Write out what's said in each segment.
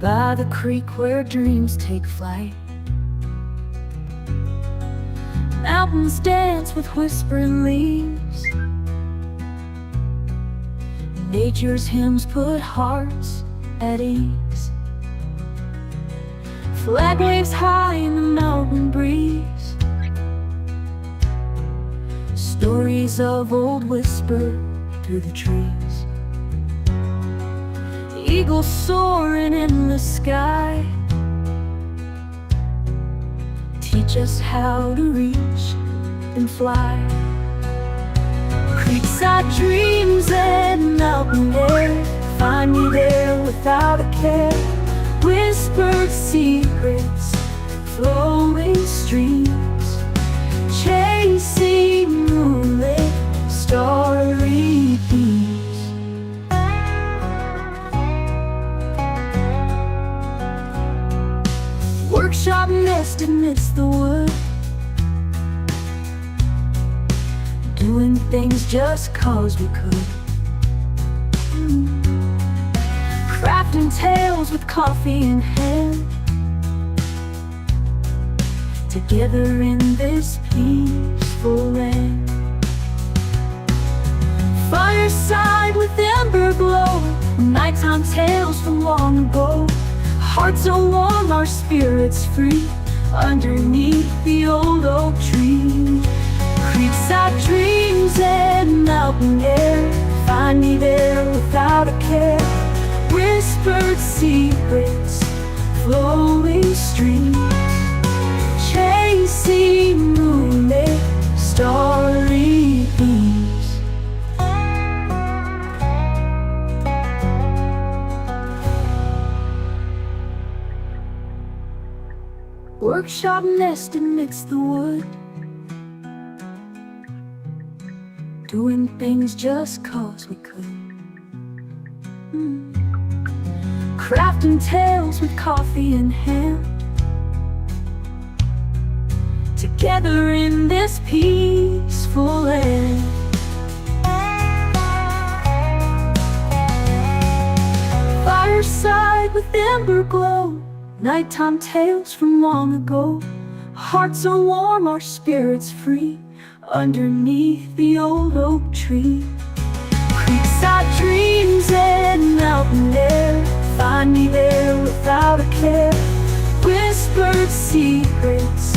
by the creek where dreams take flight. Mountains dance with whispering leaves. Nature's hymns put hearts at ease. Flag waves high in the mountain breeze. Stories of old whisper through the trees. Eagles soaring in the sky teach us how to reach and fly. Creekside dreams and mountain air find me there without a care. Whispered secrets, flowing streams, chasing moonlit starry beams. Workshop nest amidst the wood, doing things just cause we could. Crafting tales with coffee in hand, together in this peaceful land. Fireside with ember glow, nighttime tales from long ago. Hearts are warm, our spirits free, underneath the old oak tree. Creekside dreams and mountain air find me there without a care. Whispered secrets, flowing streams, chasing moonlit starry beams. Workshop nest amidst the wood, doing things just cause we could. Crafting tales with coffee in hand, together in this peaceful land. Fireside with ember glow, nighttime tales from long ago. Hearts are warm, our spirits free, underneath the old oak tree. Creekside dreams and mountain air find me there without a care. Whispered secrets,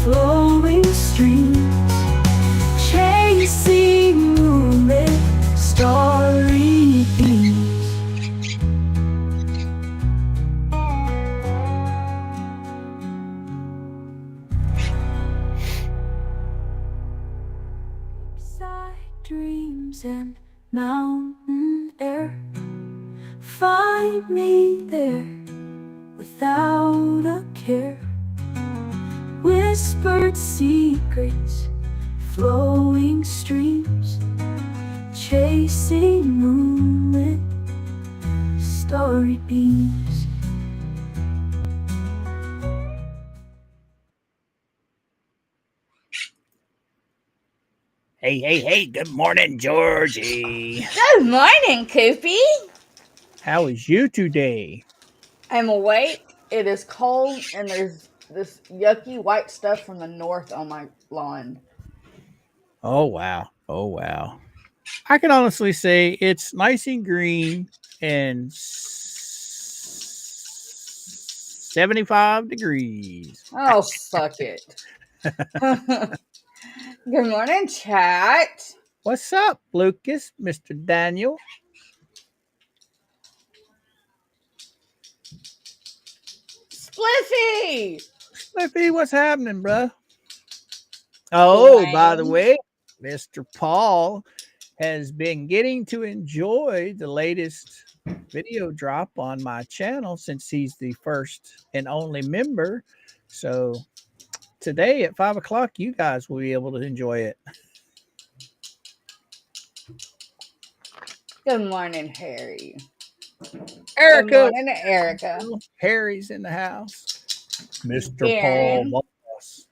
flowing streams, chasing moonlit starry beams. Dreams and mountain air find me there without a care. Whispered secrets, flowing streams, chasing moonlit starry beams. Hey, good morning, Georgie. Good morning, Coopy. How is you today? I'm awake. It is cold, and there's this yucky white stuff from the north on my lawn. Oh, wow. I can honestly say it's nice and green and 75 degrees. Oh, suck it. Good morning, chat. What's up, Lucas, Mr. Daniel? Spliffy! Slippy, what's happening, bruh? Oh, by the way, Mr. Paul has been getting to enjoy the latest video drop on my channel since he's the first and only member. So today at 5 o'clock, you guys will be able to enjoy it. Good morning, Harry. Erica. Good morning, Erica. Harry's in the house. Mr. Aaron. Paul Boss.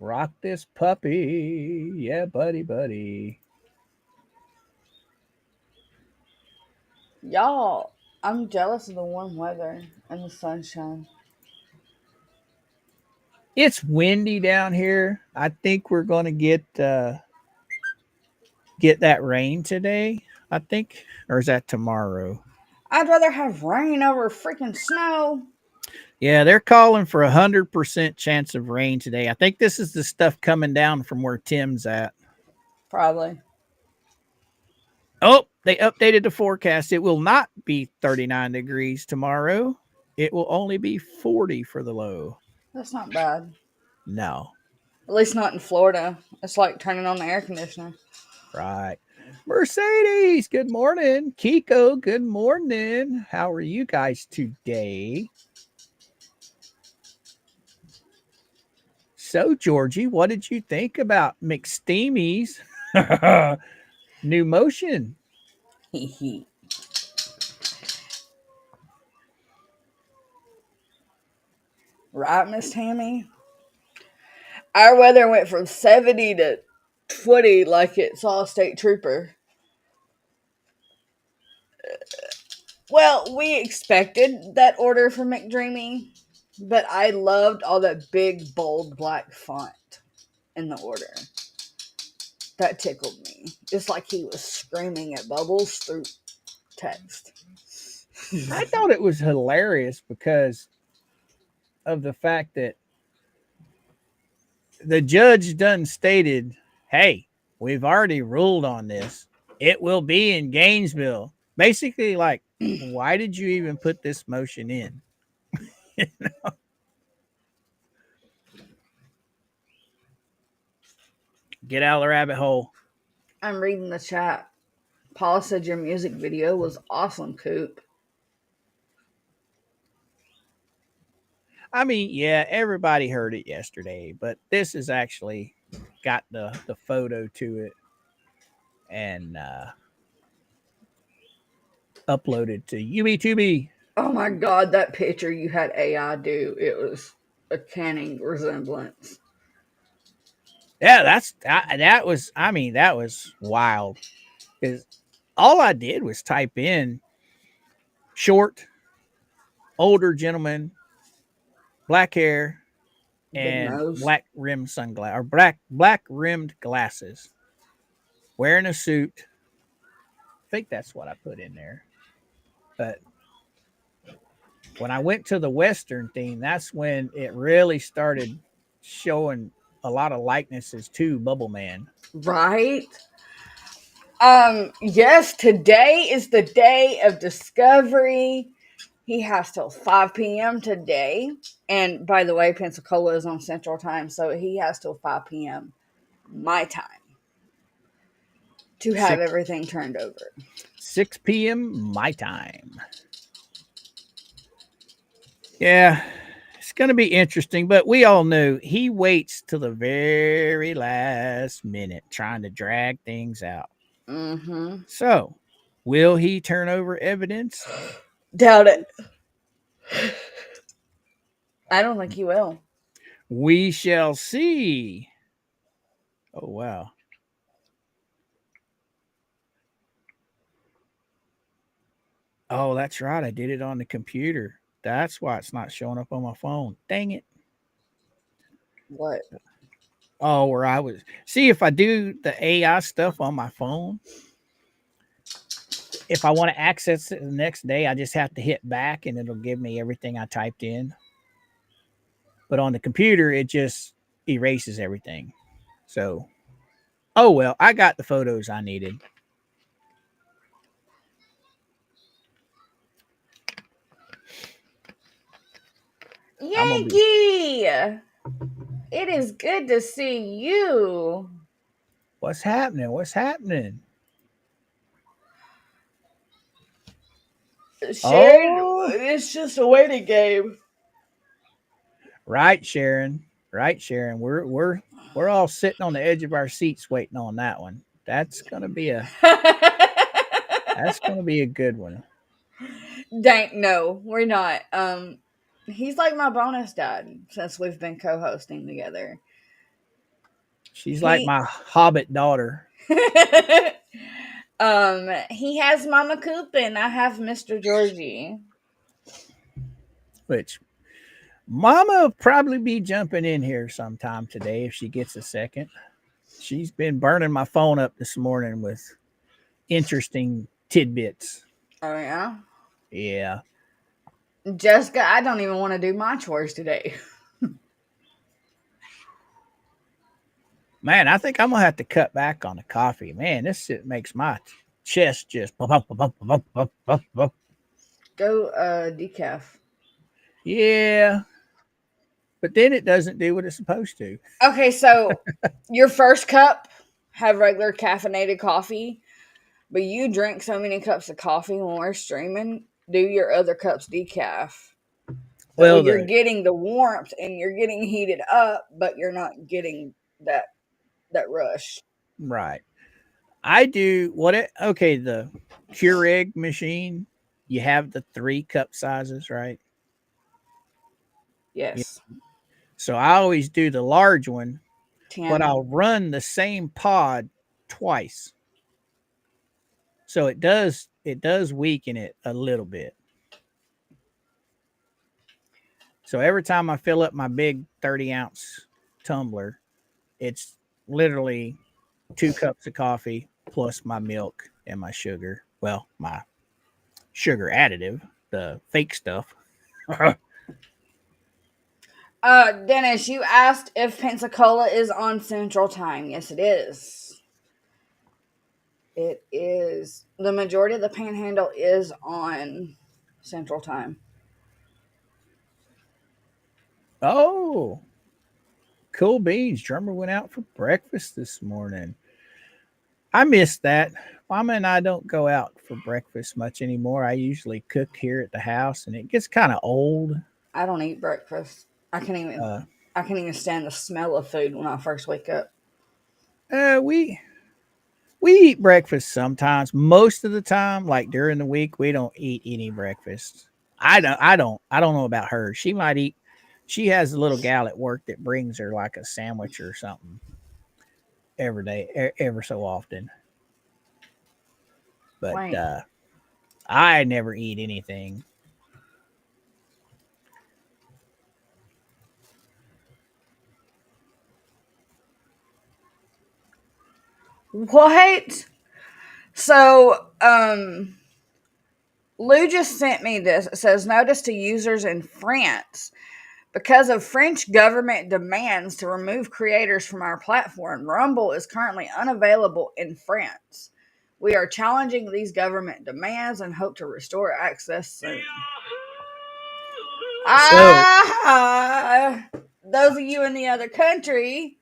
Rock this puppy. Yeah, buddy. Y'all, I'm jealous of the warm weather and the sunshine. It's windy down here. I think we're going to get that rain today. I think, or is that tomorrow? I'd rather have rain over freaking snow. Yeah, they're calling for 100% chance of rain today. I think this is the stuff coming down from where Tim's at. Probably. Oh, they updated the forecast. It will not be 39 degrees tomorrow. It will only be 40 for the low. That's not bad. No. At least not in Florida. It's like turning on the air conditioner. Right. Mercedes, good morning. Kiko, good morning. How are you guys today? So, Georgie, what did you think about McSteamy's new motion? Right, Miss Tammy? Our weather went from 70 to 20 like it saw a state trooper. Well, we expected that order from McDreamy, but I loved all that big, bold black font in the order. That tickled me. It's like he was screaming at Bubbles through text. I thought it was hilarious because of the fact that the judge done stated, hey, we've already ruled on this. It will be in Gainesville. Basically, like, why did you even put this motion in? Get out of the rabbit hole. I'm reading the chat. Paula said your music video was awesome, Coop. I mean, yeah, everybody heard it yesterday, but this has actually got the photo to it and uploaded to UB2B. Oh my god, that picture you had AI do, it was a canning resemblance. Yeah, that was. I mean, that was wild. Because all I did was type in short, older gentleman, black hair, Big and nose. black rimmed sunglasses or black rimmed glasses, wearing a suit. I think that's what I put in there. But when I went to the Western theme, that's when it really started showing a lot of likenesses to Bubble Man. Right? Yes, today is the day of discovery. He has till 5 p.m. today. And by the way, Pensacola is on Central Time, so he has till 5 p.m. my time to have 6, everything turned over. 6 p.m. my time. Yeah, it's going to be interesting, but we all knew he waits till the very last minute trying to drag things out. Mm-hmm. So, will he turn over evidence? Doubt it. I don't think he will. We shall see. Oh, wow. Oh, that's right. I did it on the computer. That's why it's not showing up on my phone. Dang it. What? Oh, where I was. See, if I do the AI stuff on my phone, if I want to access it the next day, I just have to hit back and it'll give me everything I typed in. But on the computer, it just erases everything. So, oh well, I got the photos I needed. Yankee! It is good to see you. What's happening? What's happening? Sharon, Oh, it's just a waiting game. right, Sharon. Right, Sharon. We're all sitting on the edge of our seats waiting on that one. That's gonna be a good one. Dang, no, we're not. He's like my bonus dad since we've been co-hosting together. She's like He my hobbit daughter. He has Mama Coop and I have Mr. Georgie. Which Mama will probably be jumping in here sometime today if she gets a second. She's been burning my phone up this morning with interesting tidbits. Oh yeah. Yeah. Jessica, I don't even want to do my chores today. Man, I think I'm gonna have to cut back on the coffee. Man, this shit makes my chest just bump, bump, bump, bump, bump, bump. Go decaf. Yeah. But then it doesn't do what it's supposed to. Okay, so your first cup have regular caffeinated coffee, but you drink so many cups of coffee when we're streaming, do your other cups decaf. So Well, you're getting the warmth and you're getting heated up, but you're not getting that rush. right. I do what it okay, the Keurig machine, you have the 3 cup sizes, right? Yeah. Yes. So I always do the large one, but 10. I'll run the same pod twice. So it does weaken it a little bit. So every time I fill up my big 30-ounce tumbler, it's literally 2 cups of coffee plus my milk and my sugar. Well, my sugar additive, the fake stuff. Dennis, you asked if Pensacola is on Central Time. Yes, it is. It is. The majority of the Panhandle is on Central Time. Oh, cool beans. Drummer went out for breakfast this morning. I missed that. Mama and I don't go out for breakfast much anymore. I usually cook here at the house, and it gets kind of old. I don't eat breakfast. I can't even stand the smell of food when I first wake up. We eat breakfast sometimes. Most of the time, like during the week, we don't eat any breakfast. I don't know about her. She might eat. She has a little gal at work that brings her like a sandwich or something every day, ever so often. But Right. I never eat anything. What? So, Lou just sent me this. It says, notice to users in France. Because of French government demands to remove creators from our platform, Rumble is currently unavailable in France. We are challenging these government demands and hope to restore access soon. So Those of you in the other country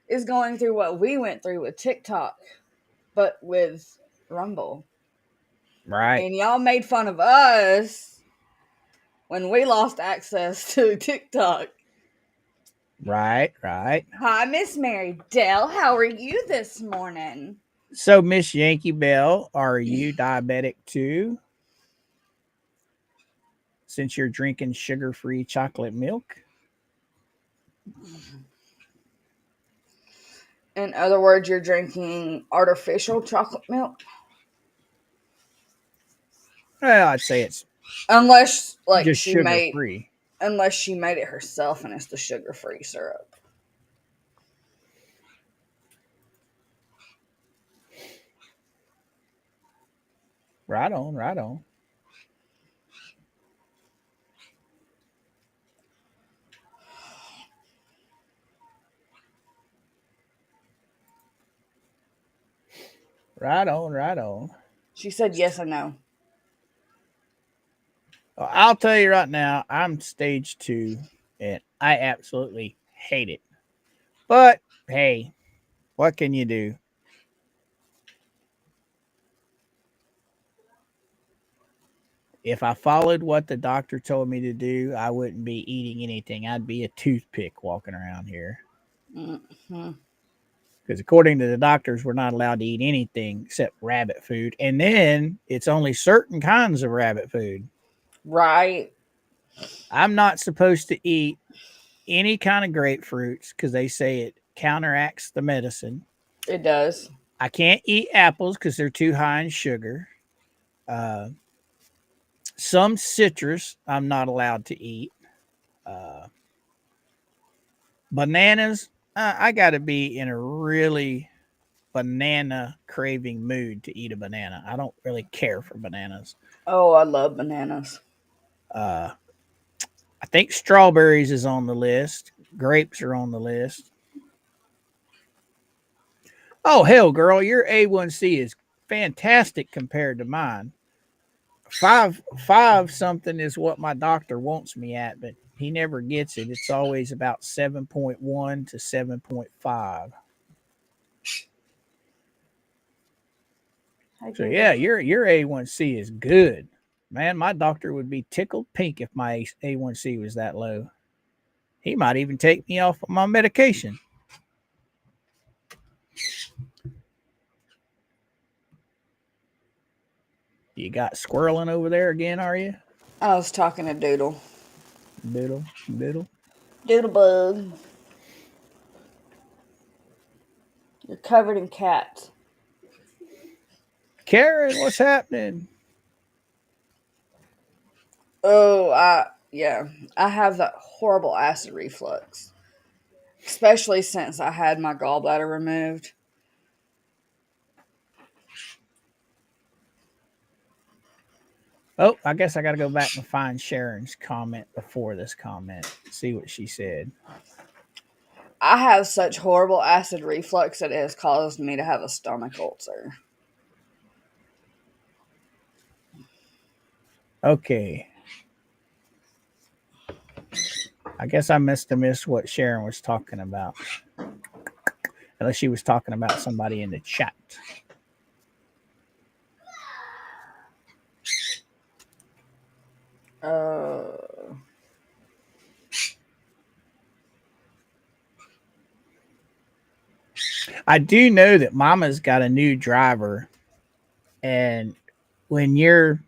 is going through what we went through with TikTok, but with Rumble. right, And y'all made fun of us when we lost access to TikTok. right. Hi, Miss Mary Dell. How are you this morning? So, Miss Yankee Bell, are you diabetic too? Since you're drinking sugar-free chocolate milk? In other words, you're drinking artificial chocolate milk? Well, I'd say it's Unless, like, just sugar-free. unless she made it herself and it's the sugar-free syrup. Right on, right on. Right on, right on. She said yes and no. Well, I'll tell you right now, I'm stage 2, and I absolutely hate it. But hey, what can you do? If I followed what the doctor told me to do, I wouldn't be eating anything. I'd be a toothpick walking around here. Mm-hmm. Because according to the doctors, we're not allowed to eat anything except rabbit food. And then it's only certain kinds of rabbit food. Right. I'm not supposed to eat any kind of grapefruits because they say it counteracts the medicine. It does. I can't eat apples because they're too high in sugar. Some citrus I'm not allowed to eat. Uh, Bananas, I got to be in a really banana craving mood to eat a banana. I don't really care for bananas. Oh, I love bananas. Uh, I think strawberries is on the list. Grapes are on the list. Oh hell, girl, your A1C is fantastic compared to mine. Five something is what my doctor wants me at, but he never gets it. It's always about 7.1 to 7.5. So yeah, your A1C is good. Man, my doctor would be tickled pink if my A1C was that low. He might even take me off of my medication. You got squirreling over there again, are you? I was talking to Doodle. Doodle, doodle. Doodlebug. You're covered in cats. Karen, what's happening? Oh, I have that horrible acid reflux, especially since I had my gallbladder removed. Oh, I guess I got to go back and find Sharon's comment before this comment. See what she said. I have such horrible acid reflux that it has caused me to have a stomach ulcer. Okay. I guess I must have missed what Sharon was talking about. Unless she was talking about somebody in the chat. I do know that Mama's got a new driver, and when you're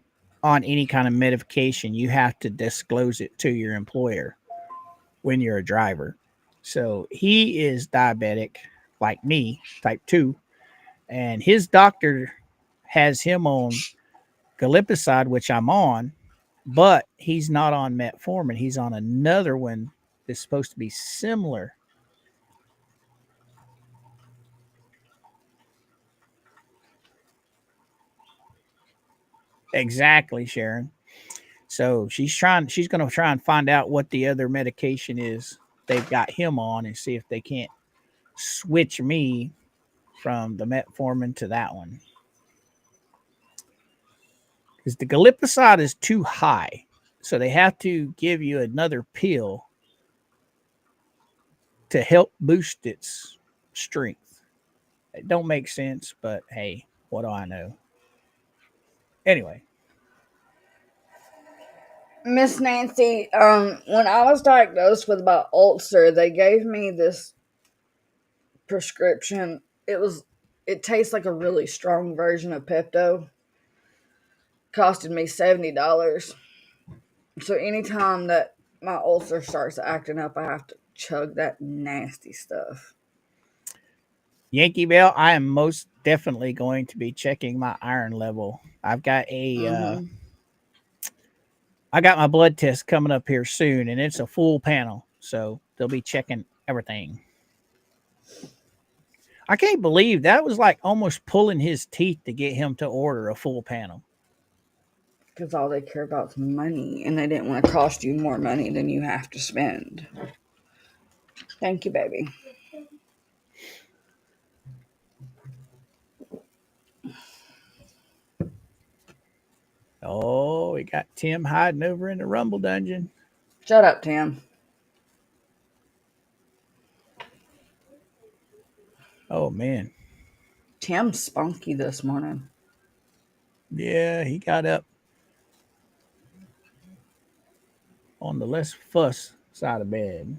on any kind of medication, you have to disclose it to your employer when you're a driver. So he is diabetic, like me, type 2, and his doctor has him on glipizide, which I'm on, but he's not on metformin. He's on another one that's supposed to be similar. Exactly, Sharon. So she's going to try and find out what the other medication is they've got him on and see if they can't switch me from the metformin to that one. Because the glipizide is too high. So they have to give you another pill to help boost its strength. It don't make sense, but hey, what do I know? Anyway. Miss Nancy, when I was diagnosed with my ulcer, they gave me this prescription. It tastes like a really strong version of Pepto. Costed me $70. So anytime that my ulcer starts acting up, I have to chug that nasty stuff. Yankee Bell, I am most definitely going to be checking my iron level. I've got I got my blood test coming up here soon, and it's a full panel, so they'll be checking everything. I can't believe that was like almost pulling his teeth to get him to order a full panel. Because all they care about is money, and they didn't want to cost you more money than you have to spend. Thank you, baby. Oh, we got Tim hiding over in the Rumble Dungeon. Shut up, Tim. Oh, man. Tim's spunky this morning. Yeah, he got up on the less fuss side of bed.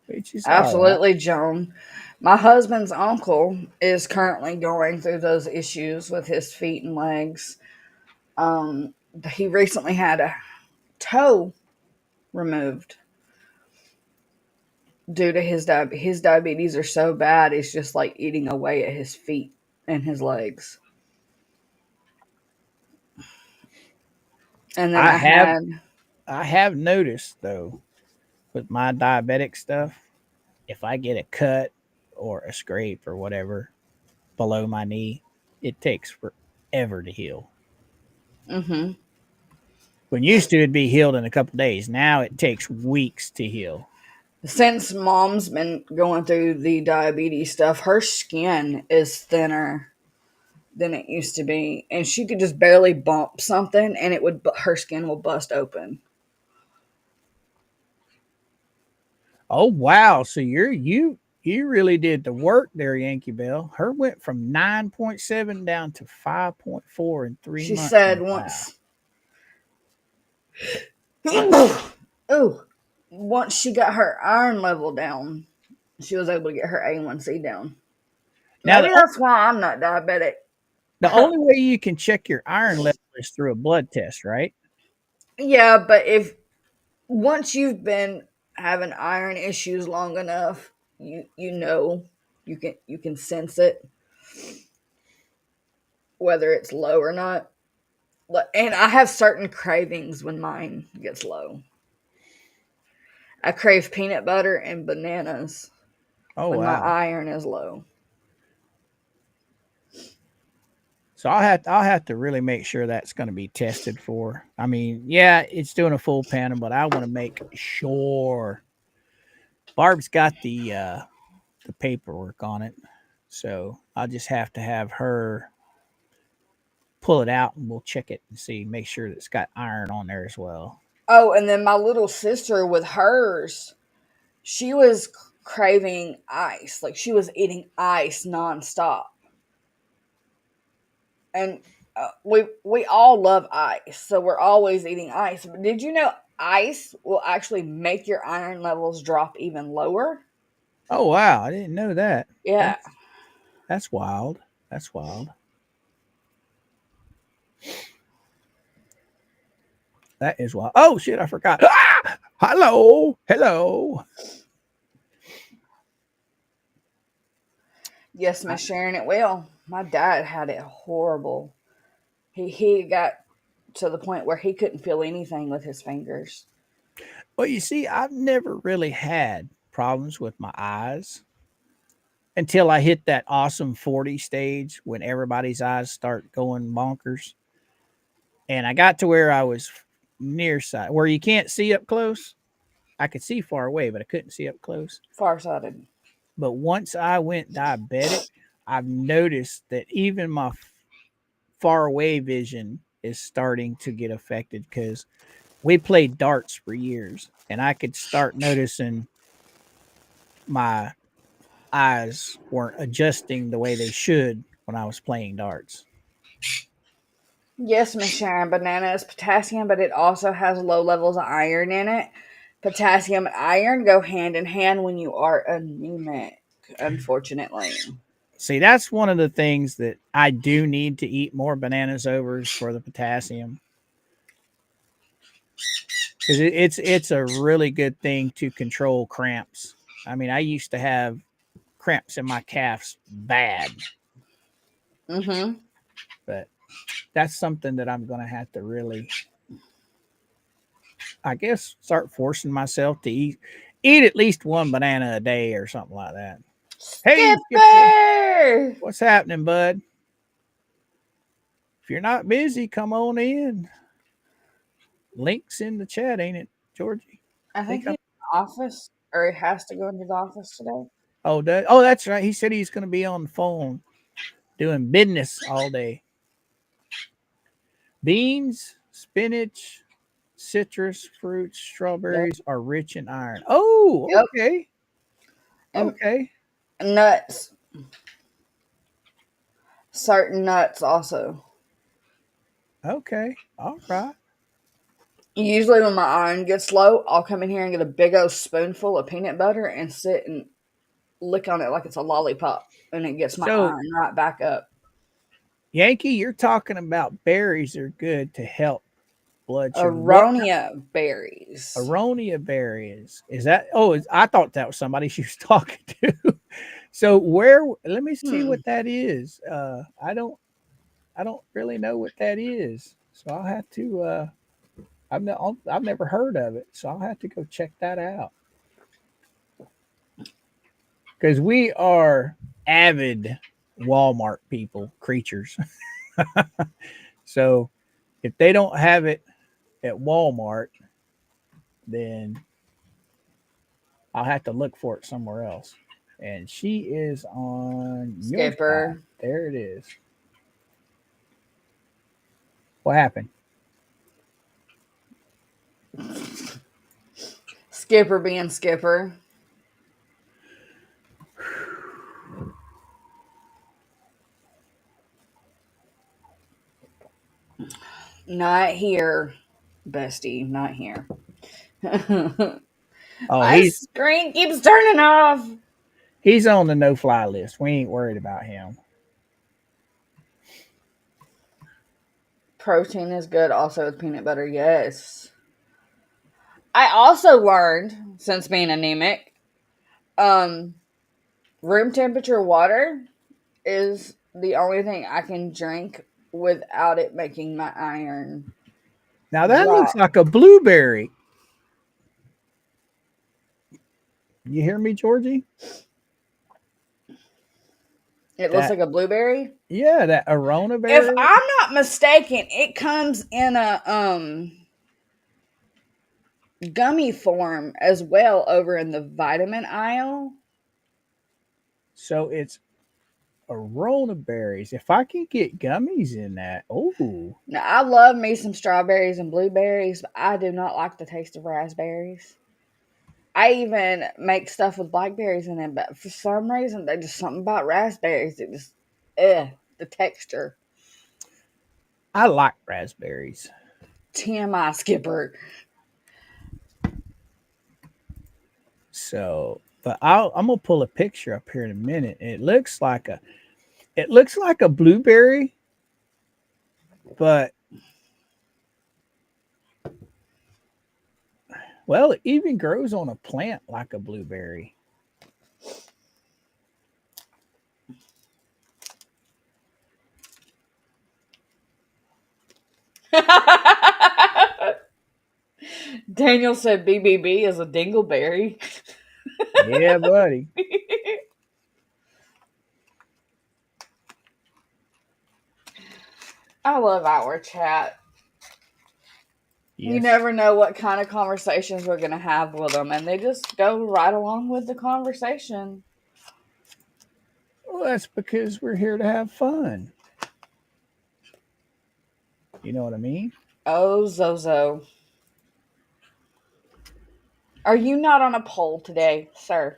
Which is Absolutely, right. Joan. My husband's uncle is currently going through those issues with his feet and legs. He recently had a toe removed. due to his diabetes are so bad, it's just like eating away at his feet and his legs. And then I I have had I have noticed though with my diabetic stuff, if I get a cut or a scrape or whatever below my knee, it takes forever to heal. mm-hmm. When used to it'd be healed in a couple days. Now it takes weeks to heal. Since mom's been going through the diabetes stuff, her skin is thinner than it used to be, and she could just barely bump something, and her skin will bust open. Oh wow! So you really did the work there, Yankee Bell. Her went from 9.7 down to 5.4 in three She months. said And wow, once, ooh, once she got her iron level down, she was able to get her A1C down. now Maybe that's why I'm not diabetic. the only way you can check your iron level is through a blood test, right? Yeah, but if once you've been having iron issues long enough, you know you can sense it whether it's low or not. And I have certain cravings when mine gets low. I crave peanut butter and bananas Oh when my wow! iron is low. So I'll have to really make sure that's going to be tested for. I mean, yeah, it's doing a full panel, but I want to make sure Barb's got the paperwork on it. So I'll just have to have her pull it out and we'll check it and see, make sure that it's got iron on there as well. Oh, and then my little sister with hers, she was craving ice. Like she was eating ice nonstop. And we all love ice, so we're always eating ice. But did you know ice will actually make your iron levels drop even lower? Oh wow, I didn't know that. Yeah. That's wild. That's wild. That is wild. Oh shit, I forgot. Ah! Hello. Hello. Yes, Miss Sharon, it will. My dad had it horrible. He got to the point where he couldn't feel anything with his fingers. Well, you see, I've never really had problems with my eyes until I hit that awesome 40 stage when everybody's eyes start going bonkers. And I got to where I was nearsight, where you can't see up close. I could see far away, but I couldn't see up close. Farsighted. But once I went diabetic, I've noticed that even my far away vision is starting to get affected because we played darts for years and I could start noticing my eyes weren't adjusting the way they should when I was playing darts. Yes, Miss Sharon, banana is potassium, but it also has low levels of iron in it. Potassium and iron go hand in hand when you are anemic, unfortunately. See, that's one of the things that I do need to eat more bananas over is for the potassium. Because it's a really good thing to control cramps. I mean, I used to have cramps in my calves bad, Mm-hmm. but that's something that I'm going to have to really, I guess, start forcing myself to eat at least one banana a day or something like that. Hey, Skipper, Skipper! what's happening, bud? If you're not busy, come on in. Links in the chat, ain't it, Georgie? I I think think he's I'm. in the office, or he has to go into the office today. Oh, that's right. He said he's going to be on the phone doing business all day. Beans, spinach, citrus fruits, Yep. strawberries are rich in iron. Oh, Yep. okay. And Okay. nuts. Certain nuts also. Okay. All right. Usually when my iron gets low, I'll come in here and get a big old spoonful of peanut butter and sit and lick on it like it's a lollipop. And it gets my So, iron right back up. Yankee, you're talking about berries are good to help blood sugar. Aronia berries. Aronia berries. Is that? Oh, I thought that was somebody she was talking to. So where? Let me see what that is. I don't really know what that is. So I'll have to. I've never heard of it, so I'll have to go check that out. Because we are avid Walmart creatures. So if they don't have it at Walmart, then I'll have to look for it somewhere else. And she is on your Skipper. side. There it is. What happened? Skipper being Skipper. Not here, bestie. Not here. Oh, My screen keeps turning off. he's on the no-fly list. We ain't worried about him. Protein is good also with peanut butter. Yes. I also learned, since being anemic, room temperature water is the only thing I can drink without it making my iron. Now that drop. looks like a blueberry. You hear me, Georgie? It looks like a blueberry. Yeah, that Arona berry. If I'm not mistaken, it comes in a gummy form as well over in the vitamin aisle. So it's Arona berries. If I can get gummies in that, oh. Now I love me some strawberries and blueberries, but I do not like the taste of raspberries. I even make stuff with blackberries in it, but for some reason, there's just something about raspberries. It just, the texture. I like raspberries. TMI, Skipper. So, but I'm gonna pull a picture up here in a minute. It looks like a blueberry, but well, it even grows on a plant like a blueberry. Daniel said BBB is a dingleberry. Yeah, buddy. I love our chat. Yes. You never know what kind of conversations we're going to have with them, and they just go right along with the conversation. Well, that's because we're here to have fun. You know what I mean? Oh, Zozo. Are you not on a poll today, sir?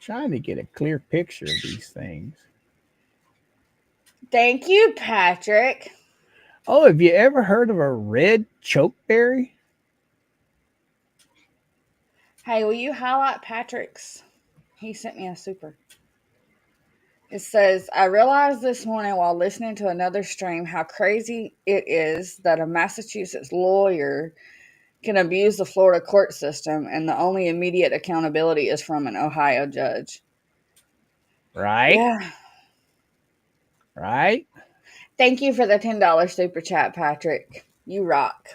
Trying to get a clear picture of these things. Thank you, Patrick. Oh, have you ever heard of a red chokeberry? Hey, will you highlight Patrick's? He sent me a super. It says, I realized this morning while listening to another stream how crazy it is that a Massachusetts lawyer can abuse the Florida court system and the only immediate accountability is from an Ohio judge. Right? Yeah. Right? Thank you for the $10 super chat, Patrick. You rock.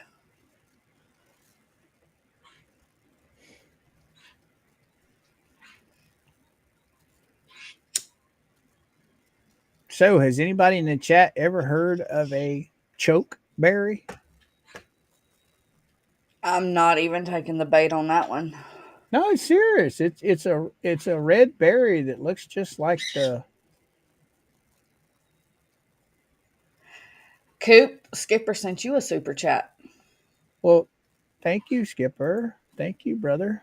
So, has anybody in the chat ever heard of a chokeberry? I'm not even taking the bait on that one. No, it's serious. It's a red berry that looks just like the Coop, Skipper sent you a super chat. Well, thank you, Skipper. Thank you, brother.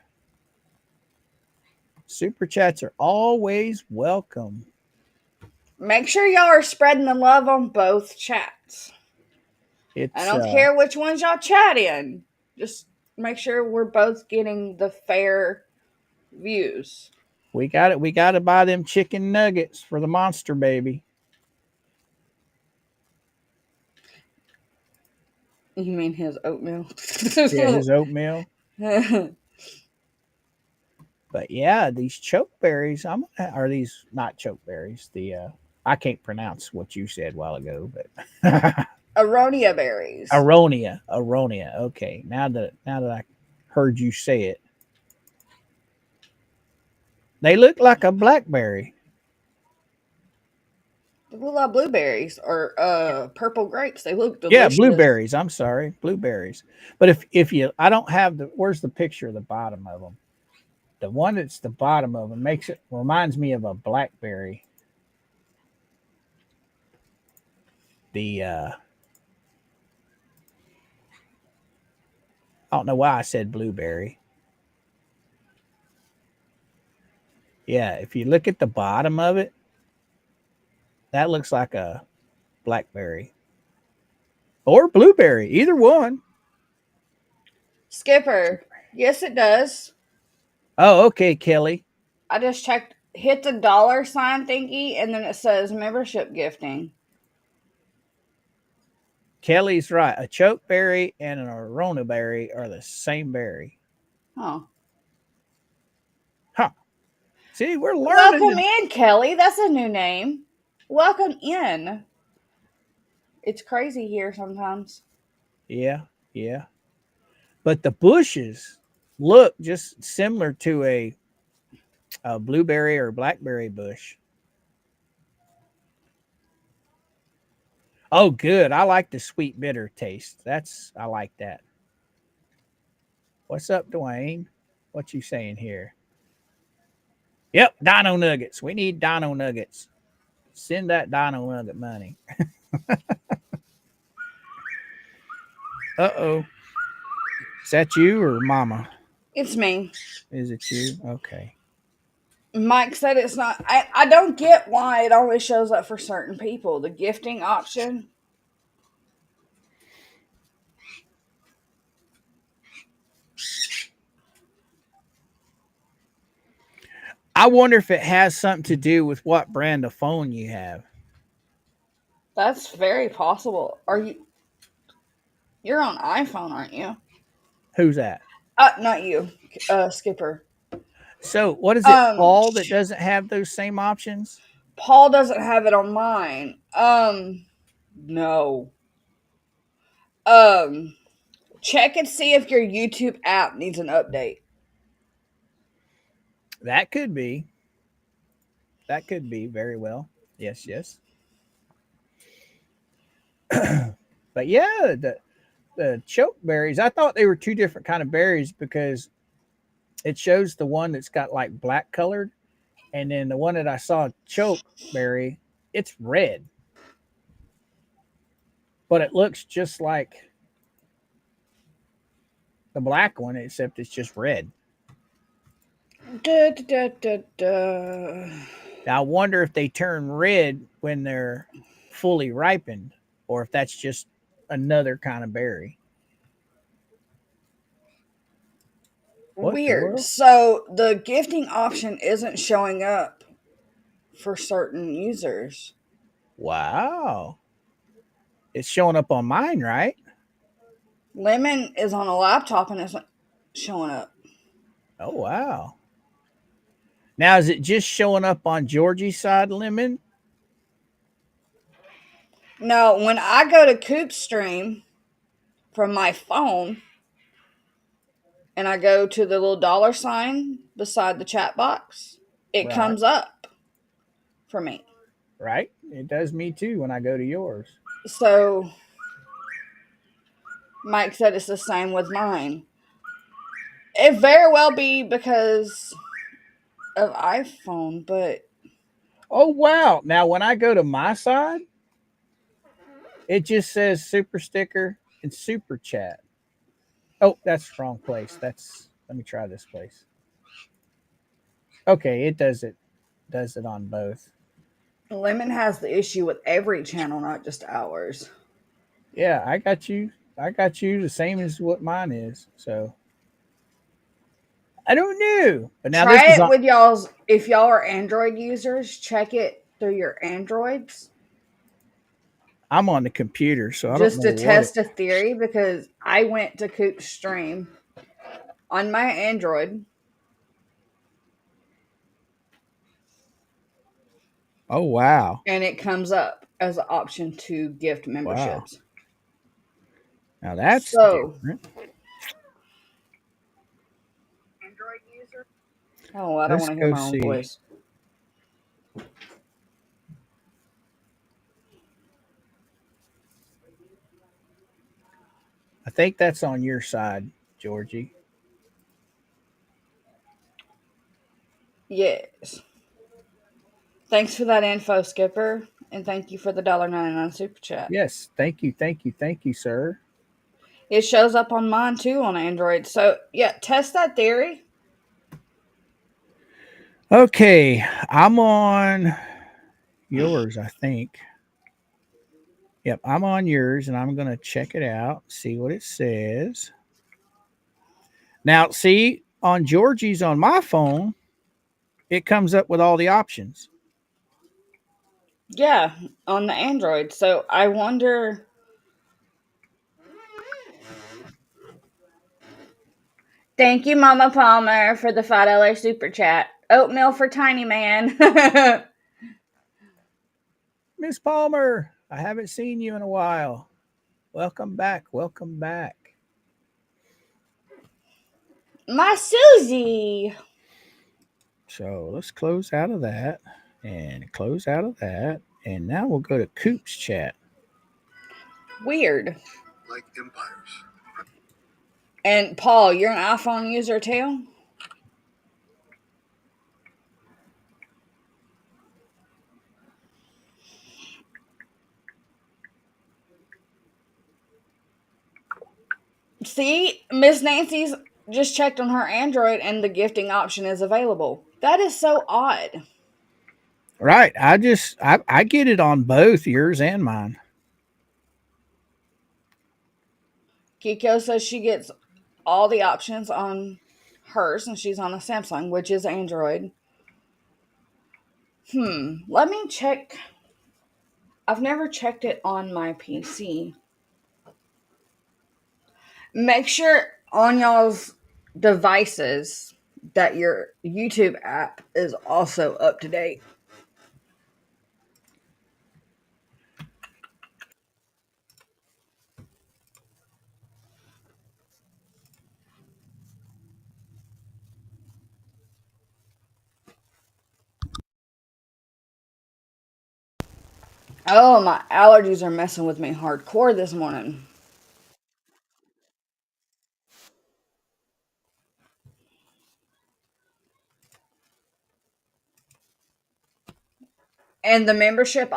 Super chats are always welcome. Make sure y'all are spreading the love on both chats. I don't care which ones y'all chat in. Just make sure we're both getting the fair views. We got it. We got to buy them chicken nuggets for the monster baby. You mean his oatmeal? Yeah, his oatmeal. But yeah, these chokeberries, are these not chokeberries? I can't pronounce what you said a while ago, but Aronia berries. aronia. Okay, now that I heard you say it, they look like a blackberry. They look like blueberries or purple grapes. They look Yeah, delicious. blueberries. I'm sorry, blueberries. But if you, I don't have where's the picture of the bottom of them? The one that's the bottom of them reminds me of a blackberry. The I don't know why I said blueberry. Yeah, if you look at the bottom of it, that looks like a blackberry or blueberry, either one. Skipper. Yes, it does. Oh, okay, Kelly. I just checked. Hit the $sign thingy, and then it says membership gifting. Kelly's right. A chokeberry and an arona berry are the same berry. Oh. Huh. See, we're learning. Welcome in, Kelly. That's a new name. Welcome in. It's crazy here sometimes. Yeah, yeah. But the bushes look just similar to a blueberry or blackberry bush. Oh, good. I like the sweet bitter taste. I like that. What's up, Dwayne? What you saying here? Yep, Dino Nuggets. We need Dino Nuggets. Send that Dino Nugget money. Uh-oh. Is that you or Mama? It's me. Is it you? Okay. Mike said it's not. I don't get why it only shows up for certain people. The gifting option. I wonder if it has something to do with what brand of phone you have. That's very possible. Are you? You're on iPhone, aren't you? Who's that? Not you, Skipper. So, what is it, Um, Paul, that doesn't have those same options? Paul doesn't have it on mine. No. Um, check and see if your YouTube app needs an update. That could be. That could be very well. Yes, yes. But yeah, the choke berries, I thought they were two different kind of berries because it shows the one that's got like black colored, and then the one that I saw choke berry, it's red. But it looks just like the black one, except it's just red. Da, da, da, da. Now, I wonder if they turn red when they're fully ripened, or if that's just another kind of berry. What the Weird. world? So the gifting option isn't showing up for certain users. Wow. It's showing up on mine, right? Lemon is on a laptop and isn't showing up. Oh, wow. Now, is it just showing up on Georgie's side, Lemon? No, when I go to Coop Stream from my phone and I go to the little $sign beside the chat box, it Right. comes up for me. Right. It does me too when I go to yours. So Mike said it's the same with mine. It very well be because of iPhone, but Oh, wow. Now, when I go to my side, it just says super sticker and super chat. Oh, that's the wrong place. Let me try this place. Okay, it does it on both. Lemon has the issue with every channel, not just ours. Yeah, I got you. I got you the same as what mine is. So I don't know. But now this Try is it on. with y'all's. If y'all are Android users, check it through your Androids. I'm on the computer, so I don't just know to what test a theory, because I went to Coop's stream on my Android. Oh, wow. And it comes up as an option to gift Wow. memberships. Now that's So, different. oh, I don't Let's want to hear go my own see. voice. I think that's on your side, Georgie. Yes. Thanks for that info, Skipper. And thank you for the $1.99 super chat. Yes. Thank you. Thank you. Thank you, sir. It shows up on mine too on Android. So, yeah, test that theory. Okay. I'm on yours, I think. Yep. I'm on yours and I'm going to check it out, see what it says. Now, see, on Georgie's on my phone, it comes up with all the options. Yeah, on the Android. So, I wonder. Thank you, Mama Palmer, for the $5 super chat. Oatmeal for Tiny Man. Miss Palmer, I haven't seen you in a while. Welcome back. Welcome back. My Susie. So let's close out of that and close out of that. And now we'll go to Coop's chat. Weird. Like empires. And Paul, you're an iPhone user too? See, Miss Nancy's just checked on her Android and the gifting option is available. That is so odd. Right. I get it on both yours and mine. Kiko says she gets all the options on hers and she's on a Samsung, which is Android. Let me check. I've never checked it on my PC. Make sure on y'all's devices that your YouTube app is also up to date. Oh, my allergies are messing with me hardcore this morning. And the membership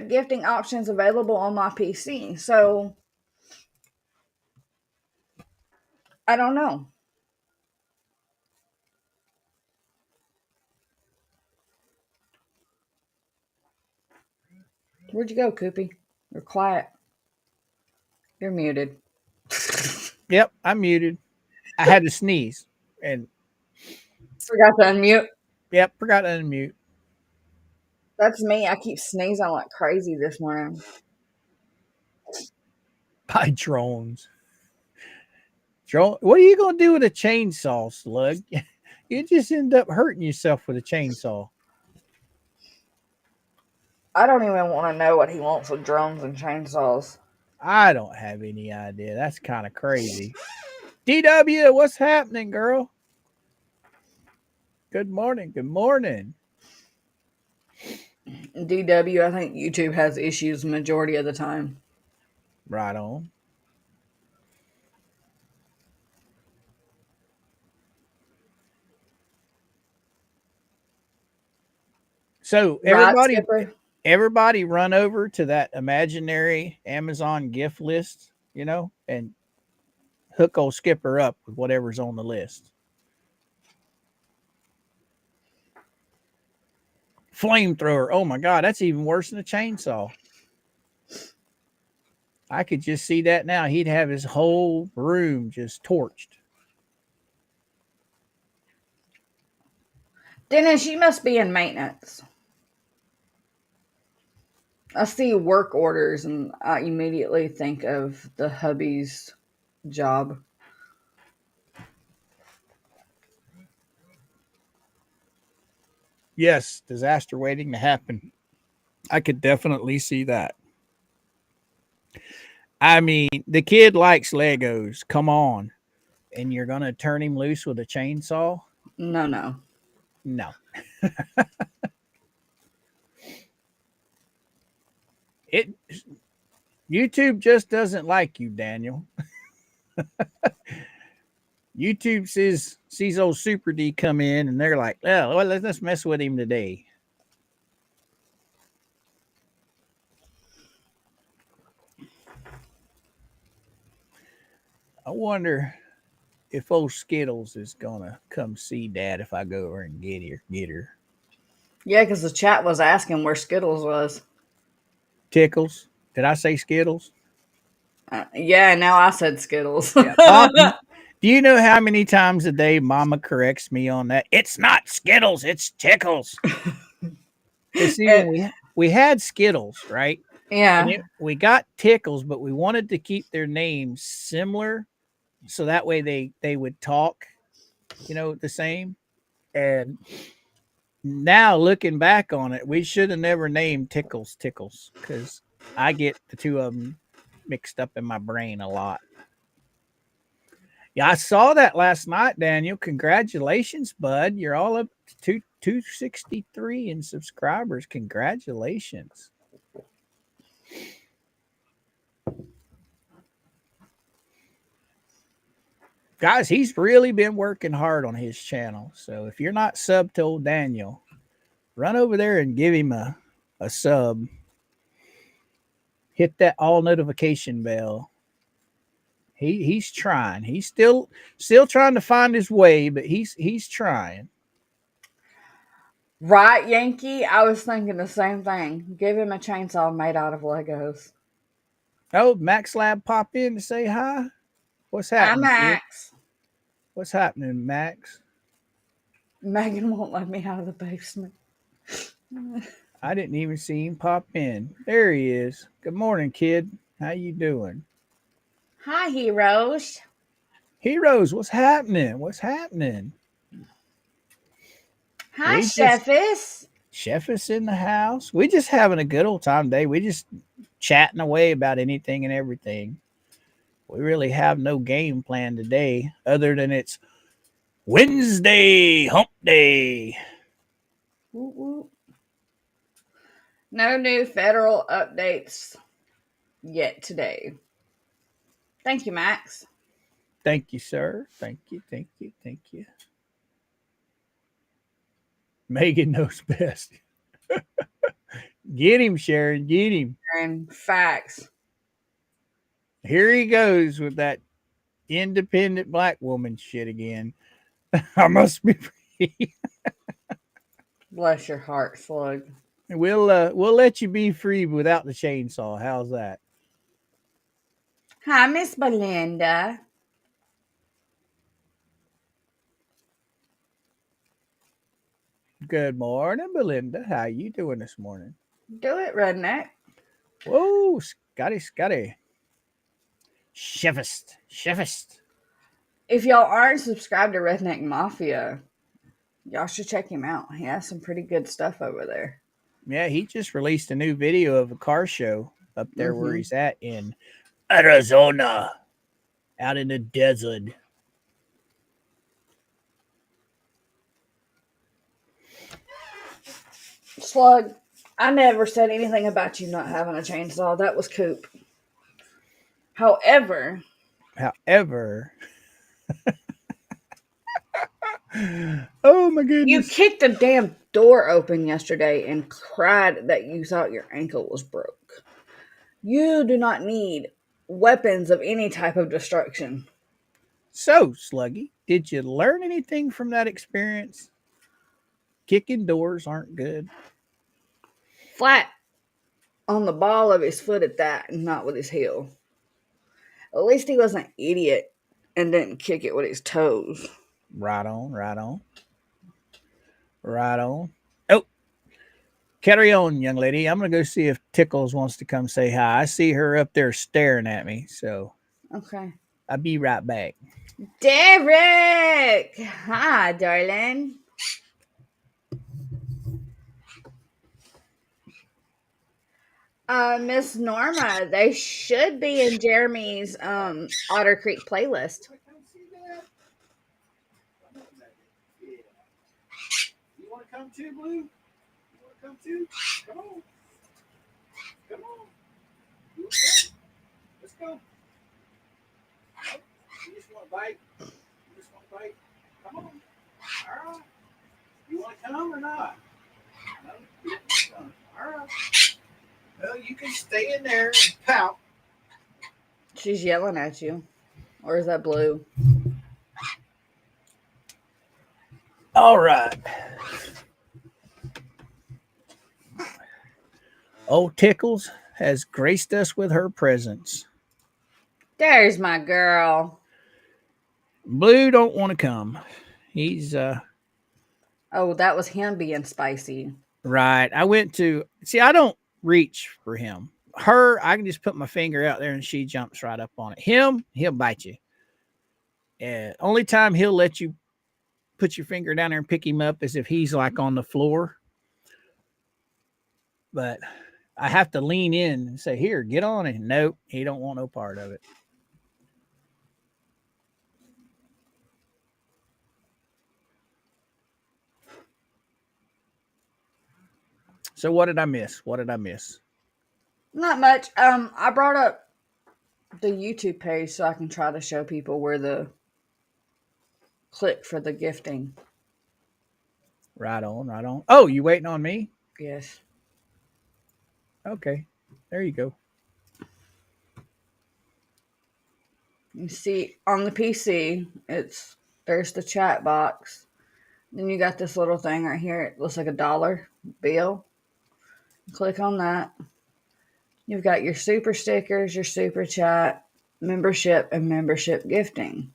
gifting options available on my PC. So I don't know. Where'd you go, Koopy? You're quiet. You're muted. Yep, I'm muted. I had to sneeze. And Forgot to unmute. yep, forgot to unmute. That's me. I keep sneezing like crazy this morning. By drones. Drone. What are you gonna do with a chainsaw, Slug? You just end up hurting yourself with a chainsaw. I don't even want to know what he wants with drones and chainsaws. I don't have any idea. That's kind of crazy. DW, what's happening, girl? Good morning. Good morning. DW, I think YouTube has issues majority of the time. Right on. So Right, Skipper? everybody run over to that imaginary Amazon gift list, and hook old Skipper up with whatever's on the list. Flamethrower. Oh my God, that's even worse than a chainsaw. I could just see that now. He'd have his whole room just torched. Dennis, you must be in maintenance. I see work orders and I immediately think of the hubby's job. Yes, disaster waiting to happen. I could definitely see that. I mean, the kid likes Legos. Come on. And you're going to turn him loose with a chainsaw? No, no. No. It YouTube just doesn't like you, Daniel. YouTube sees old Super D come in and they're like, oh, well, let's mess with him today. I wonder if old Skittles is gonna come see Dad if I go over and get her. Yeah, because the chat was asking where Skittles was. Tickles. Did I say Skittles? Yeah, now I said Skittles. Yeah. Mom, do you know how many times a day Mama corrects me on that? It's not Skittles, it's Tickles. Because see, when we had Skittles, right? Yeah. We got Tickles, but we wanted to keep their names similar, so that way they would talk, the same. And now looking back on it, we should have never named Tickles because I get the two of them mixed up in my brain a lot. Yeah, I saw that last night, Daniel. Congratulations, bud. You're all up to 263 in subscribers. Congratulations. Guys, he's really been working hard on his channel. So if you're not subbed to old Daniel, run over there and give him a sub. Hit that all notification bell. He's trying. He's still trying to find his way, but he's trying. Right, Yankee? I was thinking the same thing. Give him a chainsaw made out of Legos. Oh, Max Lab pop in to say hi. What's Hi, happening, kid? Max. What's happening, Max? Megan won't let me out of the basement. I didn't even see him pop in. There he is. Good morning, kid. How you doing? Hi, heroes. Heroes, what's happening? What's happening? Hi, Chefis. Chef is in the house. We just having a good old time today. We just chatting away about anything and everything. We really have no game plan today other than it's Wednesday, hump day. Woo woo. No new federal updates yet today. Thank you, Max. Thank you, sir. Thank you, thank you, thank you. Megan knows best. Get him, Sharon. Get him. And facts. Here he goes with that independent black woman shit again. I must be free. Bless your heart, Slug. We'll let you be free without the chainsaw. How's that? Hi, Miss Belinda. Good morning, Belinda. How you doing this morning? Do it, redneck. Whoa, Scotty. Chefist. If y'all aren't subscribed to Redneck Mafia, y'all should check him out. He has some pretty good stuff over there. Yeah, he just released a new video of a car show up there where he's at in Arizona, out in the desert. Slug, I never said anything about you not having a chainsaw. That was Coop. However, oh my goodness. You kicked a damn door open yesterday and cried that you thought your ankle was broke. You do not need weapons of any type of destruction. So, Sluggy, did you learn anything from that experience? Kicking doors aren't good. Flat on the ball of his foot at that, and not with his heel. At least he was an idiot and didn't kick it with his toes. Right on. Oh, Carry on, young lady. I'm going to go see if Tickles wants to come say hi. I see her up there staring at me, so Okay. I'll be right back. Derek! Hi, darling. Miss Norma, they should be in Jeremy's Otter Creek playlist. You want to come too, Blue? You want to come too? Come on. Come on. Okay. Let's go. You just want to bite? You just want to bite? Come on. All right. You want to come or not? No, you don't want to come. All right. Well, you can stay in there and pout. She's yelling at you. Or is that Blue? All right. Old Tickles has graced us with her presence. There's my girl. Blue don't want to come. He's Oh, that was him being spicy. right. I went to see. I don't reach for him. Her, I can just put my finger out there and she jumps right up on it. Him, he'll bite you. And only time he'll let you put your finger down there and pick him up is if he's like on the floor. But I have to lean in and say, "Here, get on it." Nope, he don't want no part of it. So what did I miss? What did I miss? Not much. I brought up the YouTube page so I can try to show people where the click for the gifting. Right on, right on. Oh, you waiting on me? Yes. Okay, there you go. You see on the PC, there's the chat box. Then you got this little thing right here. It looks like a dollar bill. Click on that. You've got your super stickers, your super chat, membership, and membership gifting.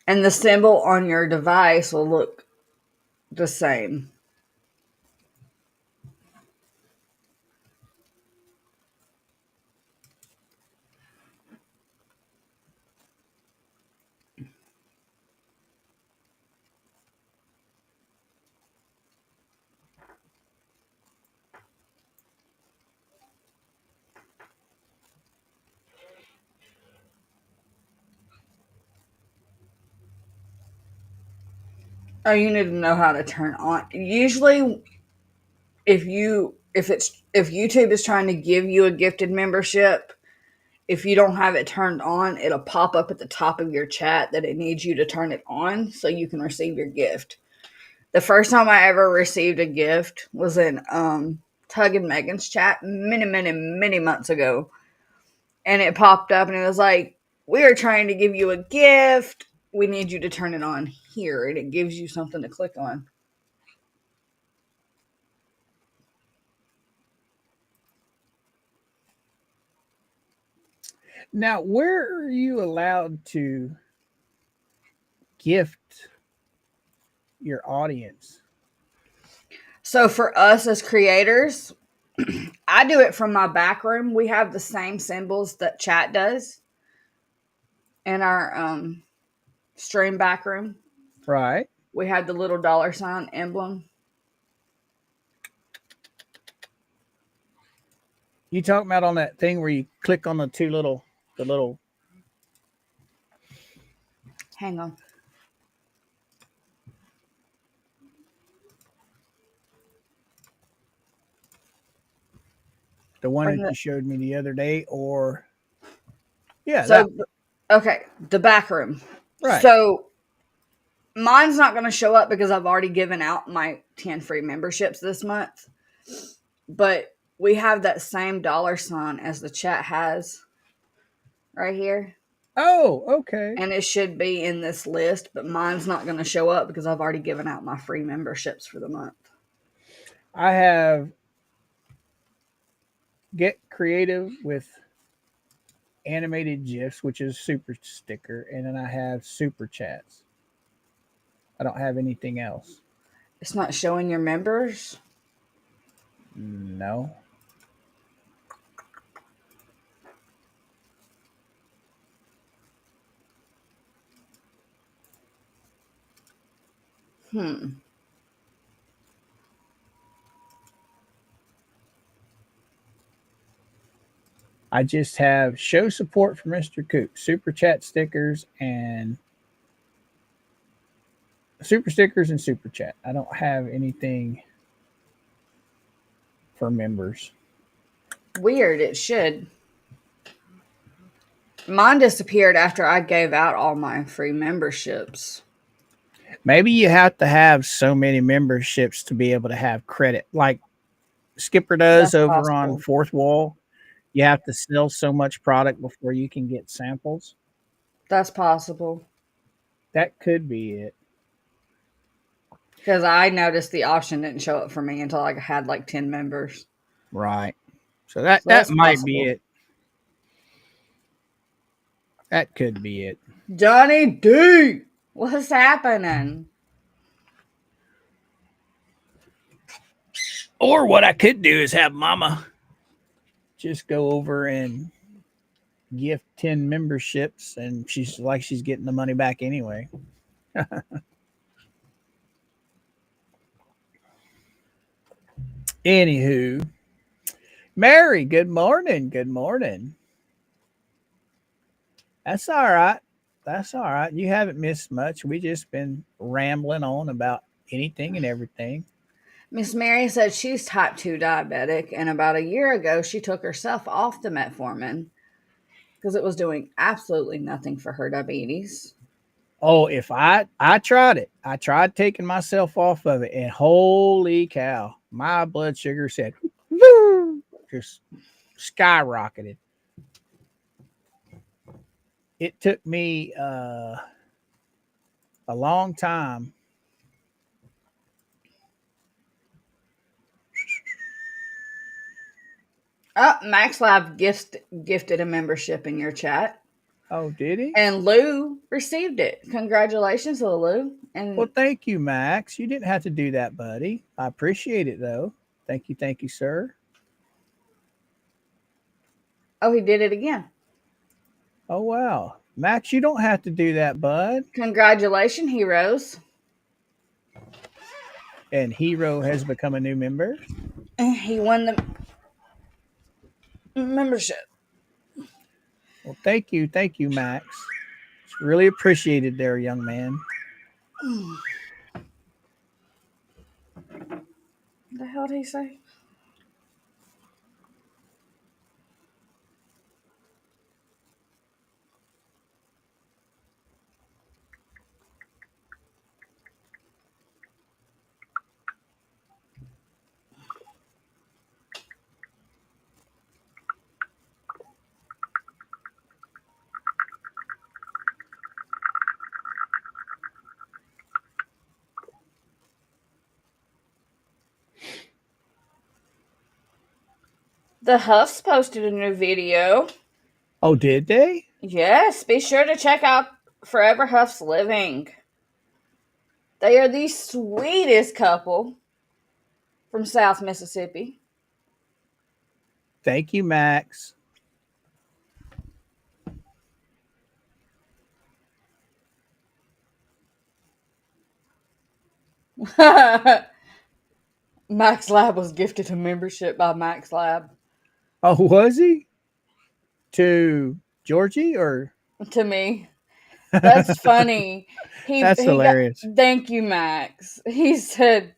And the symbol on your device will look the same. Oh, you need to know how to turn on. Usually, if YouTube is trying to give you a gifted membership, if you don't have it turned on, it'll pop up at the top of your chat that it needs you to turn it on so you can receive your gift. The first time I ever received a gift was in Tug and Megan's chat many months ago. And it popped up and it was like, "We are trying to give you a gift. We need you to turn it on here." And it gives you something to click on. Now, where are you allowed to gift your audience? So for us as creators, I do it from my back room. We have the same symbols that chat does in our stream back room. Right. We have the little dollar sign emblem. You talking about on that thing where you click on the little Hang on. the one that you showed me the other day, or yeah. So okay, the back room. Right. So mine's not going to show up because I've already given out my 10 free memberships this month. But we have that same dollar sign as the chat has right here. Oh, okay. And it should be in this list, but mine's not going to show up because I've already given out my free memberships for the month. I have get creative with animated GIFs, which is super sticker, and then I have super chats. I don't have anything else. It's not showing your members. No. I just have show support for Mr. Coop, super chat stickers, and super stickers and super chat. I don't have anything for members. Weird. It should. Mine disappeared after I gave out all my free memberships. Maybe you have to have so many memberships to be able to have credit, like Skipper does That's over on possible. Fourth Wall. You have to sell so much product before you can get samples. That's possible. That could be it. Because I noticed the option didn't show up for me until I had like 10 members. Right. So that that's might be possible. it. That could be it. Johnny D, what's happening? Or what I could do is have Mama just go over and gift 10 memberships, and she's getting the money back anyway. Anywho, Mary, good morning. Good morning. That's all right. That's all right. You haven't missed much. We just been rambling on about anything and everything. Miss Mary said she's type 2 diabetic, and about a year ago, she took herself off the metformin because it was doing absolutely nothing for her diabetes. Oh, if I tried it. I tried taking myself off of it, and holy cow, my blood sugar said, woo, just skyrocketed. It took me a long time. Oh, Max Lab gifted a membership in your chat. Oh, did he? And Lou received it. Congratulations, little Lou. And well, thank you, Max. You didn't have to do that, buddy. I appreciate it, though. Thank you, sir. Oh, he did it again. Oh, wow. Max, you don't have to do that, bud. Congratulations, heroes. And Hero has become a new member. He won the membership. Well, thank you, Max. It's really appreciated there, young man. What the hell did he say? The Huffs posted a new video. Oh, did they? Yes, be sure to check out Forever Huffs Living. They are the sweetest couple from South Mississippi. Thank you, Max. Max Lab was gifted a membership by Max Lab. Oh, was he? To Georgie or To me. That's funny. That's hilarious. Thank you, Max. He said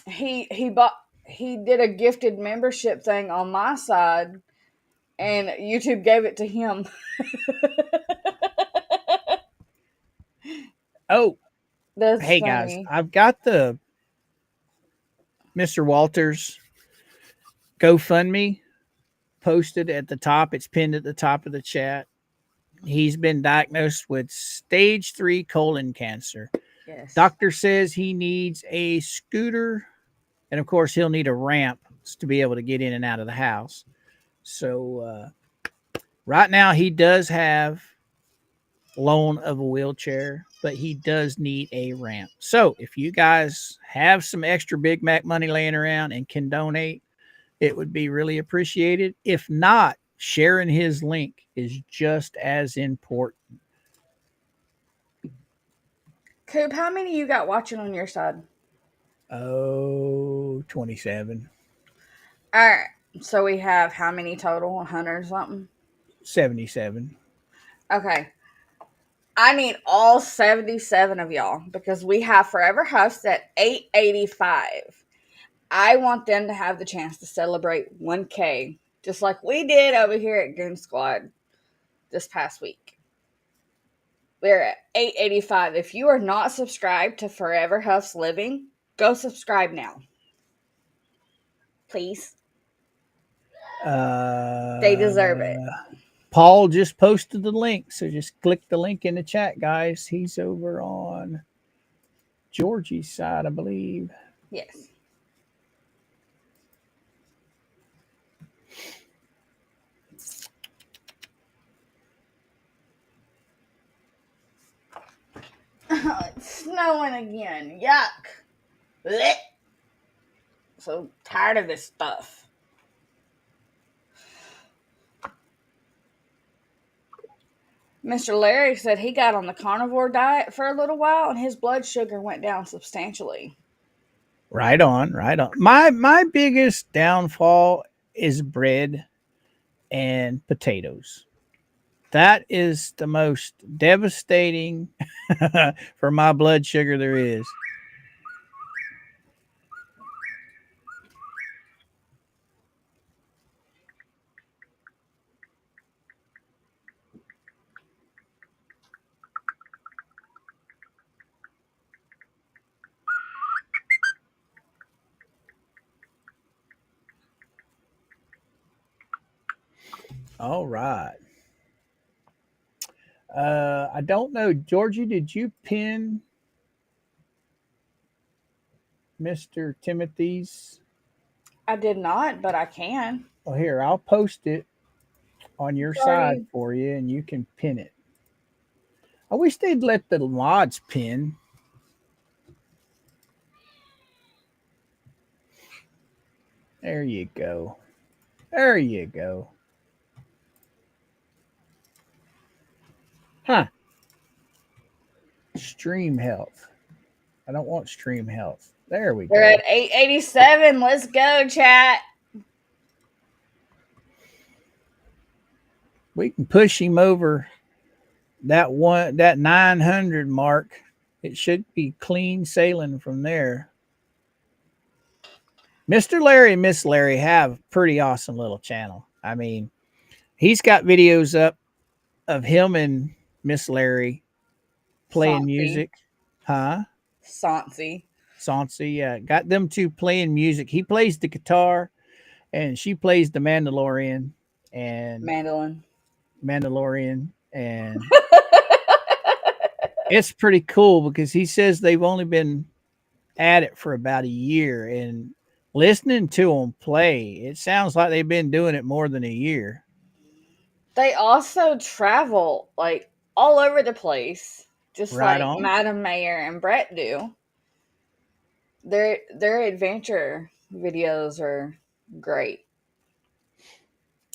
he did a gifted membership thing on my side, and YouTube gave it to him. Oh, That's hey funny. guys, I've got the Mr. Walters GoFundMe posted at the top. It's pinned at the top of the chat. He's been diagnosed with stage 3 colon cancer. Yes. Doctor says he needs a scooter, and of course he'll need a ramp to be able to get in and out of the house. So right now he does have loan of a wheelchair, but he does need a ramp. So if you guys have some extra Big Mac money laying around and can donate, it would be really appreciated. If not, sharing his link is just as important. Coop, how many you got watching on your side? Oh, 27. All right. So we have how many total? 100 or something? 77. Okay. I need all 77 of y'all because we have Forever Host at 885. I want them to have the chance to celebrate 1K, just like we did over here at Goon Squad this past week. We're at 885. If you are not subscribed to Forever Huff's Living, go subscribe now. Please. They deserve it. Paul just posted the link, so just click the link in the chat, guys. He's over on Georgie's side, I believe. Yes. It's snowing again. Yuck. Blech. So tired of this stuff. Mr. Larry said he got on the carnivore diet for a little while and his blood sugar went down substantially. Right on, right on. My biggest downfall is bread and potatoes. That is the most devastating for my blood sugar there is. All right. I don't know, Georgie, did you pin Mr. Timothy's? I did not, but I can. Well, here, I'll post it on your Sorry. side for you and you can pin it. I wish they'd let the mods pin. There you go. There you go. Huh. Stream health. I don't want stream health. There we go. We're at 887. Let's go, chat. We can push him over that 900 mark. It should be clean sailing from there. Mr. Larry and Miss Larry have a pretty awesome little channel. I mean, he's got videos up of him and Miss Larry playing music. Huh? Saucy. Yeah. Got them two playing music. He plays the guitar and she plays the Mandalorian and Mandalorian. And it's pretty cool because he says they've only been at it for about a year, and listening to them play, it sounds like they've been doing it more than a year. They also travel like all over the place, just Right like on. Madam Mayor and Brett do. Their adventure videos are great.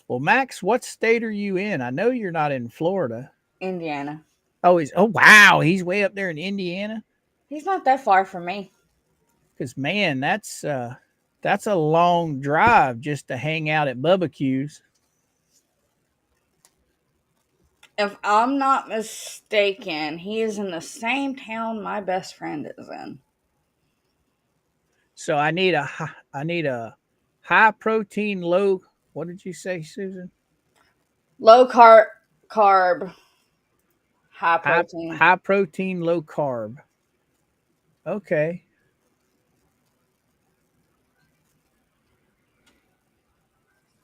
Well, Max, what state are you in? I know you're not in Florida. Indiana. Oh, wow, he's way up there in Indiana. He's not that far from me. Because man, that's a long drive just to hang out at barbecues. If I'm not mistaken, he is in the same town my best friend is in. So I need a high protein, low. What did you say, Susan? Low carb, high protein. High protein, low carb. Okay.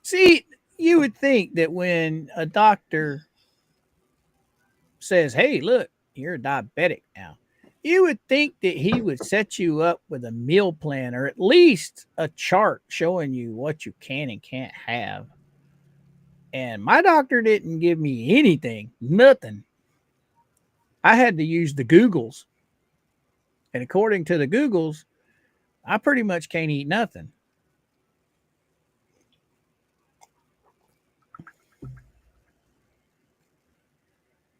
See, you would think that when a doctor says, "Hey, look, you're a diabetic now," You would think that he would set you up with a meal plan or at least a chart showing you what you can and can't have. And my doctor didn't give me anything, nothing. I had to use the Googles. And according to the Googles, I pretty much can't eat nothing.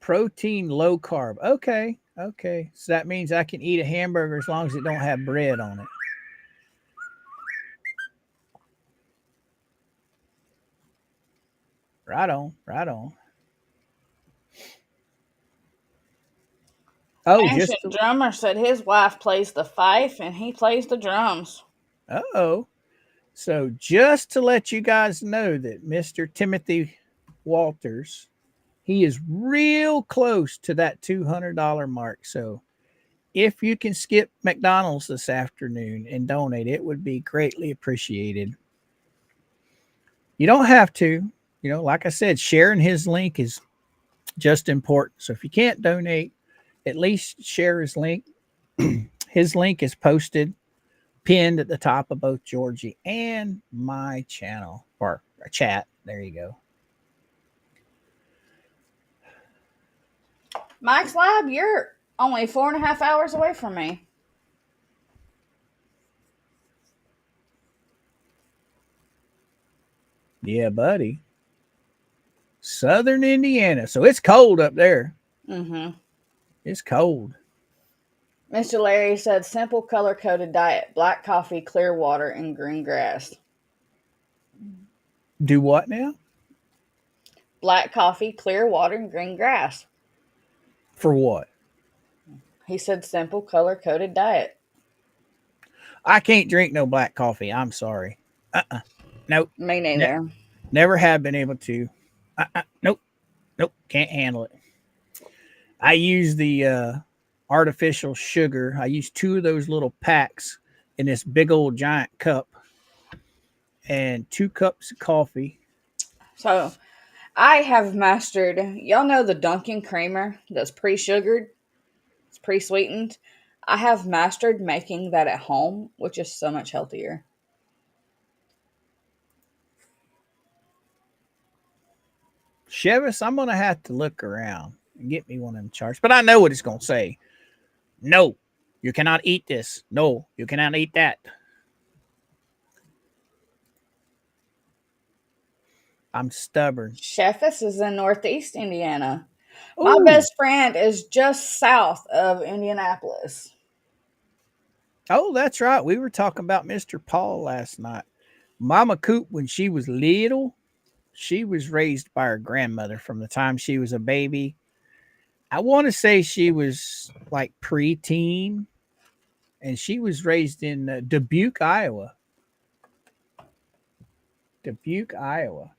Protein low carb. Okay. Okay. So that means I can eat a hamburger as long as it don't have bread on it. Right on. Right on. Oh, just Ancient drummer said his wife plays the fife and he plays the drums. oh. So just to let you guys know that Mr. Timothy Walters, he is real close to that $200 mark. So if you can skip McDonald's this afternoon and donate, it would be greatly appreciated. You don't have to, like I said, sharing his link is just important. So if you can't donate, at least share his link. His link is posted, pinned at the top of both Georgie and my channel or chat. There you go. Mike's Lab, you're only 4.5 hours away from me. Yeah, buddy. Southern Indiana. So it's cold up there. Mm-hmm. It's cold. Mr. Larry said simple color-coded diet, black coffee, clear water, and green grass. Do what now? Black coffee, clear water, and green grass. For what? He said simple color-coded diet. I can't drink no black coffee. I'm sorry. Nope. Me neither. Never have been able to. Nope. Nope. Can't handle it. I use the artificial sugar. I use 2 of those little packs in this big old giant cup and 2 cups of coffee. So I have mastered, y'all know the Dunkin' creamer that's pre-sugared, it's pre-sweetened. I have mastered making that at home, which is so much healthier. Chevis, I'm going to have to look around and get me one of them charts. But I know what it's going to say. No, you cannot eat this. No, you cannot eat that. I'm stubborn. Sheffis is in Northeast Indiana. Ooh. My best friend is just south of Indianapolis. Oh, that's right. We were talking about Mr. Paul last night. Mama Coop, when she was little, she was raised by her grandmother from the time she was a baby. I want to say she was like preteen, and she was raised in Dubuque, Iowa. Dubuque, Iowa.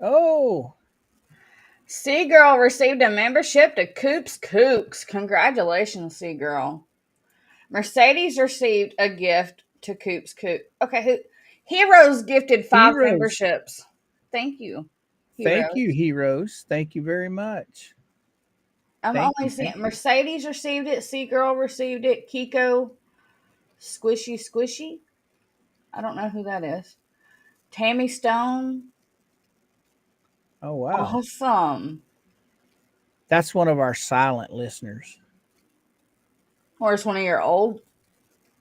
Oh, Seagirl received a membership to Coop's Kooks. Congratulations, Seagirl. Mercedes received a gift to Coop's Kook. Okay, Heroes gifted 5 Heroes. memberships. Thank you. Thank you, Heroes. Thank you very much. I'm only seeing Mercedes received it, Seagirl received it, Kiko Squishy. I don't know who that is. Tammy Stone. Oh, wow. Awesome. That's one of our silent listeners. Or it's one of your old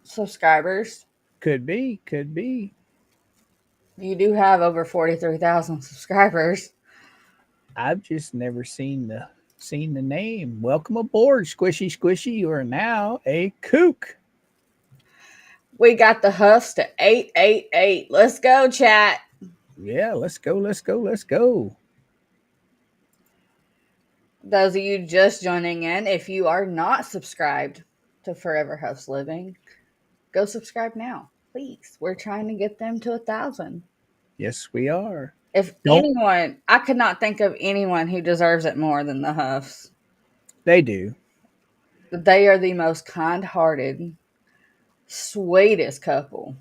subscribers. Could be. Could be. You do have over 43,000 subscribers. I've just never seen the name. Welcome aboard, Squishy. You are now a kook. We got the Huffs to 888. Let's go, chat. Yeah, let's go. Those of you just joining in, if you are not subscribed to Forever Huffs Living, go subscribe now, please. We're trying to get them to 1,000. Yes, we are. Anyone, I could not think of anyone who deserves it more than the Huffs. They do. They are the most kind-hearted, sweetest couple.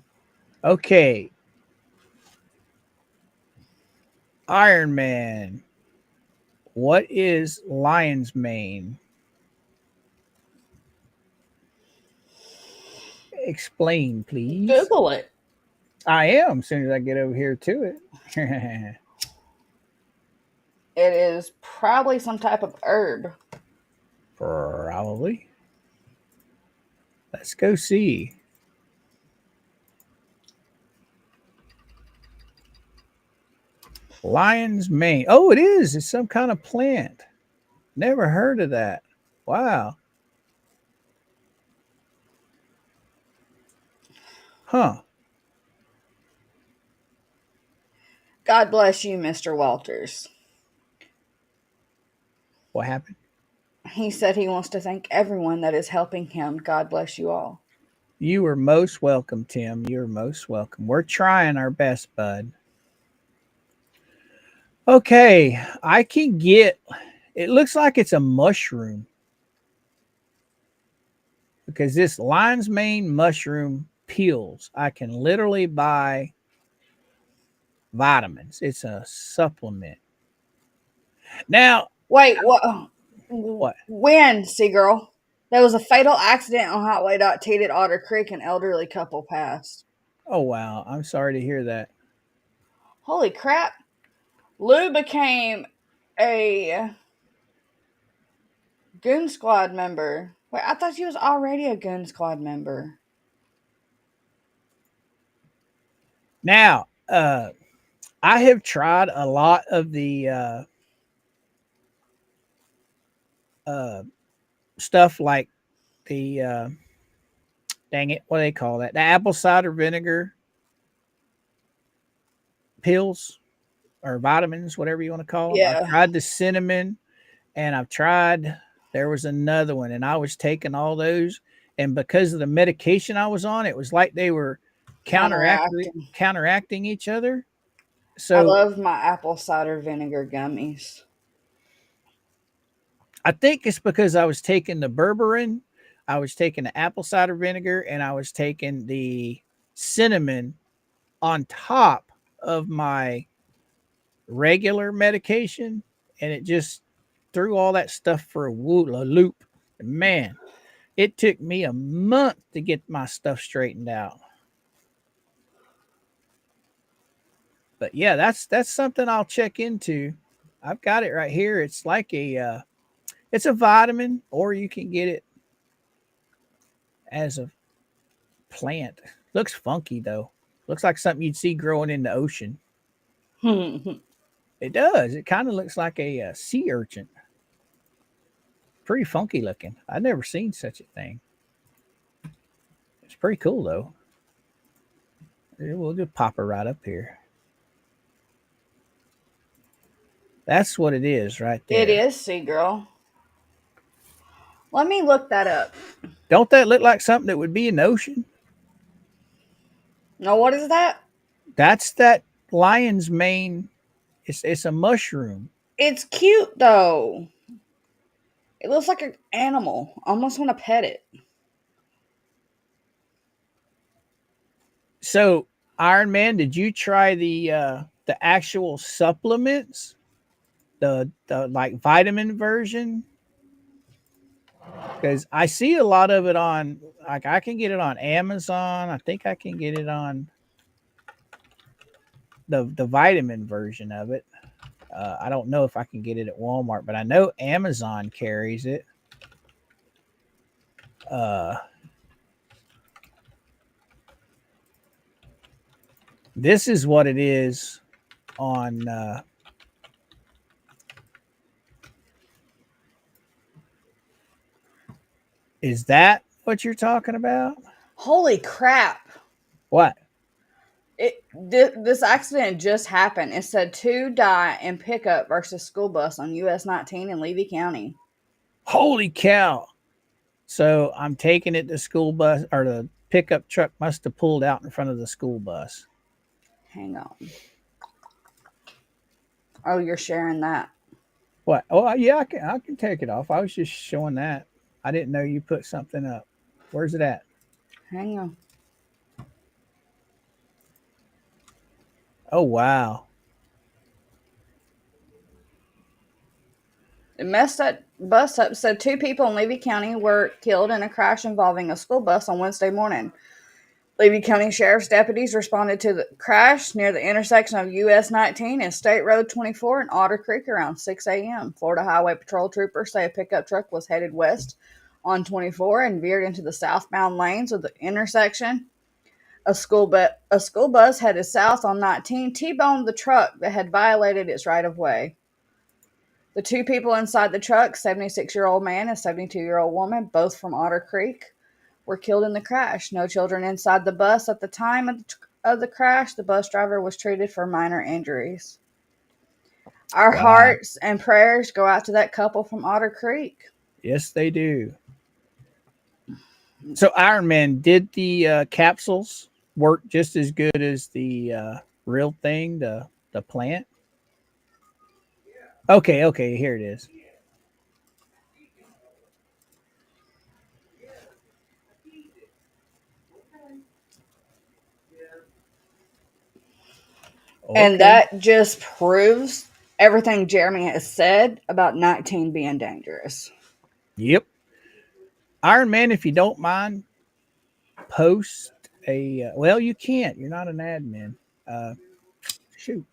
Okay. Iron Man. What is lion's mane? Explain, please. Google it. I am as soon as I get over here to it. It is probably some type of herb. Probably. Let's go see. Lion's mane. Oh, it is. It's some kind of plant. Never heard of that. Wow. Huh. God bless you, Mr. Walters. What happened? He said he wants to thank everyone that is helping him. God bless you all. You are most welcome, Tim. You're most welcome. We're trying our best, bud. Okay, I can get, it looks like it's a mushroom because this lion's mane mushroom peels. I can literally buy vitamins. It's a supplement. Now, Wait, what? what? When, Seagirl? There was a fatal accident on Highway .T at Otter Creek. An elderly couple passed. Oh, wow. I'm sorry to hear that. Holy crap. Lou became a Goon Squad member. Wait, I thought she was already a Goon Squad member. Now, I have tried a lot of the stuff like the dang it, what do they call that? The apple cider vinegar pills or vitamins, whatever you want to call them. Yeah. I've tried the cinnamon, and I've tried. There was another one, and I was taking all those, and because of the medication I was on, it was like they were counteracting each other. So I love my apple cider vinegar gummies. I think it's because I was taking the berberine, I was taking the apple cider vinegar, and I was taking the cinnamon on top of my regular medication, and it just threw all that stuff for a loop. And man, it took me a month to get my stuff straightened out. But yeah, that's something I'll check into. I've got it right here. It's like it's a vitamin, or you can get it as a plant. Looks funky though. Looks like something you'd see growing in the ocean. It does. It kind of looks like a sea urchin. Pretty funky looking. I've never seen such a thing. It's pretty cool though. We'll just pop her right up here. That's what it is right there. It is, Seagirl. Let me look that up. Don't that look like something that would be in the ocean? No, what is that? That's that lion's mane. It's a mushroom. It's cute though. It looks like an animal. I almost want to pet it. So, Iron Man, did you try the actual supplements? The like vitamin version? Because I see a lot of it on, like, I can get it on Amazon. I think I can get it on the vitamin version of it. I don't know if I can get it at Walmart, but I know Amazon carries it. This is what it is on is that what you're talking about? Holy crap. What? This accident just happened. It said 2 die in pickup versus school bus on US 19 in Levy County. Holy cow. So I'm taking it to school bus, or the pickup truck must have pulled out in front of the school bus. Hang on. Oh, you're sharing that. What? Oh, yeah, I can take it off. I was just showing that. I didn't know you put something up. Where's it at? Hang on. Oh, wow. It messed that bus up. Said 2 people in Levy County were killed in a crash involving a school bus on Wednesday morning. Levy County Sheriff's deputies responded to the crash near the intersection of US 19 and State Road 24 in Otter Creek around 6 a.m. Florida Highway Patrol troopers say a pickup truck was headed west on 24 and veered into the southbound lanes of the intersection. A school bus headed south on 19 T-boned the truck that had violated its right-of-way. The two people inside the truck, 76-year-old man and 72-year-old woman, both from Otter Creek, were killed in the crash. No children inside the bus at the time of the crash. The bus driver was treated for minor injuries. Our hearts and prayers go out to that couple from Otter Creek. Yes, they do. So, Iron Man, did the capsules work just as good as the real thing, the plant? Okay, here it is. And that just proves everything Jeremy has said about 19 being dangerous. Yep. Iron Man, if you don't mind, post a well, you can't. You're not an admin. Shoot.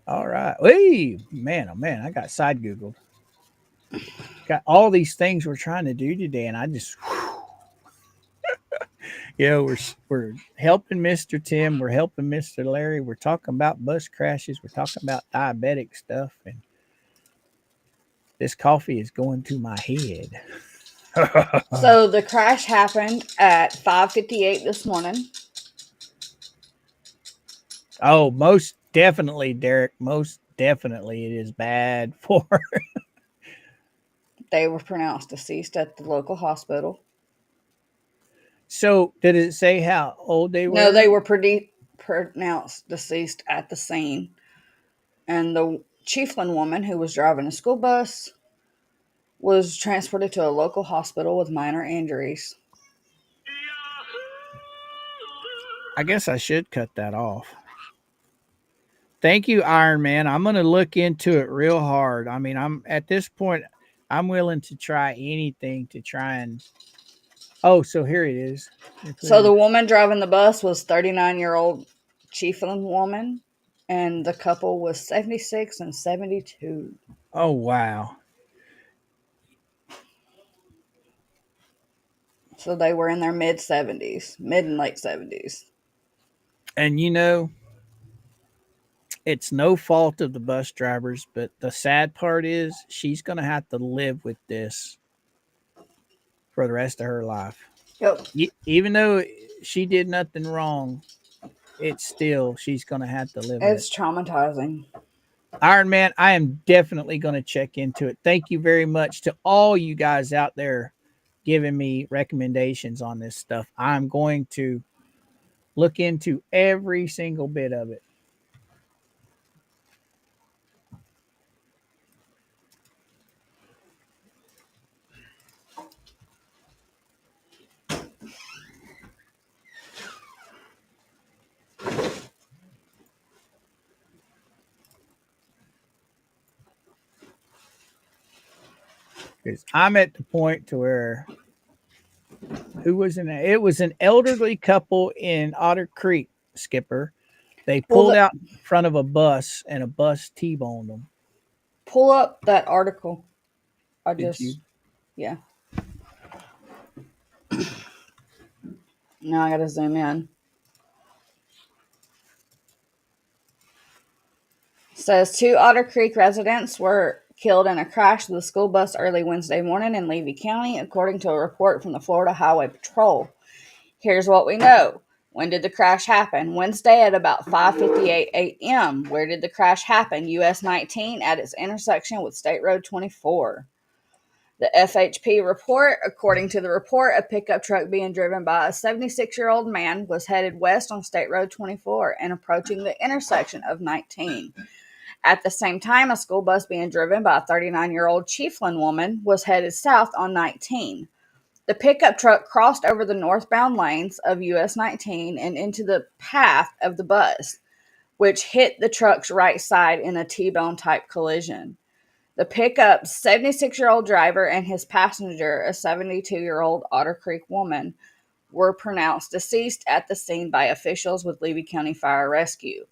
All right. Hey, man, oh man, I got side googled. Got all these things we're trying to do today, and I just we're helping Mr. Tim, we're helping Mr. Larry, we're talking about bus crashes, we're talking about diabetic stuff, and this coffee is going to my head. So the crash happened at 5:58 this morning. Oh, most definitely, Derek. Most definitely, it is bad for. They were pronounced deceased at the local hospital. So, did it say how old they were? No, they were pronounced deceased at the scene. And the Chiefland woman who was driving a school bus was transported to a local hospital with minor injuries. I guess I should cut that off. Thank you, Iron Man. I'm going to look into it real hard. I mean, I'm at this point, I'm willing to try anything to try and. Oh, so here it is. So the woman driving the bus was 39-year-old Chiefland woman, and the couple was 76 and 72. Oh, wow. So they were in their mid and late 70s. And it's no fault of the bus drivers, but the sad part is she's going to have to live with this for the rest of her life. Yep. Even though she did nothing wrong, she's going to have to live with it. It's traumatizing. Iron Man, I am definitely going to check into it. Thank you very much to all you guys out there giving me recommendations on this stuff. I'm going to look into every single bit of it. Because I'm at the point to where it was an elderly couple in Otter Creek, Skipper. They pulled out in front of a bus and a bus T-boned them. Pull up that article. Yeah. Now I gotta zoom in. It says 2 Otter Creek residents were killed in a crash with a school bus early Wednesday morning in Levy County, according to a report from the Florida Highway Patrol. Here's what we know. When did the crash happen? Wednesday at about 5:58 a.m. Where did the crash happen? US 19 at its intersection with State Road 24. The FHP report, according to the report, a pickup truck being driven by a 76-year-old man was headed west on State Road 24 and approaching the intersection of 19. At the same time, a school bus being driven by a 39-year-old Chiefland woman was headed south on 19. The pickup truck crossed over the northbound lanes of US 19 and into the path of the bus, which hit the truck's right side in a T-bone type collision. The pickup's 76-year-old driver and his passenger, a 72-year-old Otter Creek woman, were pronounced deceased at the scene by officials with Levy County Fire Rescue.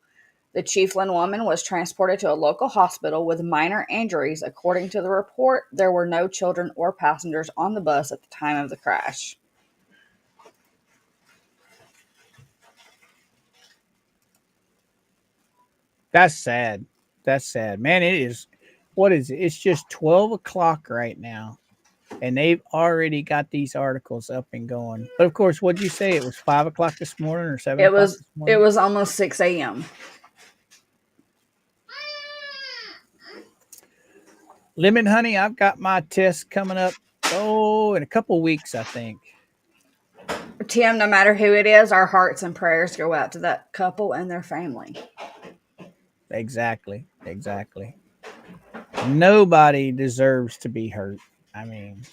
The Chiefland woman was transported to a local hospital with minor injuries. According to the report, there were no children or passengers on the bus at the time of the crash. That's sad. That's sad. Man, it is. What is it? It's just 12 o'clock right now. And they've already got these articles up and going. But of course, what'd you say? It was 5 o'clock this morning or 7 It o'clock was this morning? almost 6 a.m. Lemon honey, I've got my test coming up, in a couple weeks, I think. Tim, no matter who it is, our hearts and prayers go out to that couple and their family. Exactly. Exactly. Nobody deserves to be hurt. I mean,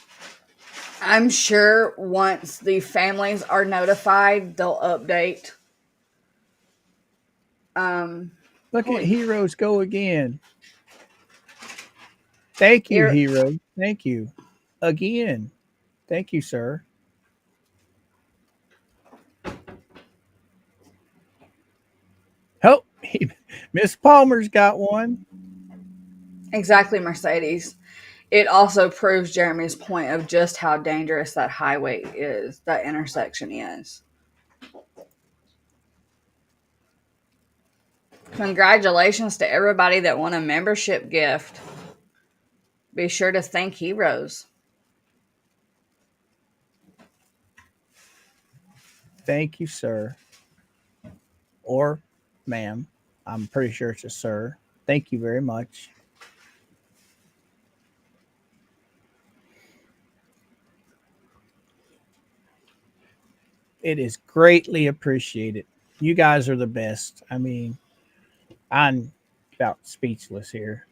I'm sure once the families are notified, they'll update. look at Heroes go again. Thank you, Hero. Thank you. Again. Thank you, sir. Oh, Miss Palmer's got one. Exactly, Mercedes. It also proves Jeremy's point of just how dangerous that highway is, that intersection is. Congratulations to everybody that won a membership gift. Be sure to thank Heroes. Thank you, sir. Or ma'am. I'm pretty sure it's a sir. Thank you very much. It is greatly appreciated. You guys are the best. I mean, I'm about speechless here.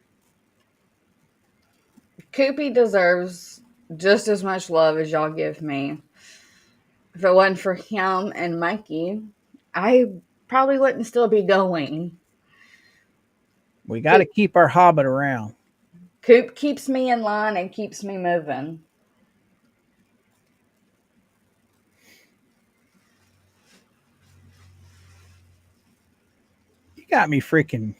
Koopy deserves just as much love as y'all give me. If it wasn't for him and Mikey, I probably wouldn't still be going. We got to keep our hobbit around. Coop keeps me in line and keeps me moving. You got me freaking.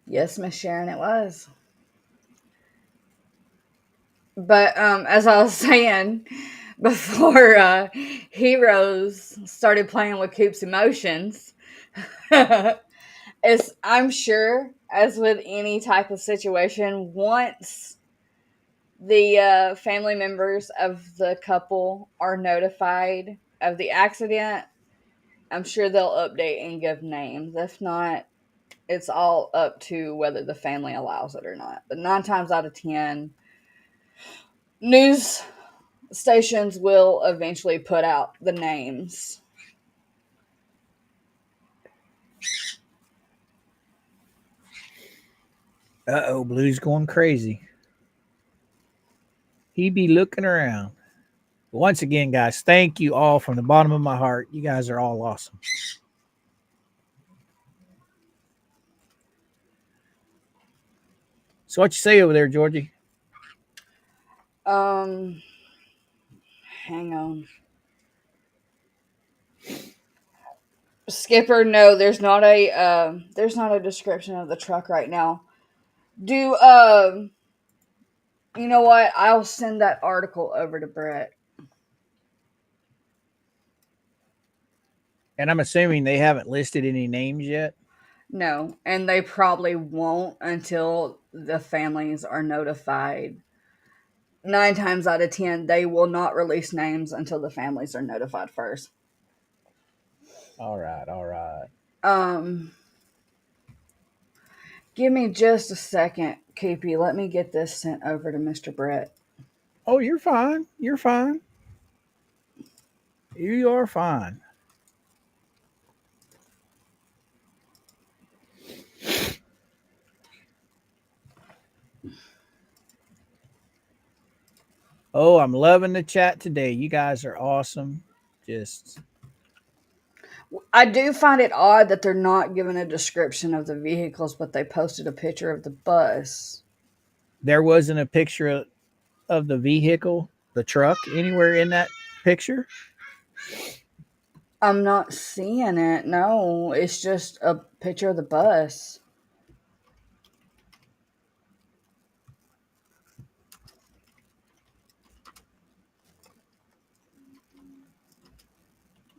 Yes, Miss Sharon, it was. But as I was saying before, Heroes started playing with Coop's emotions. I'm sure, as with any type of situation, once the family members of the couple are notified of the accident, I'm sure they'll update and give names. If not, it's all up to whether the family allows it or not. But 9 times out of 10, news stations will eventually put out the names. Uh-oh, Blue's going crazy. He be looking around. Once again, guys, thank you all from the bottom of my heart. You guys are all awesome. So what you say over there, Georgie? Hang on. Skipper, no, there's not a description of the truck right now. You know what? I'll send that article over to Brett. And I'm assuming they haven't listed any names yet. No, and they probably won't until the families are notified. 9 times out of 10, they will not release names until the families are notified first. All right. Give me just a second, KP. Let me get this sent over to Mr. Brett. Oh, you're fine. You're fine. You are fine. Oh, I'm loving the chat today. You guys are awesome. Just I do find it odd that they're not giving a description of the vehicles, but they posted a picture of the bus. there wasn't a picture of the vehicle, the truck, anywhere in that picture. I'm not seeing it. No, it's just a picture of the bus.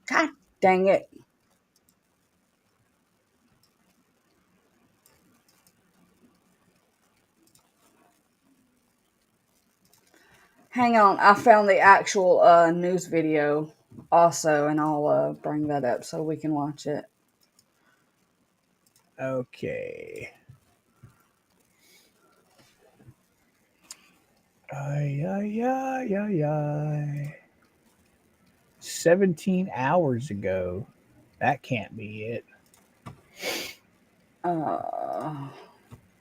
God dang it. Hang on, I found the actual news video also, and I'll bring that up so we can watch it. Okay. Ay, ay, ay, ay, ay. 17 hours ago. That can't be it.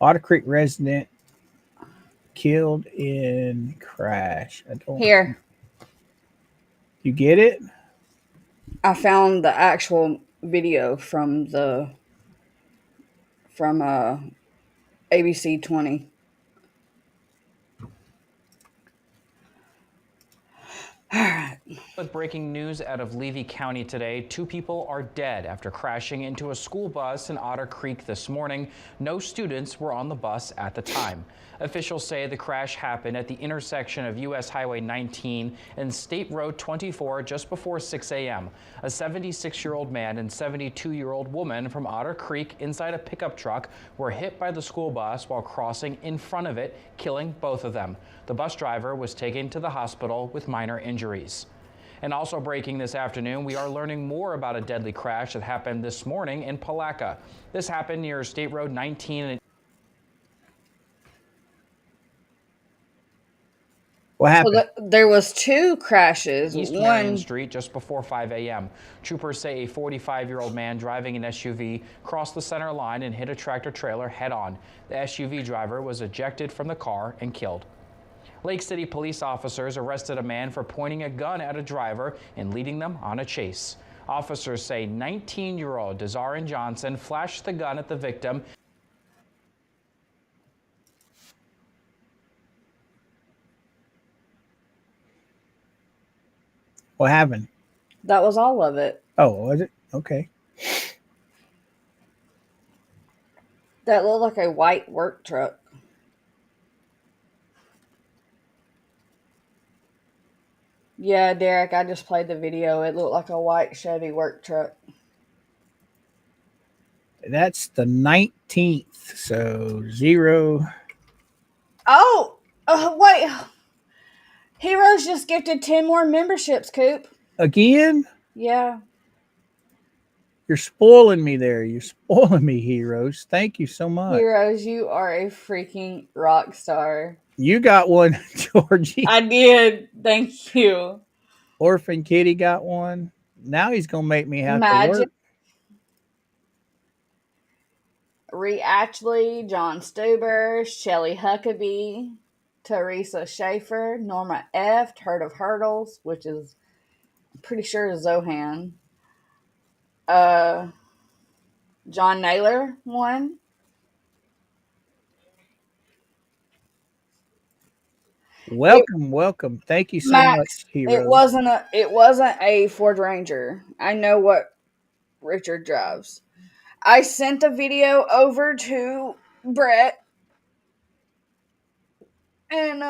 Otter Creek resident killed in crash. I don't. Here, You get it? I found the actual video from ABC 20. All right. With breaking news out of Levy County today, 2 people are dead after crashing into a school bus in Otter Creek this morning. No students were on the bus at the time. Officials say the crash happened at the intersection of U.S. Highway 19 and State Road 24 just before 6 a.m. A 76-year-old man and 72-year-old woman from Otter Creek inside a pickup truck were hit by the school bus while crossing in front of it, killing both of them. The bus driver was taken to the hospital with minor injuries. And also breaking this afternoon, we are learning more about a deadly crash that happened this morning in Palatka. This happened near State Road 19 and What happened? So there was 2 crashes. East Marion Street just before 5 a.m. Troopers say a 45-year-old man driving an SUV crossed the center line and hit a tractor trailer head-on. The SUV driver was ejected from the car and killed. Lake City police officers arrested a man for pointing a gun at a driver and leading them on a chase. Officers say 19-year-old Desarin Johnson flashed the gun at the victim. What happened? That was all of it. Oh, was it? Okay. That looked like a white work truck. Yeah, Derek, I just played the video. It looked like a white Chevy work truck. That's the 19th. So 0. Oh, wait. Heroes just gifted 10 more memberships, Coop. Again? Yeah. You're spoiling me there. You're spoiling me, Heroes. Thank you so much. Heroes, you are a freaking rock star. You got one, Georgie. I did. Thank you. Orphan Kitty got one. Now he's going to make me have to work. Ree Ashley, John Stuber, Shelly Huckabee, Teresa Schaefer, Norma F., Herd of Hurdles, which is I'm pretty sure is Zohan. John Naylor won. Welcome. Thank you so Max, much, Heroes. It wasn't a Ford Ranger. I know what Richard drives. I sent the video over to Brett, and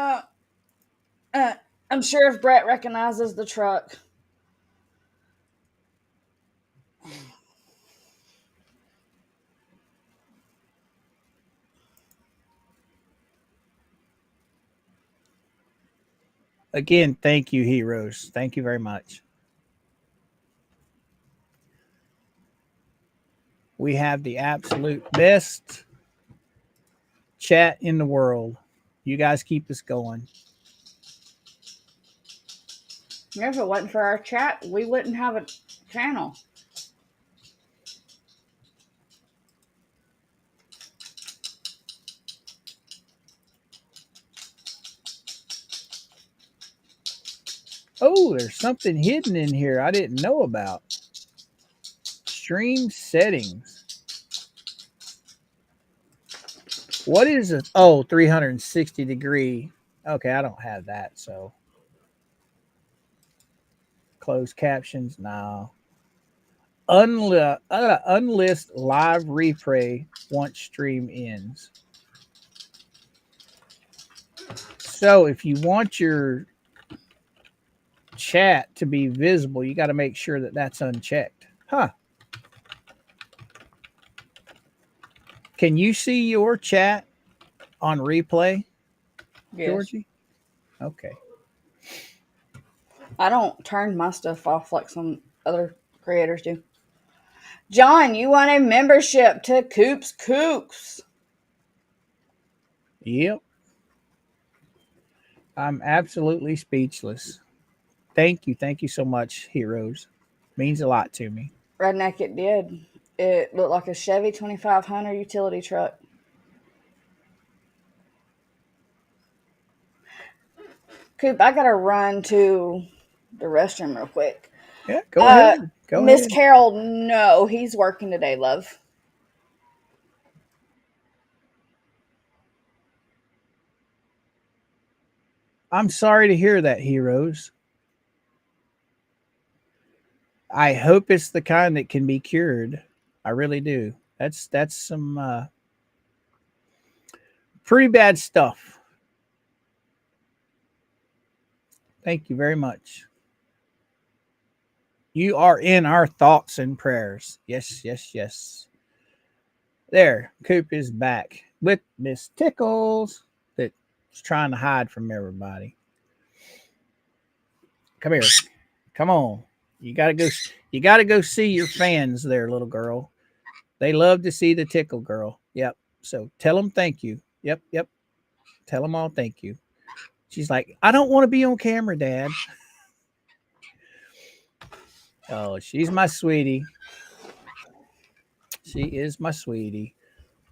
I'm sure if Brett recognizes the truck. Again, thank you, Heroes. Thank you very much. We have the absolute best chat in the world. You guys keep us going. If it wasn't for our chat, we wouldn't have a channel. Oh, there's something hidden in here I didn't know about. Stream settings. What is it? Oh, 360 degree. Okay, I don't have that. So closed captions. No. Unlist live replay once stream ends. So if you want your chat to be visible, you got to make sure that that's unchecked. Huh. Can you see your chat on replay, Yes. Georgie? Okay. I don't turn my stuff off like some other creators do. John, you want a membership to Coop's Coops? Yep. I'm absolutely speechless. Thank you. Thank you so much, heroes. Means a lot to me. Redneck, it did. It looked like a Chevy 2500 utility truck. Coop, I gotta run to the restroom real quick. Yeah, go ahead. Go Miss ahead. Carol, no, he's working today, love. I'm sorry to hear that, heroes. I hope it's the kind that can be cured. I really do. That's some pretty bad stuff. Thank you very much. You are in our thoughts and prayers. Yes, yes, yes. There, Coop is back with Miss Tickles that's trying to hide from everybody. Come here. Come on. You gotta go. You gotta go see your fans there, little girl. They love to see the Tickle Girl. Yep. So tell them thank you. Yep, yep. Tell them all thank you. She's like, I don't want to be on camera, Dad. Oh, she's my sweetie. She is my sweetie.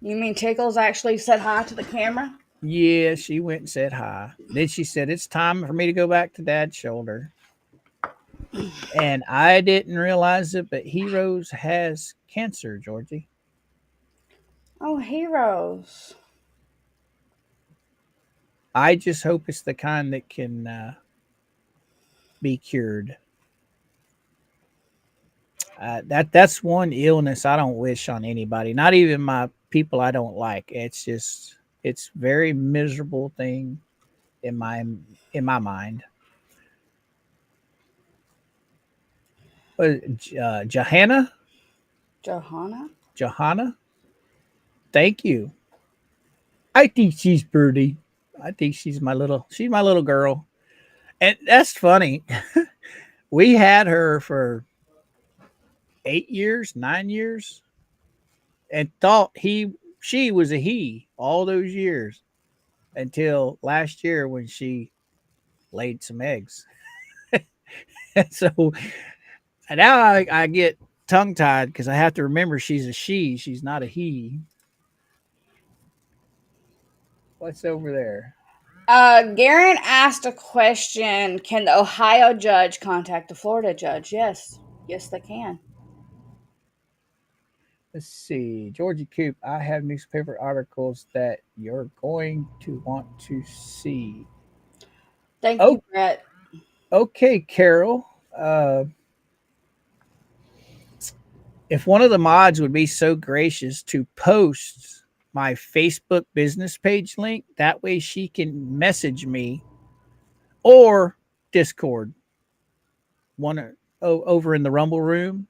You mean Tickles actually said hi to the camera? Yeah, she went and said hi. Then she said, it's time for me to go back to Dad's shoulder. And I didn't realize it, but Heroes has cancer, Georgie. Oh, heroes. I just hope it's the kind that can be cured. That's one illness I don't wish on anybody, not even my people I don't like. It's very miserable thing in my mind. Johanna, Johanna, thank you. I think she's pretty. I think she's my little girl, and that's funny. We had her for 8 years, 9 years, and thought she was a he all those years until last year when she laid some eggs. So now I get tongue tied because I have to remember she's a she. She's not a he. What's over there? Garen asked a question. Can the Ohio judge contact the Florida judge? Yes. Yes, they can. Let's see. Georgie Coop, I have newspaper articles that you're going to want to see. Thank Oh, you, Brett. okay, Carol. If one of the mods would be so gracious to post my Facebook business page link, that way she can message me or Discord over in the Rumble room.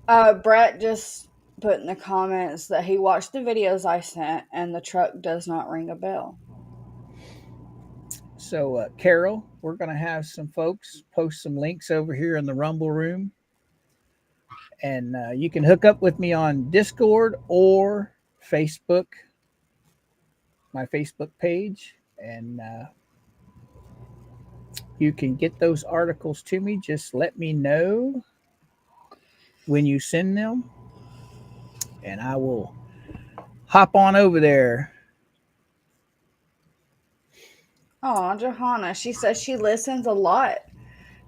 Brett just put in the comments that he watched the videos I sent and the truck does not ring a bell. So, Carol, we're going to have some folks post some links over here in the Rumble room. And you can hook up with me on Discord or Facebook, my Facebook page. And you can get those articles to me. Just let me know when you send them, and I will hop on over there. Oh, Johanna. She says she listens a lot.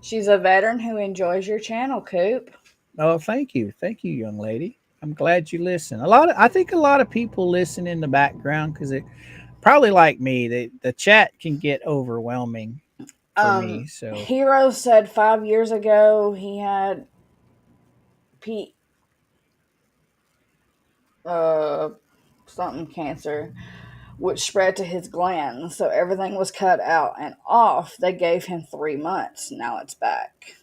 She's a veteran who enjoys your channel, Coop. Oh, thank you, young lady. I'm glad you listen. I think a lot of people listen in the background because it probably like me. The chat can get overwhelming for me. So Hero said 5 years ago he had P uh something cancer, which spread to his glands. So everything was cut out and off. They gave him 3 months. Now it's back.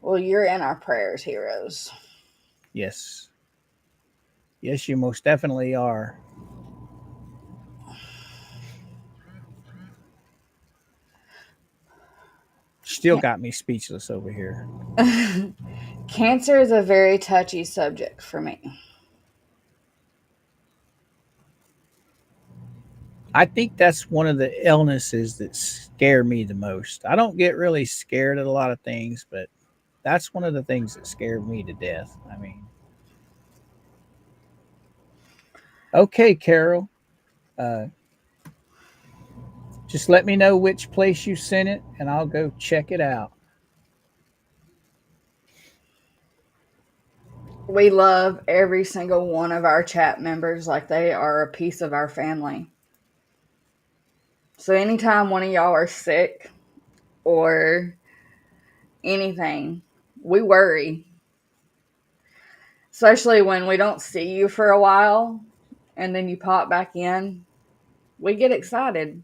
Well, you're in our prayers, heroes. yes, yes, you most definitely are. Still got me speechless over here. Cancer is a very touchy subject for me. I think that's one of the illnesses that scare me the most. I don't get really scared at a lot of things, but that's one of the things that scared me to death. I mean, okay, Carol, uh, just let me know which place you sent it, and I'll go check it out. We love every single one of our chat members like they are a piece of our family. So anytime one of y'all are sick or anything, we worry. Especially when we don't see you for a while and then you pop back in. We get excited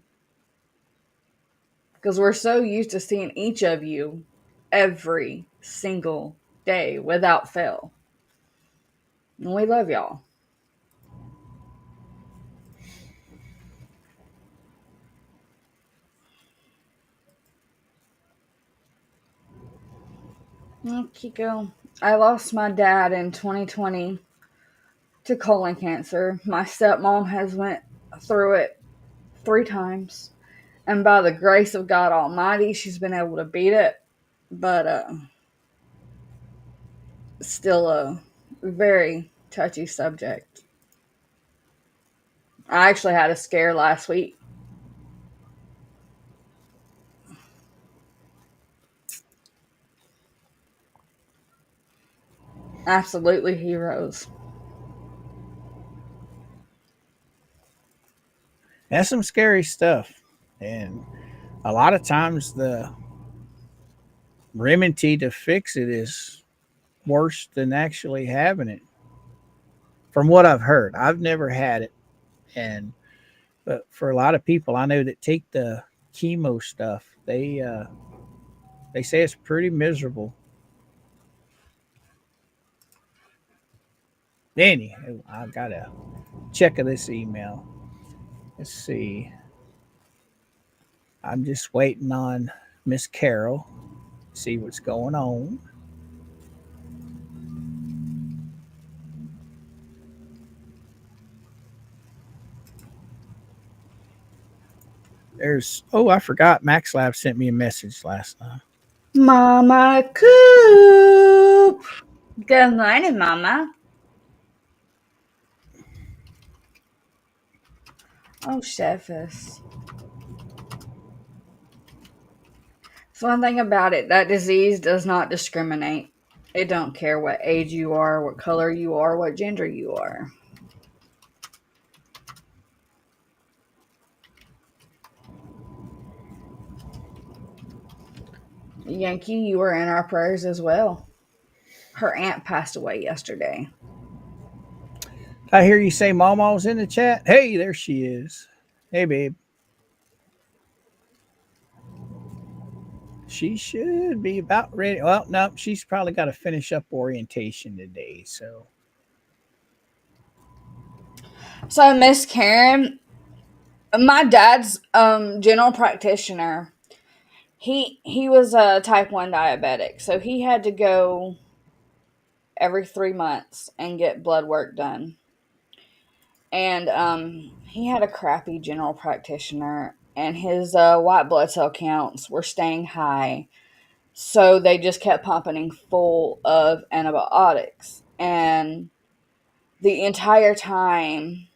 because we're so used to seeing each of you every single day without fail. And we love y'all. Oh, Kiko, I lost my dad in 2020 to colon cancer. My stepmom has went through it 3 times. And by the grace of God Almighty, she's been able to beat it. But still a very touchy subject. I actually had a scare last week. Absolutely heroes. That's some scary stuff, and a lot of times the remedy to fix it is worse than actually having it. From what I've heard, I've never had it, and but for a lot of people I know that take the chemo stuff, they say it's pretty miserable. Anyway, I gotta check this email. Let's see. I'm just waiting on Miss Carol. See what's going on. I forgot Max Lab sent me a message last night. Mama Coop. Good morning, Mama. Oh, Chefus. So one thing about it, that disease does not discriminate. It don't care what age you are, what color you are, what gender you are. Yankee, you were in our prayers as well. Her aunt passed away yesterday. I hear you say Mama's in the chat. Hey, there she is. Hey, babe. She should be about ready. Well, no, she's probably got to finish up orientation today. So, So Miss Karen, my dad's general practitioner. He was a type 1 diabetic, so he had to go every 3 months and get blood work done. And he had a crappy general practitioner, and his white blood cell counts were staying high. So they just kept pumping him full of antibiotics. And the entire time,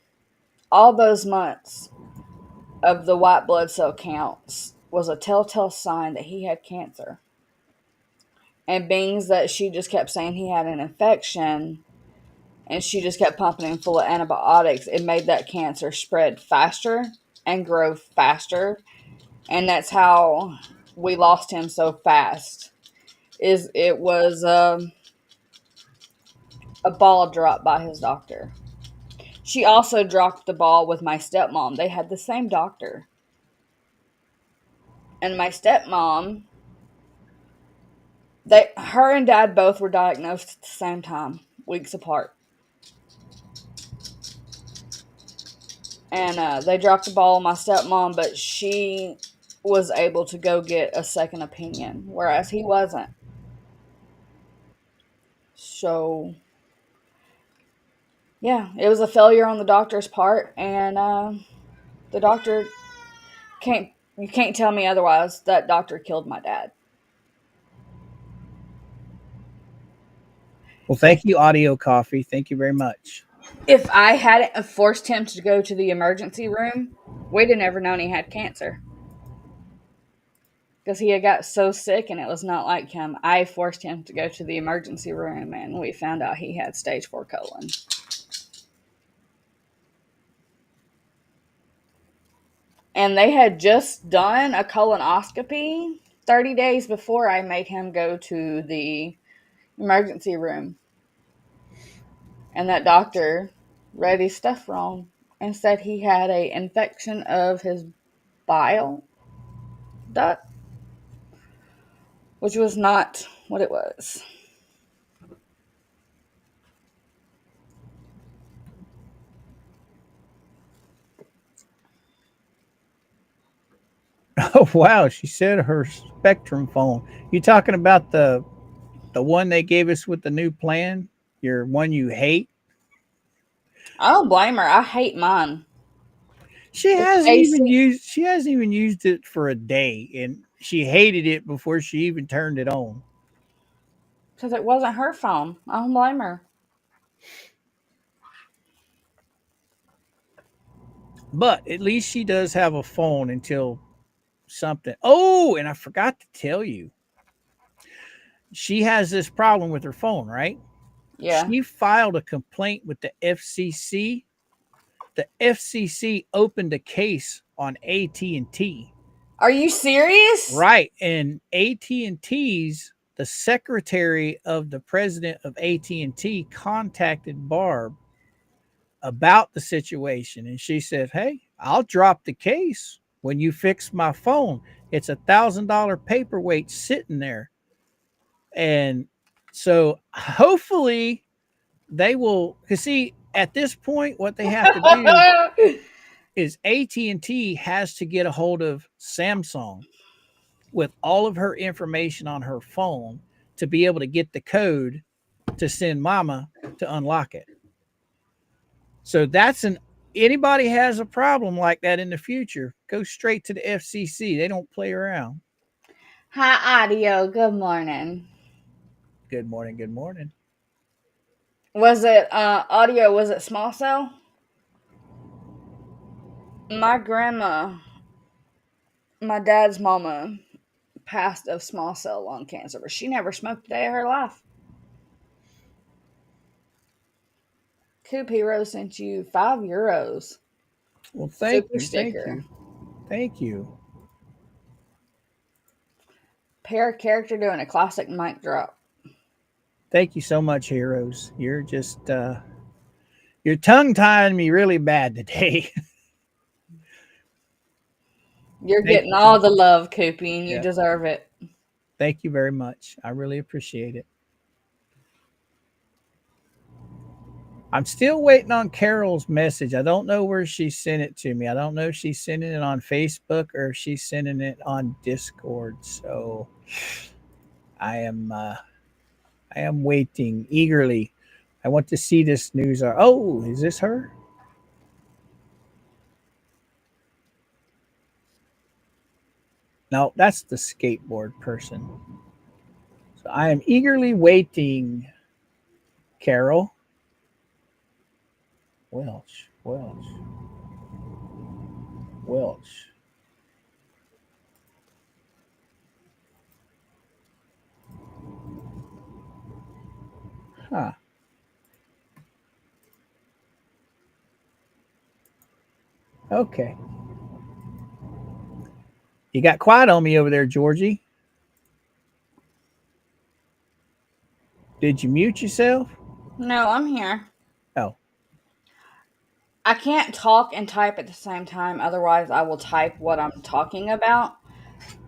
all those months, of the white blood cell counts was a telltale sign that he had cancer. And being that she just kept saying he had an infection and she just kept pumping him full of antibiotics, it made that cancer spread faster and grow faster. And that's how we lost him so fast. It was a ball dropped by his doctor. She also dropped the ball with my stepmom. They had the same doctor. And my stepmom, her and dad both were diagnosed at the same time, weeks apart. And they dropped the ball on my stepmom, but she was able to go get a second opinion, whereas he wasn't. So, yeah, it was a failure on the doctor's part, and the doctor you can't tell me otherwise. That doctor killed my dad. Well, thank you, Audio Coffee. Thank you very much. If I hadn't forced him to go to the emergency room, we'd have never known he had cancer. Because he had got so sick, and it was not like him. I forced him to go to the emergency room, and we found out he had stage 4 colon. And they had just done a colonoscopy 30 days before I made him go to the emergency room. And that doctor read his stuff wrong and said he had an infection of his bile duct, which was not what it was. Oh wow, she said her Spectrum phone. You talking about the one they gave us with the new plan? Your one you hate? I don't blame her. I hate mine. She It's hasn't even AC. used it for a day, and she hated it before she even turned it on. Because it wasn't her phone. I don't blame her. But at least she does have a phone until something. Oh, and I forgot to tell you, she has this problem with her phone, right? Yeah. She filed a complaint with the FCC. The FCC opened a case on AT&T. Are you serious? Right, and AT&T's the secretary of the president of AT&T contacted Barb about the situation, and she said, "Hey, I'll drop the case when you fix my phone. It's $1,000 paperweight sitting there." And so hopefully they will, because see, at this point, what they have to do is AT&T has to get a hold of Samsung with all of her information on her phone to be able to get the code to send mama to unlock it. So that's an anybody has a problem like that in the future, go straight to the FCC. They don't play around. Hi, Audio. Good morning. Good morning. Good morning. Was it Audio? Was it small cell? My grandma, my dad's mama, passed of small cell lung cancer, but she never smoked a day of her life. Coop Hero sent you €5. Well, thank Super you. Thank sticker. you. Thank you. Pair character doing a classic mic drop. Thank you so much, heroes. You're just you're tongue tying me really bad today. You're Thank getting you so all much. the love, Coopy, and you Yeah. deserve it. Thank you very much. I really appreciate it. I'm still waiting on Carol's message. I don't know where she sent it to me. I don't know if she's sending it on Facebook or if she's sending it on Discord. So I am waiting eagerly. I want to see this news. Oh, is this her? No, that's the skateboard person. So I am eagerly waiting, Carol. Welch. Welch. Huh. Okay. You got quiet on me over there, Georgie. Did you mute yourself? No, I'm here. Oh. I can't talk and type at the same time. Otherwise, I will type what I'm talking about.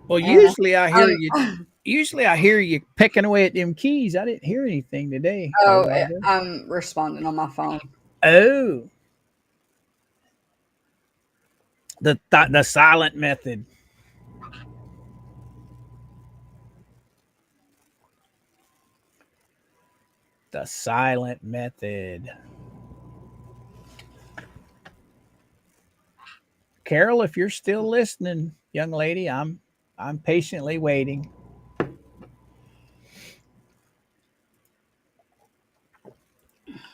Well, And usually I hear you. Usually I hear you pecking away at them keys. I didn't hear anything today. A little while ago. I'm responding on my phone. Oh. The silent method. The silent method. Carol, if you're still listening, young lady, I'm patiently waiting.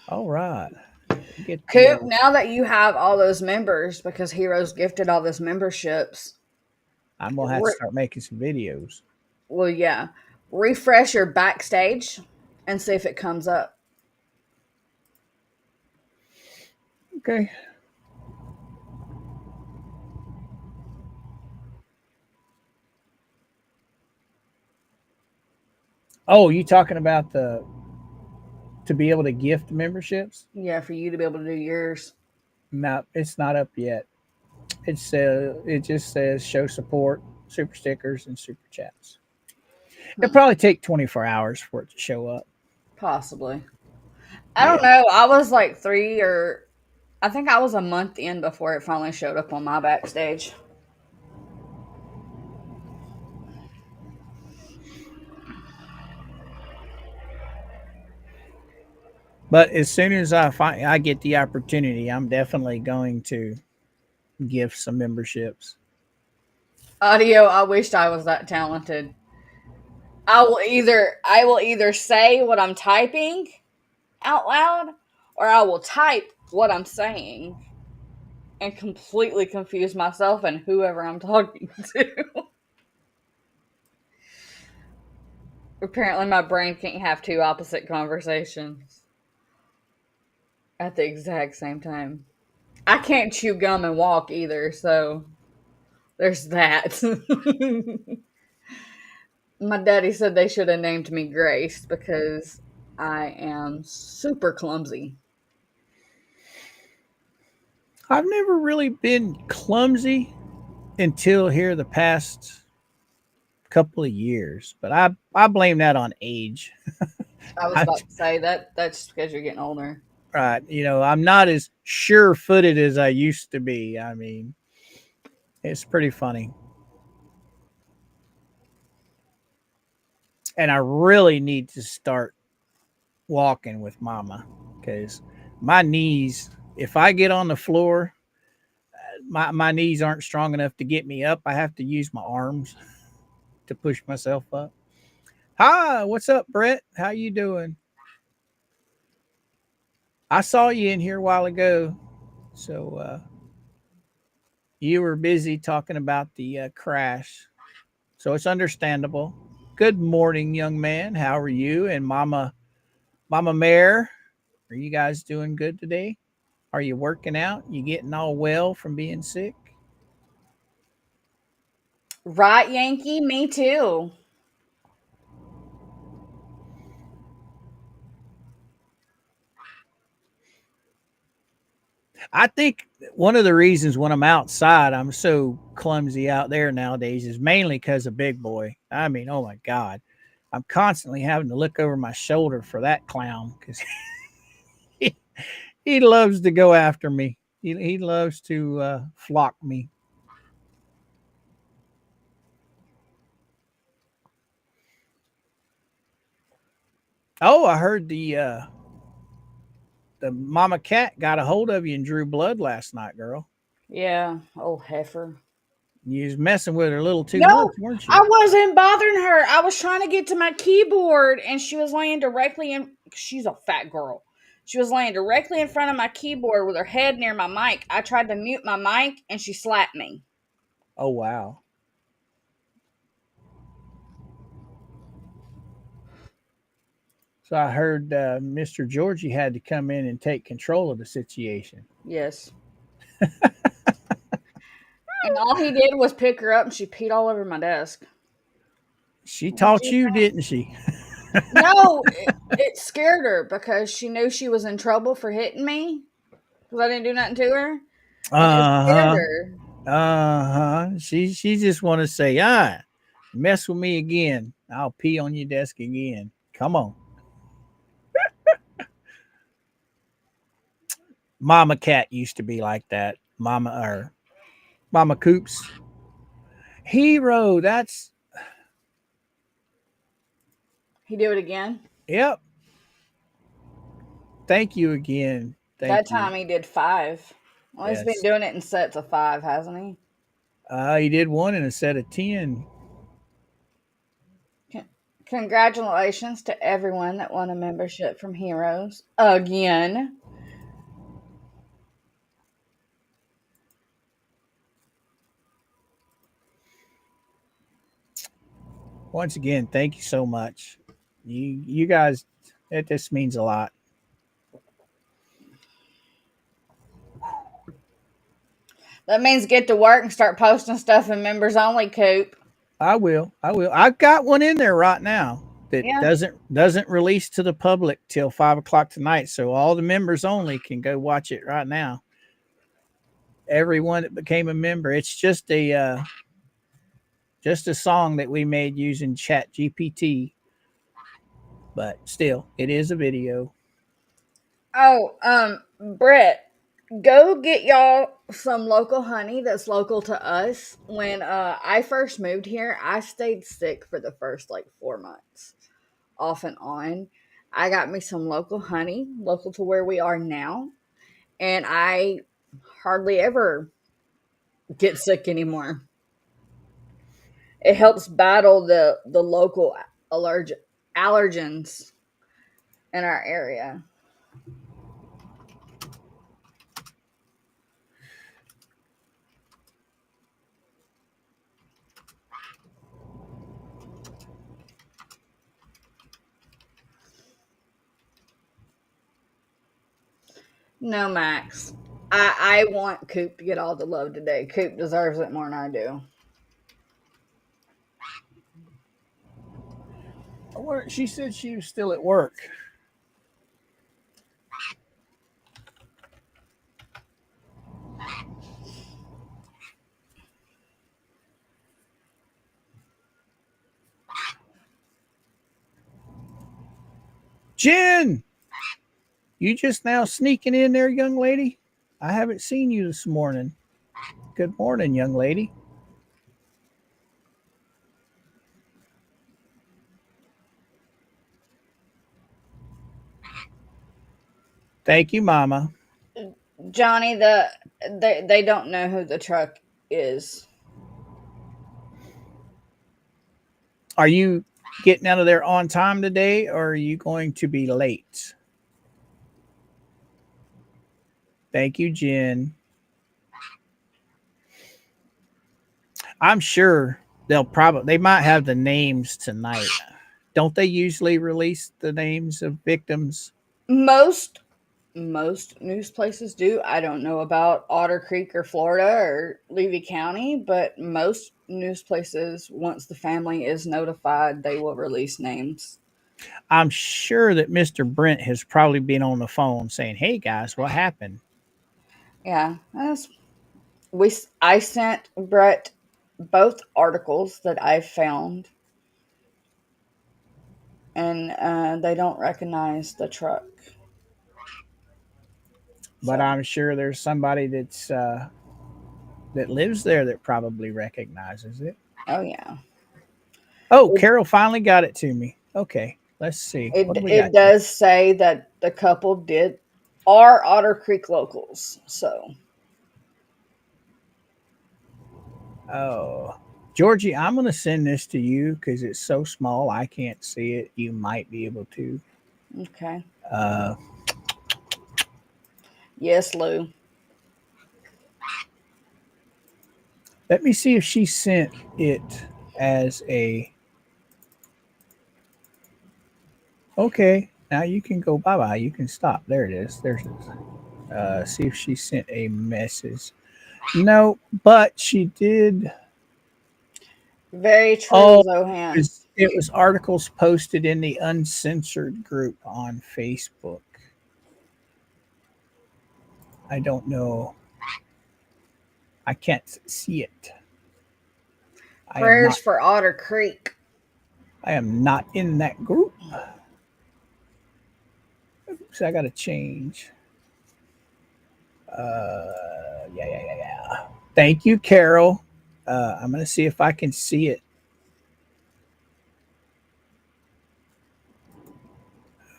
All right. Coop, now that you have all those members, because Heroes gifted all those memberships, I'm gonna have to start making some videos. Well, yeah. Refresh your backstage and see if it comes up. Okay. Oh, you talking about to be able to gift memberships? Yeah, for you to be able to do yours. No, it's not up yet. It just says show support, super stickers, and super chats. It'll probably take 24 hours for it to show up. Possibly. I don't know. I was like I think I was a month in before it finally showed up on my backstage. But as soon as I get the opportunity, I'm definitely going to gift some memberships. Audio, I wished I was that talented. I will either say what I'm typing out loud, or I will type what I'm saying and completely confuse myself and whoever I'm talking to. Apparently, my brain can't have two opposite conversations at the exact same time. I can't chew gum and walk either, so there's that. My daddy said they should have named me Grace because I am super clumsy. I've never really been clumsy until here the past couple of years, but I blame that on age. I was about to say that's because you're getting older. Right. I'm not as sure-footed as I used to be. I mean, it's pretty funny. And I really need to start walking with mama because my knees, if I get on the floor, my knees aren't strong enough to get me up. I have to use my arms to push myself up. Hi, what's up, Brett? How you doing? I saw you in here a while ago. So you were busy talking about the crash. So it's understandable. Good morning, young man. How are you? And Mama Mare, are you guys doing good today? Are you working out? You getting all well from being sick? Right, Yankee? Me too. I think one of the reasons when I'm outside, I'm so clumsy out there nowadays is mainly because of Big Boy. I mean, oh my God. I'm constantly having to look over my shoulder for that clown because he loves to go after me. He loves to flock me. Oh, I heard the mama cat got a hold of you and drew blood last night, girl. Yeah, old heifer. You was messing with her a little too No, much, weren't you? I wasn't bothering her. I was trying to get to my keyboard and she was laying directly in. She's a fat girl. She was laying directly in front of my keyboard with her head near my mic. I tried to mute my mic and she slapped me. Oh, wow. So I heard Mr. Georgie had to come in and take control of the situation. Yes. And all he did was pick her up and she peed all over my desk. She taught you, didn't she? No, it scared her because she knew she was in trouble for hitting me because I didn't do nothing to her. And it scared her. She just want to say, mess with me again, I'll pee on your desk again. Come on. Mama Cat used to be like that. Mama Coop's hero. That's He do it again? Yep. Thank you again. That time he did 5. Well, Yes. he's been doing it in sets of 5, hasn't he? He did one in a set of 10. Congratulations to everyone that won a membership from Heroes again. Once again, thank you so much. You guys, it just means a lot. That means get to work and start posting stuff in members only, Coop. I will. I've got one in there right now that doesn't release to the public till 5 o'clock tonight. So all the members only can go watch it right now. Everyone that became a member. It's just a song that we made using Chat GPT. But still, it is a video. Oh, Brett, go get y'all some local honey that's local to us. When I first moved here, I stayed sick for the first 4 months, off and on. I got me some local honey, local to where we are now, and I hardly ever get sick anymore. It helps battle the local allergens in our area. No, Max. I want Coop to get all the love today. Coop deserves it more than I do. She said she was still at work. Jen, you just now sneaking in there, young lady? I haven't seen you this morning. Good morning, young lady. Thank you, Mama. Johnny, they don't know who the truck is. Are you getting out of there on time today, or are you going to be late? Thank you, Jen. I'm sure they might have the names tonight. Don't they usually release the names of victims? Most news places do. I don't know about Otter Creek or Florida or Levy County, but most news places, once the family is notified, they will release names. I'm sure that Mr. Brent has probably been on the phone saying, "Hey guys, what happened?" Yeah, I sent Brett both articles that I found, and they don't recognize the truck. But I'm sure there's somebody that lives there that probably recognizes it. Oh yeah. Oh, Carol finally got it to me. Okay, let's see. It does say that the couple are Otter Creek locals. So. Oh, Georgie, I'm going to send this to you because it's so small I can't see it. You might be able to. Okay. Yes, Lou. Let me see if she sent it as a. Okay, now you can go bye bye. You can stop. There it is. There's it. See if she sent a message. No, but she did. Very true, Oh, Zohan. it was articles posted in the uncensored group on Facebook. I don't know. I can't see it. I am Prayers not. for Otter Creek. I am not in that group. Oops, I got to change. Yeah. Thank you, Carol. I'm going to see if I can see it.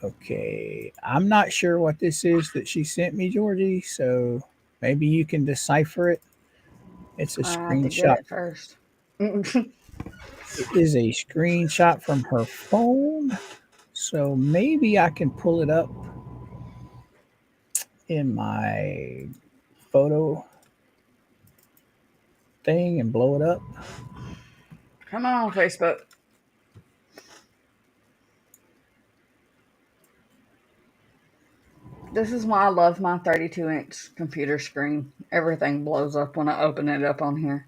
Okay. I'm not sure what this is that she sent me, Georgie. So maybe you can decipher it. It's a I have to get screenshot. it first. It is a screenshot from her phone. So maybe I can pull it up in my photo thing and blow it up. Come on, Facebook. This is why I love my 32-inch computer screen. Everything blows up when I open it up on here.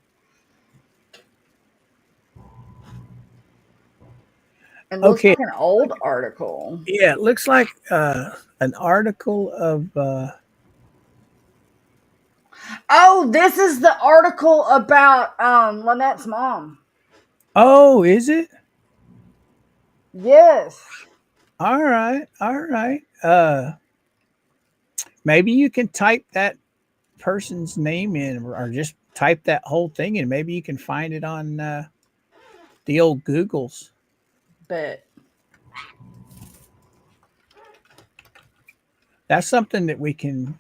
It looks Okay. like an old article. Yeah, it looks like an article of. Oh, this is the article about Lynette's mom. Oh, is it? Yes. All right. All right. Maybe you can type that person's name in or just type that whole thing in. Maybe you can find it on the old Googles. But That's something that we can.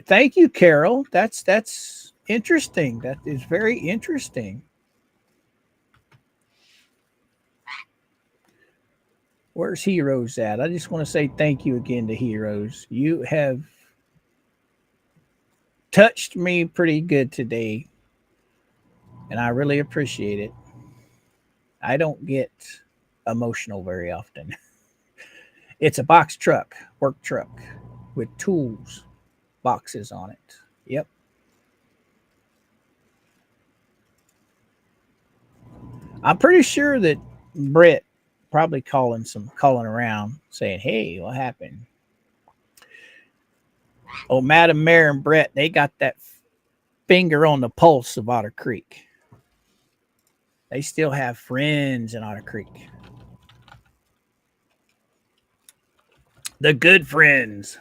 Thank you, Carol. That's interesting. That is very interesting. Where's Heroes at? I just want to say thank you again to Heroes. You have touched me pretty good today, and I really appreciate it. I don't get emotional very often. It's a box truck, work truck with tools, boxes on it. Yep. I'm pretty sure that Brett probably calling around saying, "Hey, what happened?" Oh, Madam Mayor and Brett, they got that finger on the pulse of Otter Creek. They still have friends in Otter Creek. The good friends.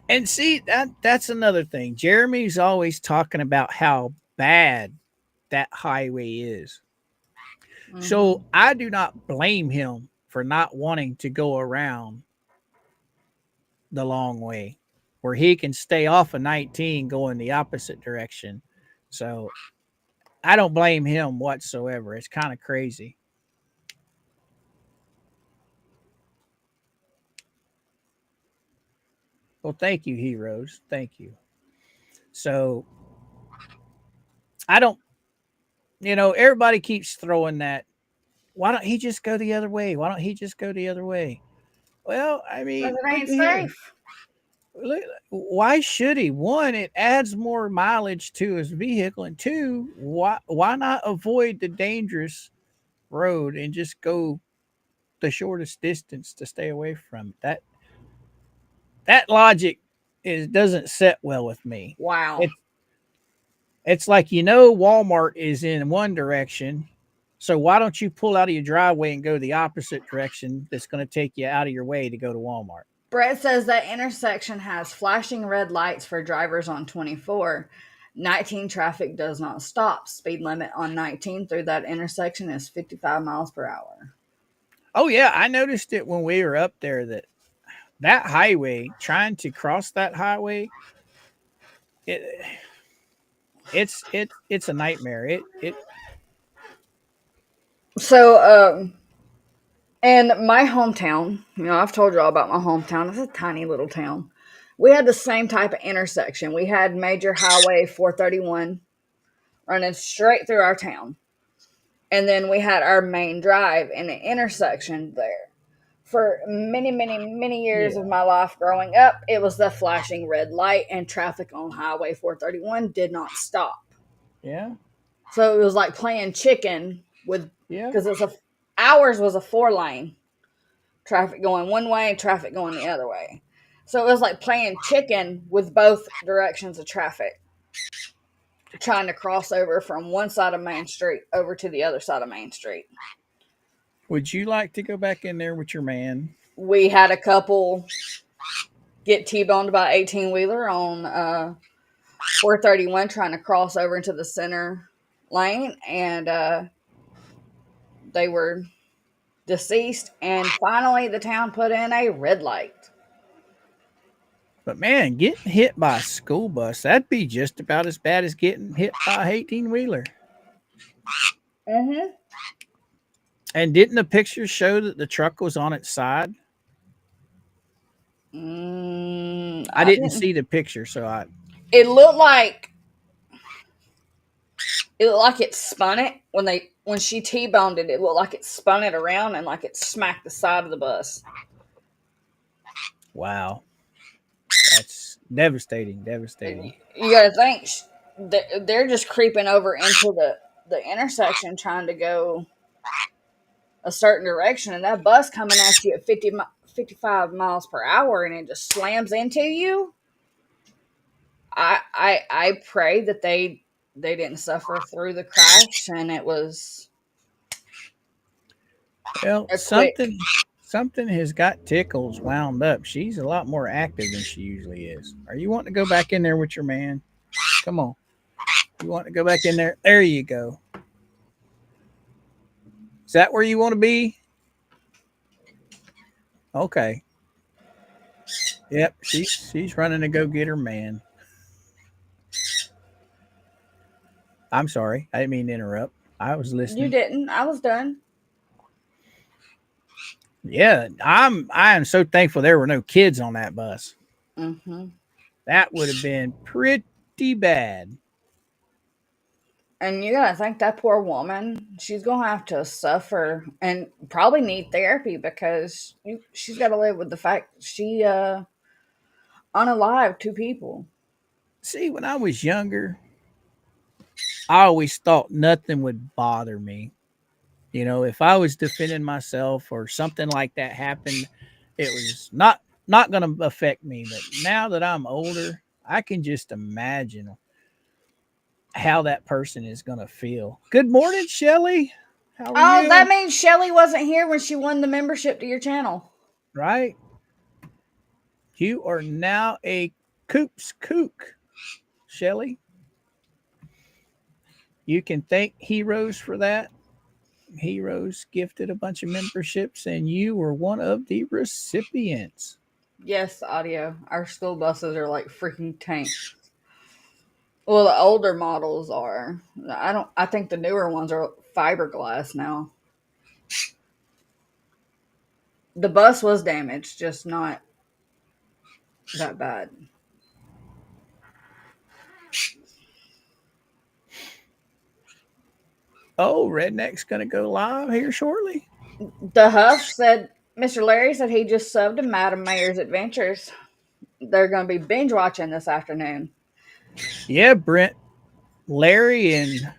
And see that's another thing. Jeremy's always talking about how bad that highway is. So I do not blame him for not wanting to go around the long way where he can stay off of 19 going the opposite direction. So I don't blame him whatsoever. It's kind of crazy. Well, thank you, Heroes. Thank you. So I don't, everybody keeps throwing that. Why don't he just go the other way? Why don't he just go the other way? Well, I because mean, it look ain't at here. safe. Why should he? One, it adds more mileage to his vehicle, and two, why not avoid the dangerous road and just go the shortest distance to stay away from it? That logic doesn't set well with me. Wow. It it's like Walmart is in one direction, so why don't you pull out of your driveway and go the opposite direction? That's going to take you out of your way to go to Walmart. Brett says that intersection has flashing red lights for drivers on 24. 19 traffic does not stop. Speed limit on 19 through that intersection is 55 miles per hour. Oh yeah, I noticed it when we were up there that that highway, trying to cross that highway, it it's a nightmare. It So, in my hometown, I've told you all about my hometown. It's a tiny little town. We had the same type of intersection. We had Major Highway 431 running straight through our town. And then we had our main drive and the intersection there. For many, many, many years yeah, of my life growing up, it was the flashing red light, and traffic on Highway 431 did not stop. yeah, So it was like playing chicken with, yeah. because ours was a 4 lane, traffic going one way and traffic going the other way. So it was like playing chicken with both directions of traffic, trying to cross over from one side of Main Street over to the other side of Main Street. Would you like to go back in there with your man? We had a couple get T-boned by 18-wheeler on 431 trying to cross over into the center lane, and they were deceased. And finally, the town put in a red light. But man, getting hit by a school bus, that'd be just about as bad as getting hit by an 18-wheeler. Mm-hmm. And didn't the picture show that the truck was on its side? I didn't see the picture, so It looked like it spun it when she T-boned it. It looked like it spun it around and like it smacked the side of the bus. wow, that's devastating. You got to think they're just creeping over into the intersection trying to go a certain direction, and that bus coming at you at 55 miles per hour, and it just slams into you. I pray that they didn't suffer through the crash, and it was Well, a quick. something has got Tickles wound up. She's a lot more active than she usually is. Are you wanting to go back in there with your man? Come on. You want to go back in there? There you go. Is that where you want to be? Okay. Yep, she's running to go get her man. I'm sorry. I didn't mean to interrupt. I was You listening. didn't. I was done. Yeah, I am so thankful there were no kids on that bus. Mm-hmm. That would have been pretty bad. And you gotta think that poor woman, she's gonna have to suffer and probably need therapy because she's got to live with the fact she unalived 2 people. See, when I was younger, I always thought nothing would bother me. You know, if I was defending myself or something like that happened, it was not going to affect me. But now that I'm older, I can just imagine how that person is going to feel. Good morning, Shelly. How are Oh, you? that means Shelly wasn't here when she won the membership to your channel. Right? You are now a Coop's Kook, Shelly. You can thank Heroes for that. Heroes gifted a bunch of memberships, and you were one of the recipients. Yes, audio. Our school buses are like freaking tanks. Well, the older models are. I think the newer ones are fiberglass now. The bus was damaged, just not that bad. Oh, Redneck's going to go live here shortly. The Huff said, Mr. Larry said he just subbed to Madam Mayor's Adventures. They're going to be binge watching this afternoon. Yeah, Brent, Larry, and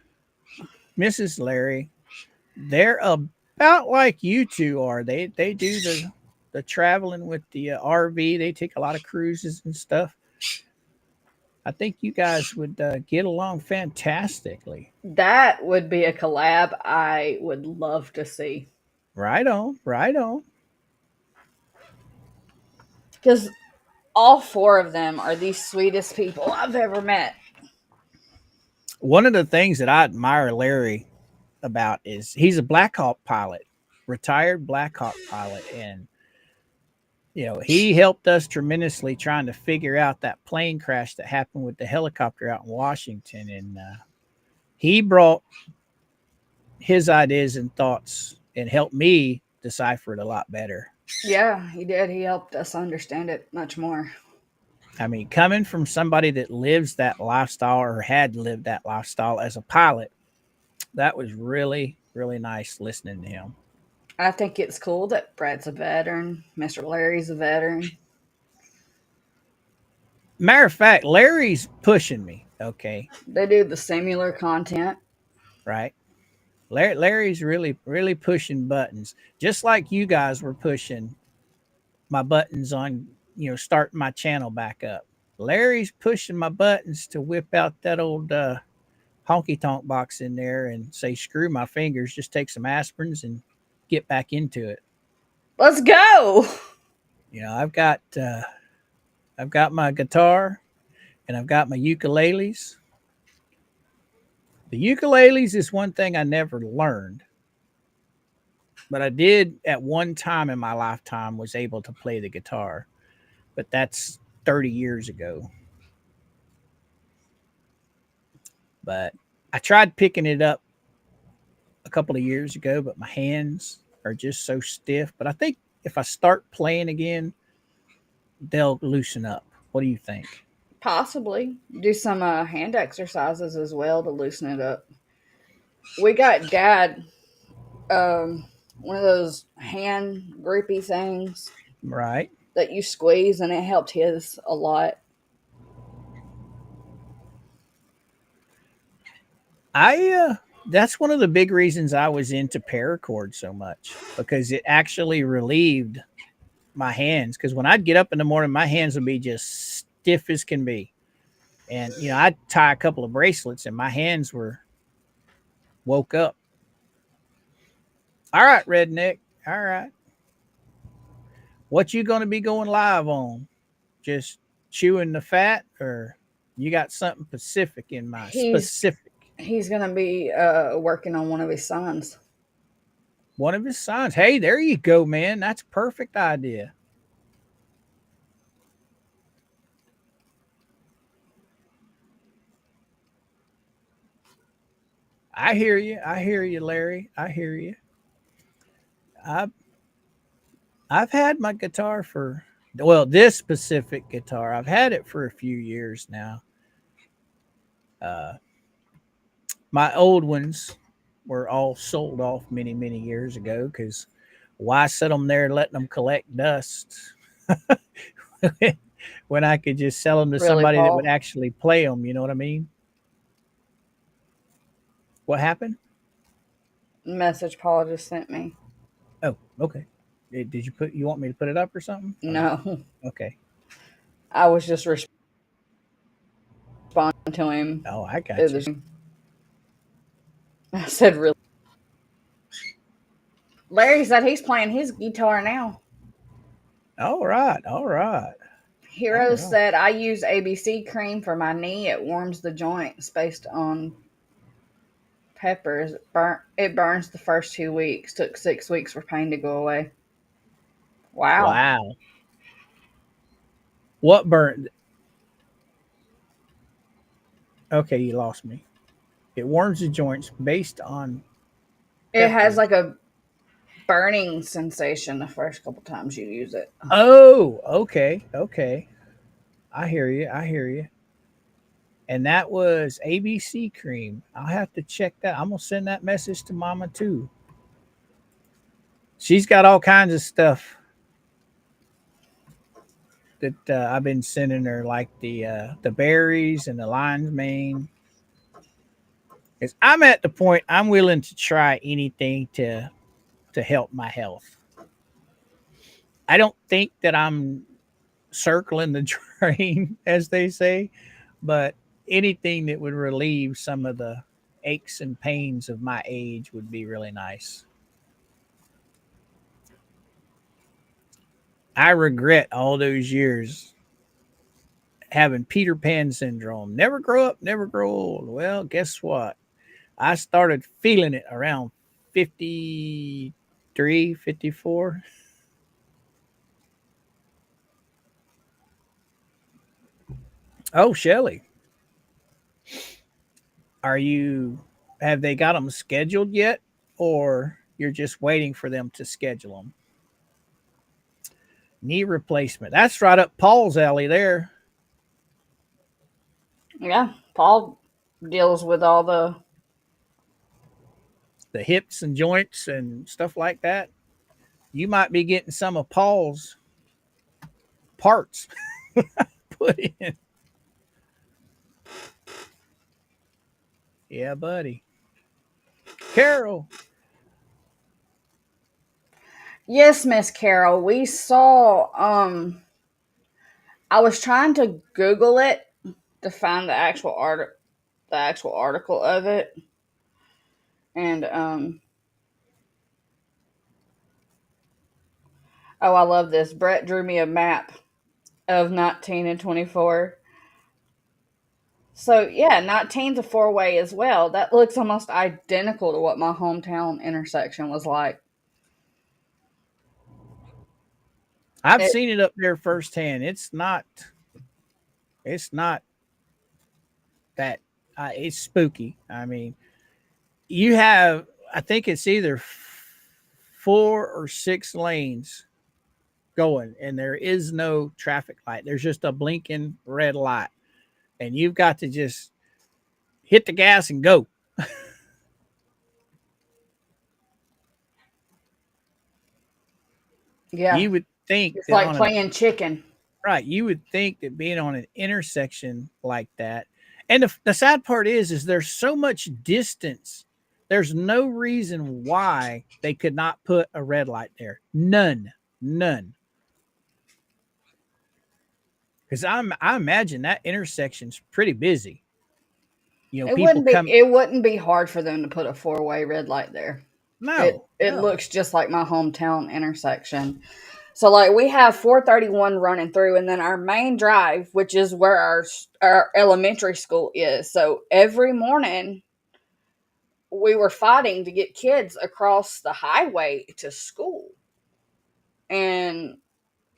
Mrs. Larry, they're about like you two are. They do the traveling with the RV. They take a lot of cruises and stuff. I think you guys would get along fantastically. That would be a collab I would love to see. Right on, right on. Because all 4 of them are the sweetest people I've ever met. One of the things that I admire Larry about is he's a Black Hawk pilot, retired Black Hawk pilot, and he helped us tremendously trying to figure out that plane crash that happened with the helicopter out in Washington. And he brought his ideas and thoughts and helped me decipher it a lot better. Yeah, he did. He helped us understand it much more. I mean, coming from somebody that lives that lifestyle or had lived that lifestyle as a pilot, that was really, really nice listening to him. I think it's cool that Brad's a veteran, Mr. Larry's a veteran. Matter of fact, Larry's pushing me. Okay. They do the similar content. Right. Larry's really, really pushing buttons, just like you guys were pushing my buttons on, starting my channel back up. Larry's pushing my buttons to whip out that old honky tonk box in there and say, screw my fingers, just take some aspirins and get back into it. Let's go. I've got my guitar and I've got my ukuleles. The ukuleles is one thing I never learned, but I did at one time in my lifetime was able to play the guitar, but that's 30 years ago. But I tried picking it up a couple of years ago, but my hands are just so stiff. But I think if I start playing again, they'll loosen up. What do you think? Possibly. Do some hand exercises as well to loosen it up. We got Dad one of those hand grippy things. Right. That you squeeze, and it helped his a lot. That's one of the big reasons I was into paracord so much, because it actually relieved my hands. Because when I'd get up in the morning, my hands would be just stiff as can be. And, I'd tie a couple of bracelets and my hands woke up. All right, Redneck. All right. What you going to be going live on? Just chewing the fat, or you got something specific in mind? He's going to be working on one of his sons. One of his sons. Hey, there you go, man. That's a perfect idea. I hear you. I hear you, Larry. I hear you. I've had my guitar this specific guitar, I've had it for a few years now. My old ones were all sold off many, many years ago, because why sit them there letting them collect dust when I could just sell them to somebody that would actually play them? You know what I mean? What happened? Message Paul just sent me. Oh, okay. Did you want me to put it up or something? No. Okay. I was just responding to him. Oh, I got you. I said, really? Larry said he's playing his guitar now. All right. All right. Hero said, I use ABC cream for my knee. It warms the joints based on peppers. It burns the first 2 weeks. Took 6 weeks for pain to go away. Wow. Wow. What burned? Okay, you lost me. It warms the joints based on peppers. It has like a burning sensation the first couple times you use it. Oh, okay. Okay. I hear you. I hear you. And that was ABC cream. I'll have to check that. I'm going to send that message to Mama too. She's got all kinds of stuff that I've been sending her, like the berries and the lion's mane. Because I'm at the point I'm willing to try anything to help my health. I don't think that I'm circling the drain, as they say, but anything that would relieve some of the aches and pains of my age would be really nice. I regret all those years having Peter Pan syndrome. Never grow up, never grow old. Well, guess what? I started feeling it around 53, 54. Oh, Shelly, have they got them scheduled yet, or you're just waiting for them to schedule them? Knee replacement. That's right up Paul's alley there. Yeah, Paul deals with all the. The hips and joints and stuff like that. You might be getting some of Paul's parts put in. Yeah, buddy. Carol. Yes, Miss Carol. We saw. I was trying to Google it to find the actual article of it, and oh, I love this. Brett drew me a map of 19 and 24. So yeah, 19's a four-way as well. That looks almost identical to what my hometown intersection was like. I've It seen it up there firsthand. It's not that it's spooky. I mean, you have I think it's either 4 or 6 lanes going and there is no traffic light. There's just a blinking red light and you've got to just hit the gas and go. yeah, You would think it's that like on an playing chicken. right, you would think that being on an intersection like that, and the sad part is there's so much distance. There's no reason why they could not put a red light there. None, none. Because I imagine that intersection's pretty busy. You know, people come. It wouldn't be hard for them to put a four-way red light there. No, It no, looks just like my hometown intersection. So like we have 431 running through, and then our main drive, which is where our elementary school is. So every morning we were fighting to get kids across the highway to school. And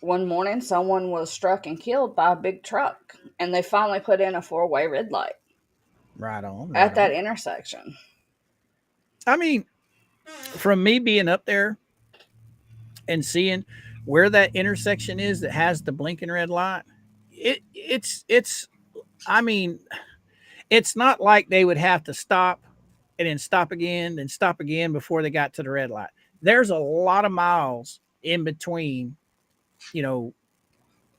one morning someone was struck and killed by a big truck, and they finally put in a four-way red light right on, right at that on. intersection. I mean, from me being up there and seeing where that intersection is that has the blinking red light, it's. I mean, it's not like they would have to stop and then stop again before they got to the red light. There's a lot of miles in between, you know,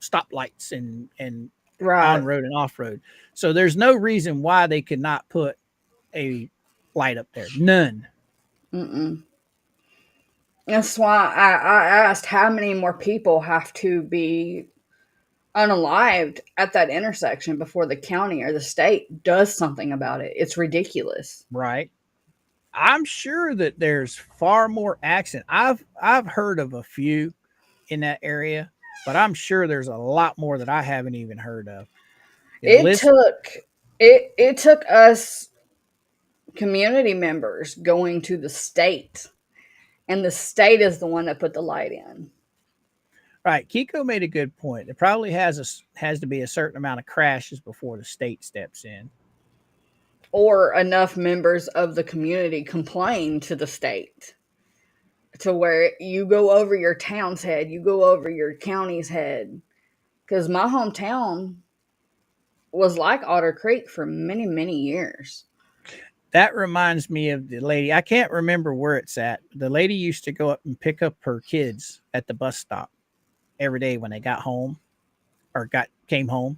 stoplights and on Right. road and off road. So there's no reason why they could not put a light up there. None. Mm-mm. That's why I asked how many more people have to be unalived at that intersection before the county or the state does something about it. It's ridiculous. Right. I'm sure that there's far more accident. I've heard of a few in that area, but I'm sure there's a lot more that I haven't even heard of. You know, It took it took us community members going to the state, and the state is the one that put the light in. right. Kiko made a good point. It probably has to be a certain amount of crashes before the state steps in. Or enough members of the community complain to the state to where you go over your town's head, you go over your county's head. Because my hometown was like Otter Creek for many, many years. That reminds me of the lady. I can't remember where it's at. The lady used to go up and pick up her kids at the bus stop every day when they got home or came home.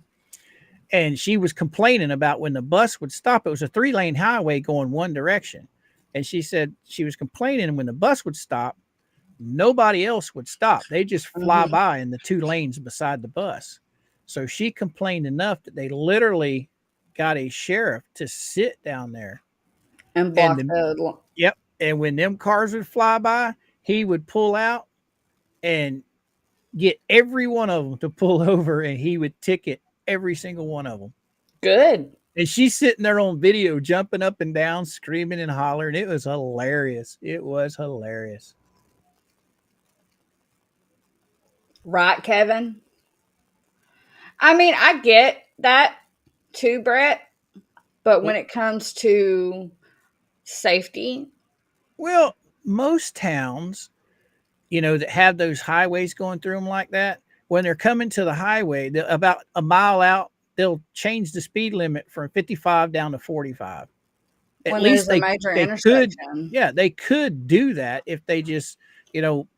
And she was complaining about when the bus would stop. It was a 3-lane highway going one direction. And she said she was complaining when the bus would stop, nobody else would stop. They just fly by in the 2 lanes beside the bus. So she complained enough that they literally got a sheriff to sit down there. And And block the. yep. And when them cars would fly by, he would pull out and get every one of them to pull over, and he would ticket every single one of them. Good. And she's sitting there on video, jumping up and down, screaming and hollering. It was hilarious. It was hilarious. Right, Kevin? I mean, I get that too, Brett. But when it comes to safety, Well, most towns, that have those highways going through them like that, when they're coming to the highway, about a mile out, they'll change the speed limit from 55 down to 45. At when least there's a major they could, intersection, yeah, they could do that if they just,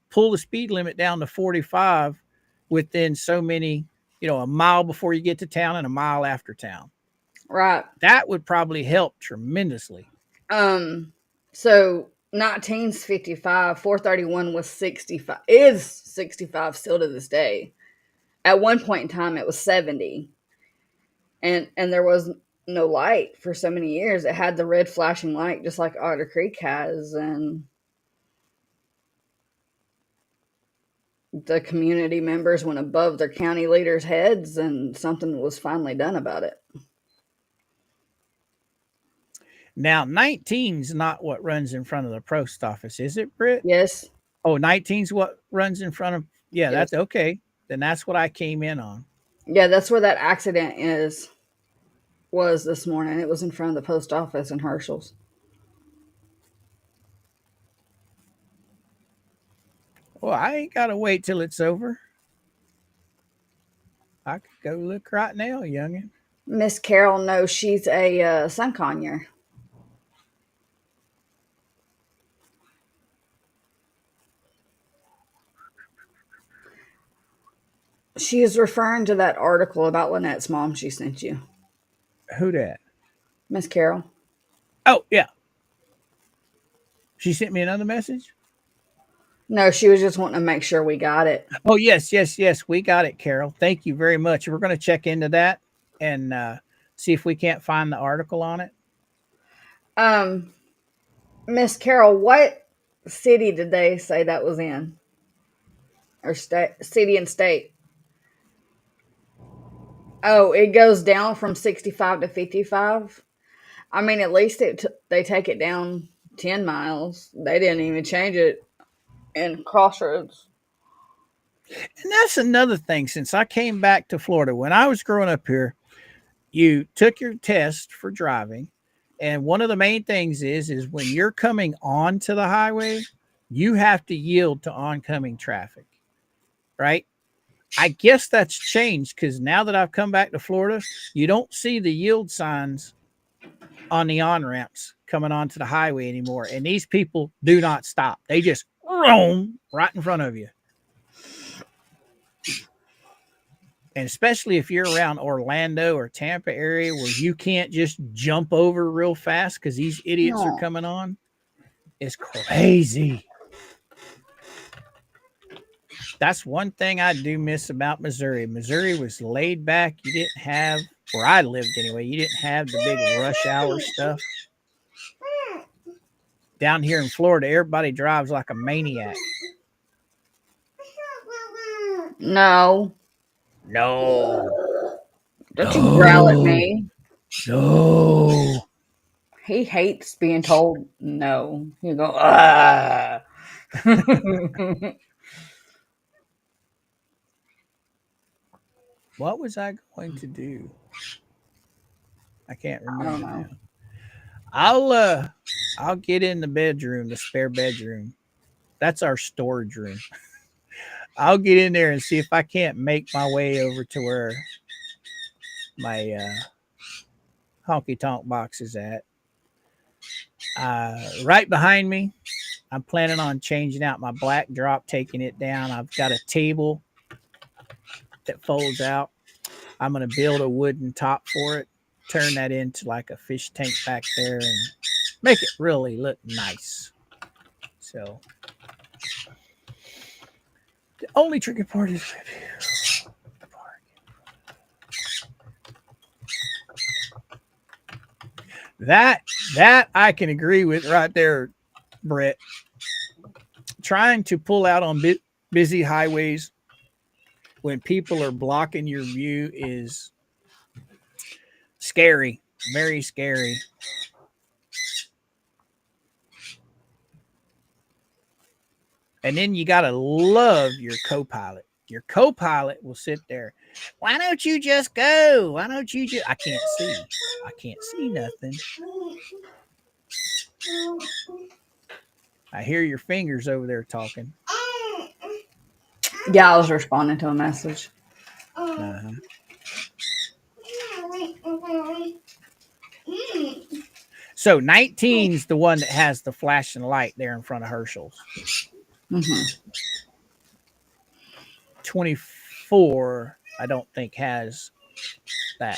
pull the speed limit down to 45 within so many, a mile before you get to town and a mile after town. right? That would probably help tremendously. So 19's 55, 431 was 65, is 65 still to this day. At one point in time, it was 70, and there was no light for so many years. It had the red flashing light, just like Otter Creek has, and the community members went above their county leaders' heads, and something was finally done about it. Now, 19's not what runs in front of the post office, is it, Britt? Yes. Oh, 19's what runs in front of, yeah, Yes. that's okay. Then that's what I came in on. Yeah, that's where that accident was this morning. It was in front of the post office in Herschel's. Well, I ain't got to wait till it's over. I could go look right now, youngin. Miss Carol knows she's a sun conure. She is referring to that article about Lynette's mom she sent you. Who that? Miss Carol. Oh, yeah. She sent me another message? No, she was just wanting to make sure we got it. Oh, yes. We got it, Carol. Thank you very much. We're going to check into that and see if we can't find the article on it. Miss Carol, what city did they say that was in? Or city and state? Oh, it goes down from 65 to 55. I mean, at least they take it down 10 miles. They didn't even change it in Crossroads. And that's another thing. Since I came back to Florida, when I was growing up here, you took your test for driving. And one of the main things is when you're coming onto the highway, you have to yield to oncoming traffic, right? I guess that's changed because now that I've come back to Florida, you don't see the yield signs on the on-ramps coming onto the highway anymore. And these people do not stop. They just roam right in front of you. And especially if you're around Orlando or Tampa area where you can't just jump over real fast because these idiots are coming on. It's crazy. That's one thing I do miss about Missouri. Missouri was laid back. You didn't have, where I lived anyway, you didn't have the big rush hour stuff. Down here in Florida, everybody drives like a maniac. No. Don't you growl at me. No. He hates being told no. You go, ah. What was I going to do? I can't remember now. I'll get in the bedroom, the spare bedroom. That's our storage room. I'll get in there and see if I can't make my way over to where my honky tonk box is at. Right behind me, I'm planning on changing out my black drop, taking it down. I've got a table that folds out. I'm going to build a wooden top for it, turn that into like a fish tank back there and make it really look nice. So the only tricky part is that I can agree with right there, Brett. Trying to pull out on busy highways when people are blocking your view is scary, very scary. And then you got to love your co-pilot. Your co-pilot will sit there. Why don't you just go? Why don't you just? I can't see. I can't see nothing. I hear your fingers over there talking. Yeah, I was responding to a message. Uh-huh. So 19's the one that has the flashing light there in front of Herschel's. 24, I don't think has that.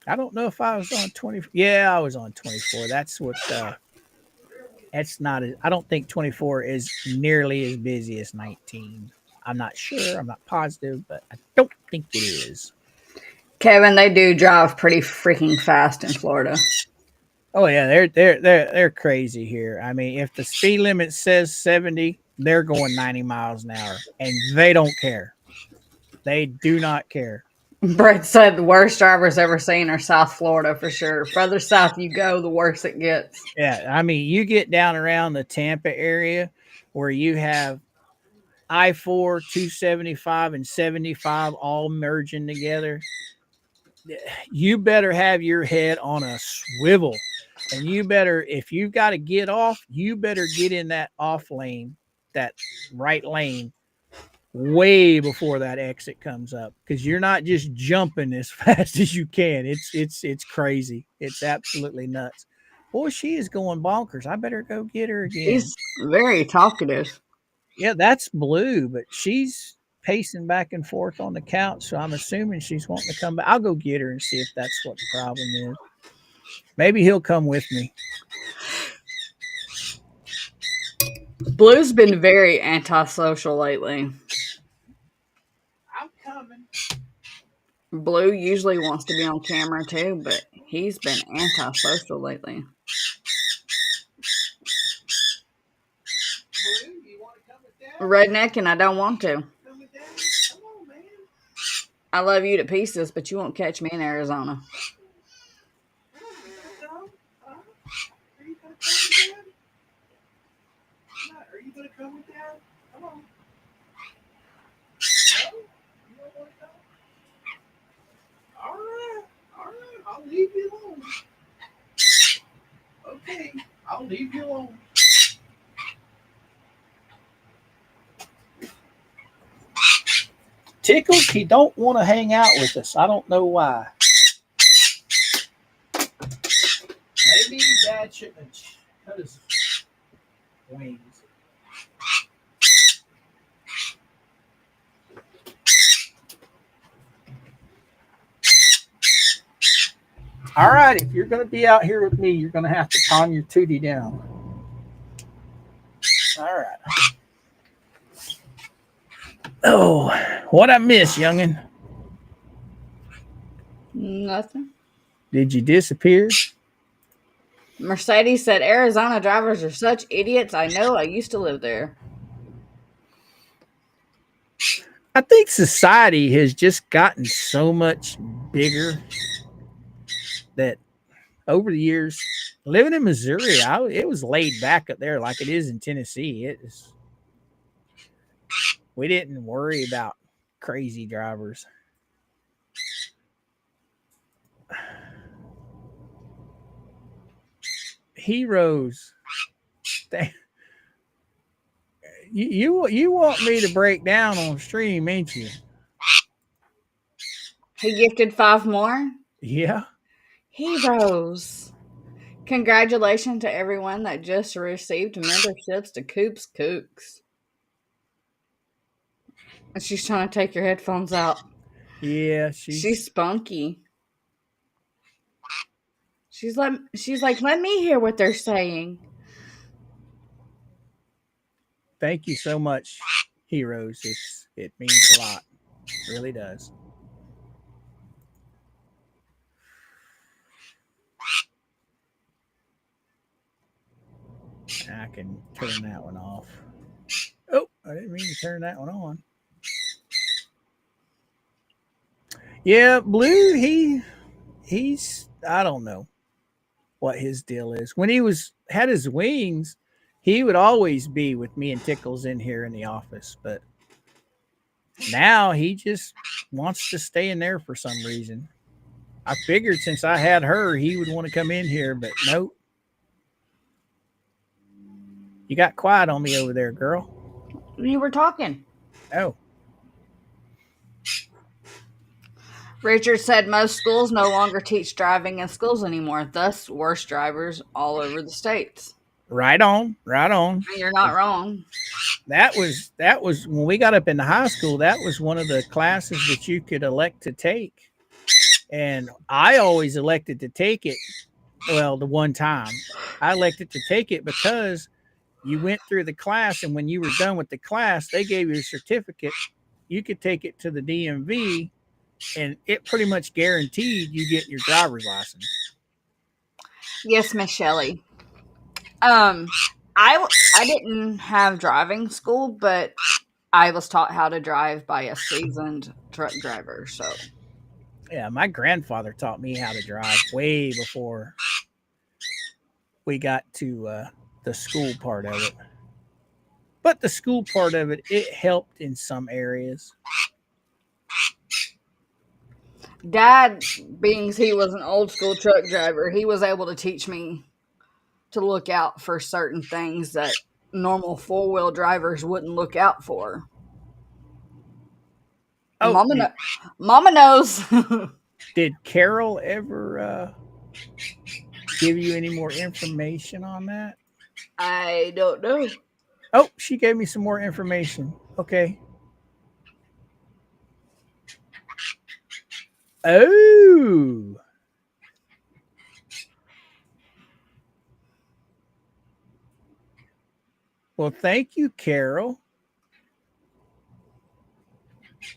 I don't know if I was on 20. Yeah, I was on 24. That's what. That's not. I don't think 24 is nearly as busy as 19. I'm not sure. I'm not positive, but I don't think it is. Kevin, they do drive pretty freaking fast in Florida. Oh yeah, they're crazy here. I mean, if the speed limit says 70, they're going 90 miles an hour, and they don't care. They do not care. Brett said the worst drivers ever seen are South Florida for sure. Further south you go, the worse it gets. Yeah, I mean, you get down around the Tampa area where you have I-4, 275, and 75 all merging together. You better have your head on a swivel. And you better, if you've got to get off, you better get in that off lane, that right lane, way before that exit comes up, because you're not just jumping as fast as you can. It's crazy. It's absolutely nuts. Boy, she is going bonkers. I better go get her again. He's very talkative. Yeah, that's Blue, but she's pacing back and forth on the couch, so I'm assuming she's wanting to come back. I'll go get her and see if that's what the problem is. Maybe he'll come with me. Blue's been very antisocial lately. I'm coming. Blue usually wants to be on camera too, but he's been antisocial lately. Blue, you want to come with Dad? Redneck, and I don't want to. Come with Dad? Come on, man. I love you to pieces, but you won't catch me in Arizona. Are you going to come with Dad? Come on. No? You don't want to come? All right. I'll leave you alone. Okay, I'll leave you alone. Tickles, he don't want to hang out with us. I don't know why. Maybe Dad shouldn't have cut his wings. All right, if you're going to be out here with me, you're going to have to calm your tootie down. All right. Oh, what I miss, youngin'? Nothing. Did you disappear? Mercedes said Arizona drivers are such idiots. I know. I used to live there. I think society has just gotten so much bigger that over the years, living in Missouri, it was laid back up there like it is in Tennessee. We didn't worry about crazy drivers. Heroes. You want me to break down on stream, ain't you? He gifted 5 more. Yeah. Heroes. Congratulations to everyone that just received memberships to Coop's Kooks. And she's trying to take your headphones out. Yeah, she's spunky. She's like, let me hear what they're saying. Thank you so much, Heroes. It means a lot. It really does. I can turn that one off. Oh, I didn't mean to turn that one on. Yeah, Blue, he's I don't know what his deal is. When he had his wings, He would always be with me and Tickles in here in the office, but now he just wants to stay in there for some reason. I figured since I had her, he would want to come in here, but nope. You got quiet on me over there, girl. You were talking. Oh. Richard said most schools no longer teach driving in schools anymore, thus worse drivers all over the states. Right on, right on. You're not wrong. That was when we got up into high school, that was one of the classes that you could elect to take. And I always elected to take it. Well, the one time I elected to take it because you went through the class, and when you were done with the class, they gave you a certificate. You could take it to the DMV, and it pretty much guaranteed you get your driver's license. Yes, Miss Shelley. I didn't have driving school, but I was taught how to drive by a seasoned truck driver. So, yeah, my grandfather taught me how to drive way before we got to the school part of it. But the school part of it, it helped in some areas. Dad, being he was an old school truck driver, he was able to teach me to look out for certain things that normal four-wheel drivers wouldn't look out for. Oh, Mama knows. Did Carol ever give you any more information on that? I don't know. Oh, she gave me some more information. Okay. Oh. Well, thank you, Carol.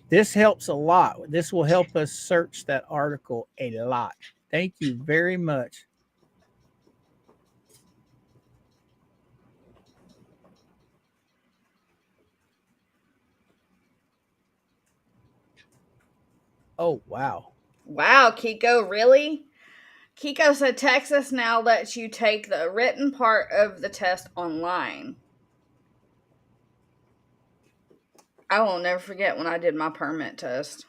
This helps a lot. This will help us search that article a lot. Thank you very much. Oh, wow. Wow, Kiko, really? Kiko said Texas now lets you take the written part of the test online. I will never forget when I did my permit test.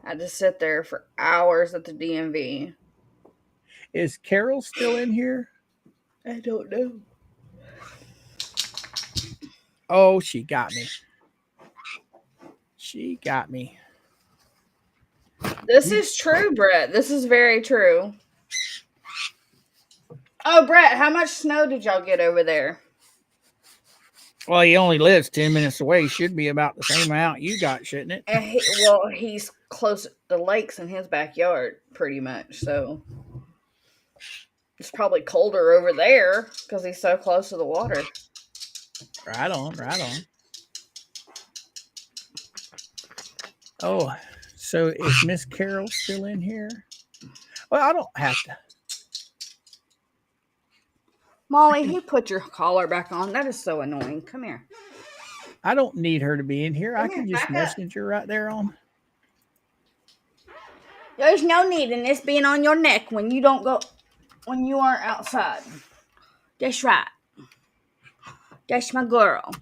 I had to sit there for hours at the DMV. Is Carol still in here? I don't know. Oh, she got me. She got me. This is true, Brett. This is very true. Oh, Brett, how much snow did y'all get over there? Well, he only lives 10 minutes away. Should be about the same amount you got, shouldn't it? And he's close to the lakes in his backyard, pretty much. So it's probably colder over there because he's so close to the water. Right on, right on. Oh, so is Miss Carol still in here? Well, I don't have to. Molly, you put your collar back on. That is so annoying. Come here. I don't need her to be in here. I can just back up. message her right there on. There's no need in this being on your neck when you aren't outside. That's right. That's my girl.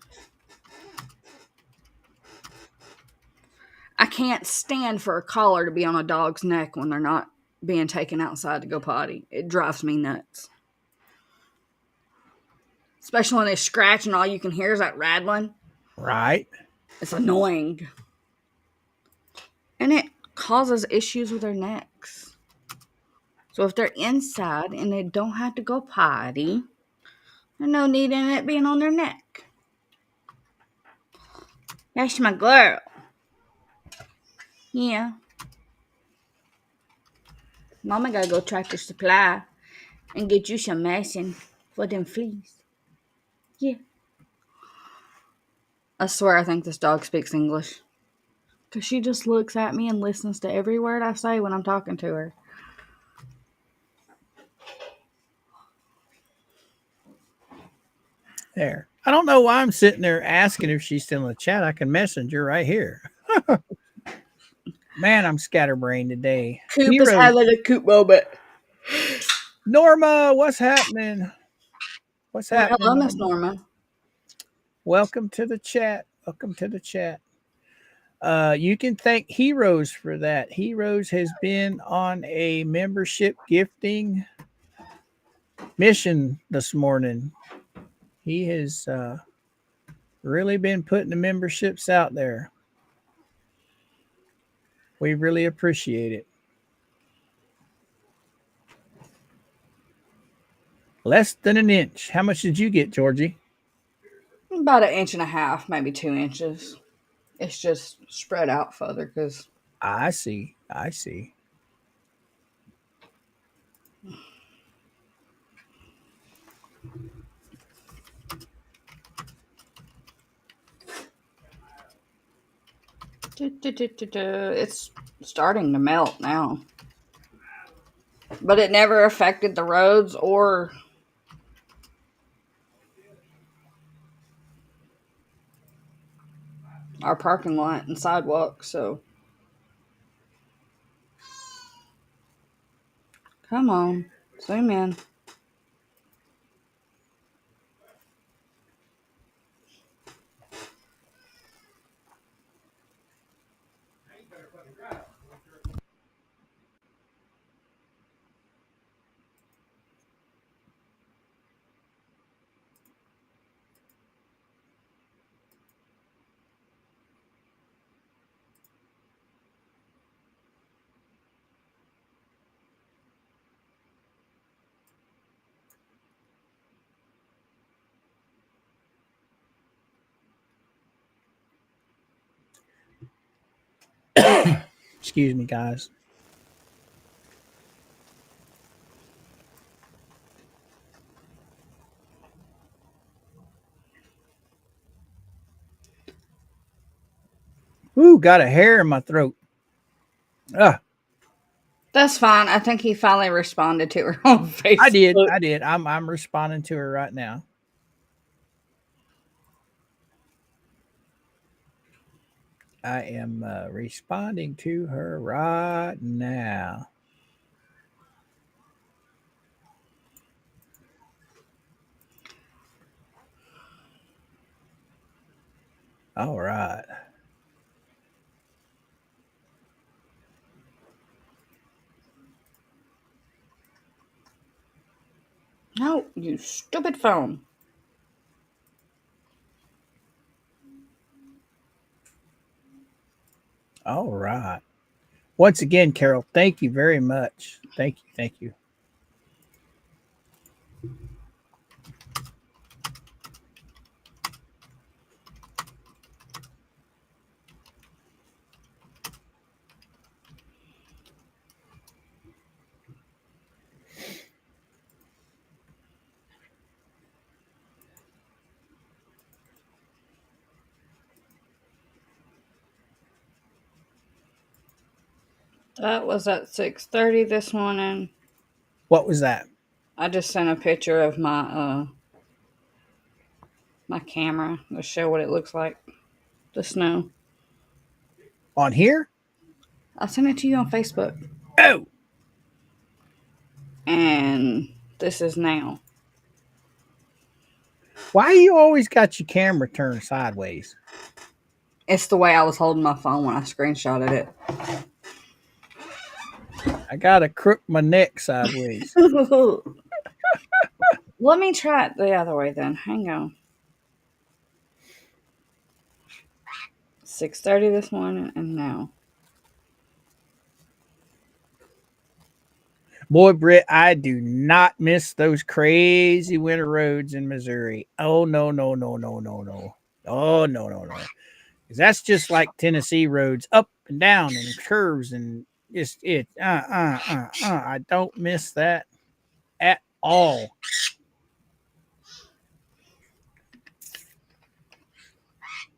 I can't stand for a collar to be on a dog's neck when they're not being taken outside to go potty. It drives me nuts. Especially when they scratch and all you can hear is that rattling. Right. It's annoying. And it causes issues with their necks. So if they're inside and they don't have to go potty, there's no need in it being on their neck. That's my girl. Yeah. Mama gotta go Tractor Supply and get you some medicine for them fleas. Yeah. I swear I think this dog speaks English. Because she just looks at me and listens to every word I say when I'm talking to her. There. I don't know why I'm sitting there asking if she's still in the chat. I can message her right here. Man, I'm scatterbrained today. Coop is having a Coop moment. Norma, what's happening? What's Well, happening, hello, Miss Norma? Norma. Welcome to the chat. Welcome to the chat. You can thank Heroes for that. Heroes has been on a membership gifting mission this morning. He has really been putting the memberships out there. We really appreciate it. Less than an inch. How much did you get, Georgie? About 1.5 inches, maybe 2 inches. It's just spread out further because I see. I see. it's starting to melt now. But it never affected the roads or our parking lot and sidewalk, so come on, zoom in. Excuse me, guys. Ooh, got a hair in my throat. Ah, That's fine. I think he finally responded to her on Facebook. I did. I'm responding to her right now. I am responding to her right now. All right. No, you stupid phone. All right. Once again, Carol, thank you very much. Thank you. Thank you. That was at 6:30 this morning. What was that? I just sent a picture of my camera to show what it looks like. The snow. On here? I sent it to you on Facebook. Oh, And this is now. why you always got your camera turned sideways? It's the way I was holding my phone when I screenshotted it. I gotta crook my neck sideways. Let me try it the other way then. Hang on. 6:30 this morning and now. Boy, Britt, I do not miss those crazy winter roads in Missouri. Oh no, no, no, no, no, no. Oh no, no, no. Because that's just like Tennessee roads, up and down and curves and just it. I don't miss that at all.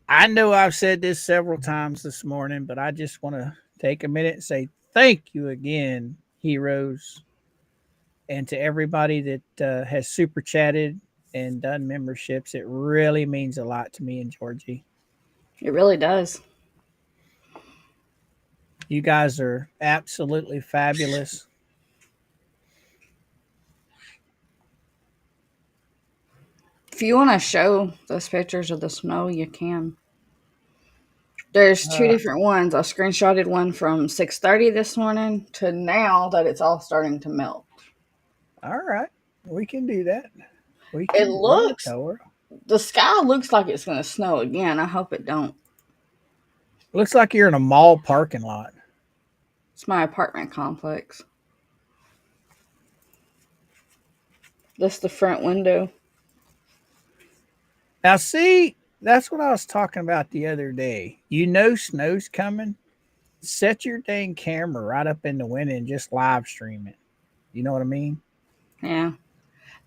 I know I've said this several times this morning, but I just want to take a minute and say thank you again, heroes, and to everybody that has super chatted and done memberships. It really means a lot to me and Georgie. It really does. You guys are absolutely fabulous. If you want to show those pictures of the snow, you can. There's two different ones. I screenshotted one from 6:30 this morning to now that it's all starting to melt. All right. We can do that. We It can do it, looks, Tora. the sky looks like it's going to snow again. I hope it don't. Looks like you're in a mall parking lot. It's my apartment complex. That's the front window. Now, see, that's what I was talking about the other day. You know snow's coming. Set your dang camera right up in the window and just live stream it. You know what I mean? Yeah.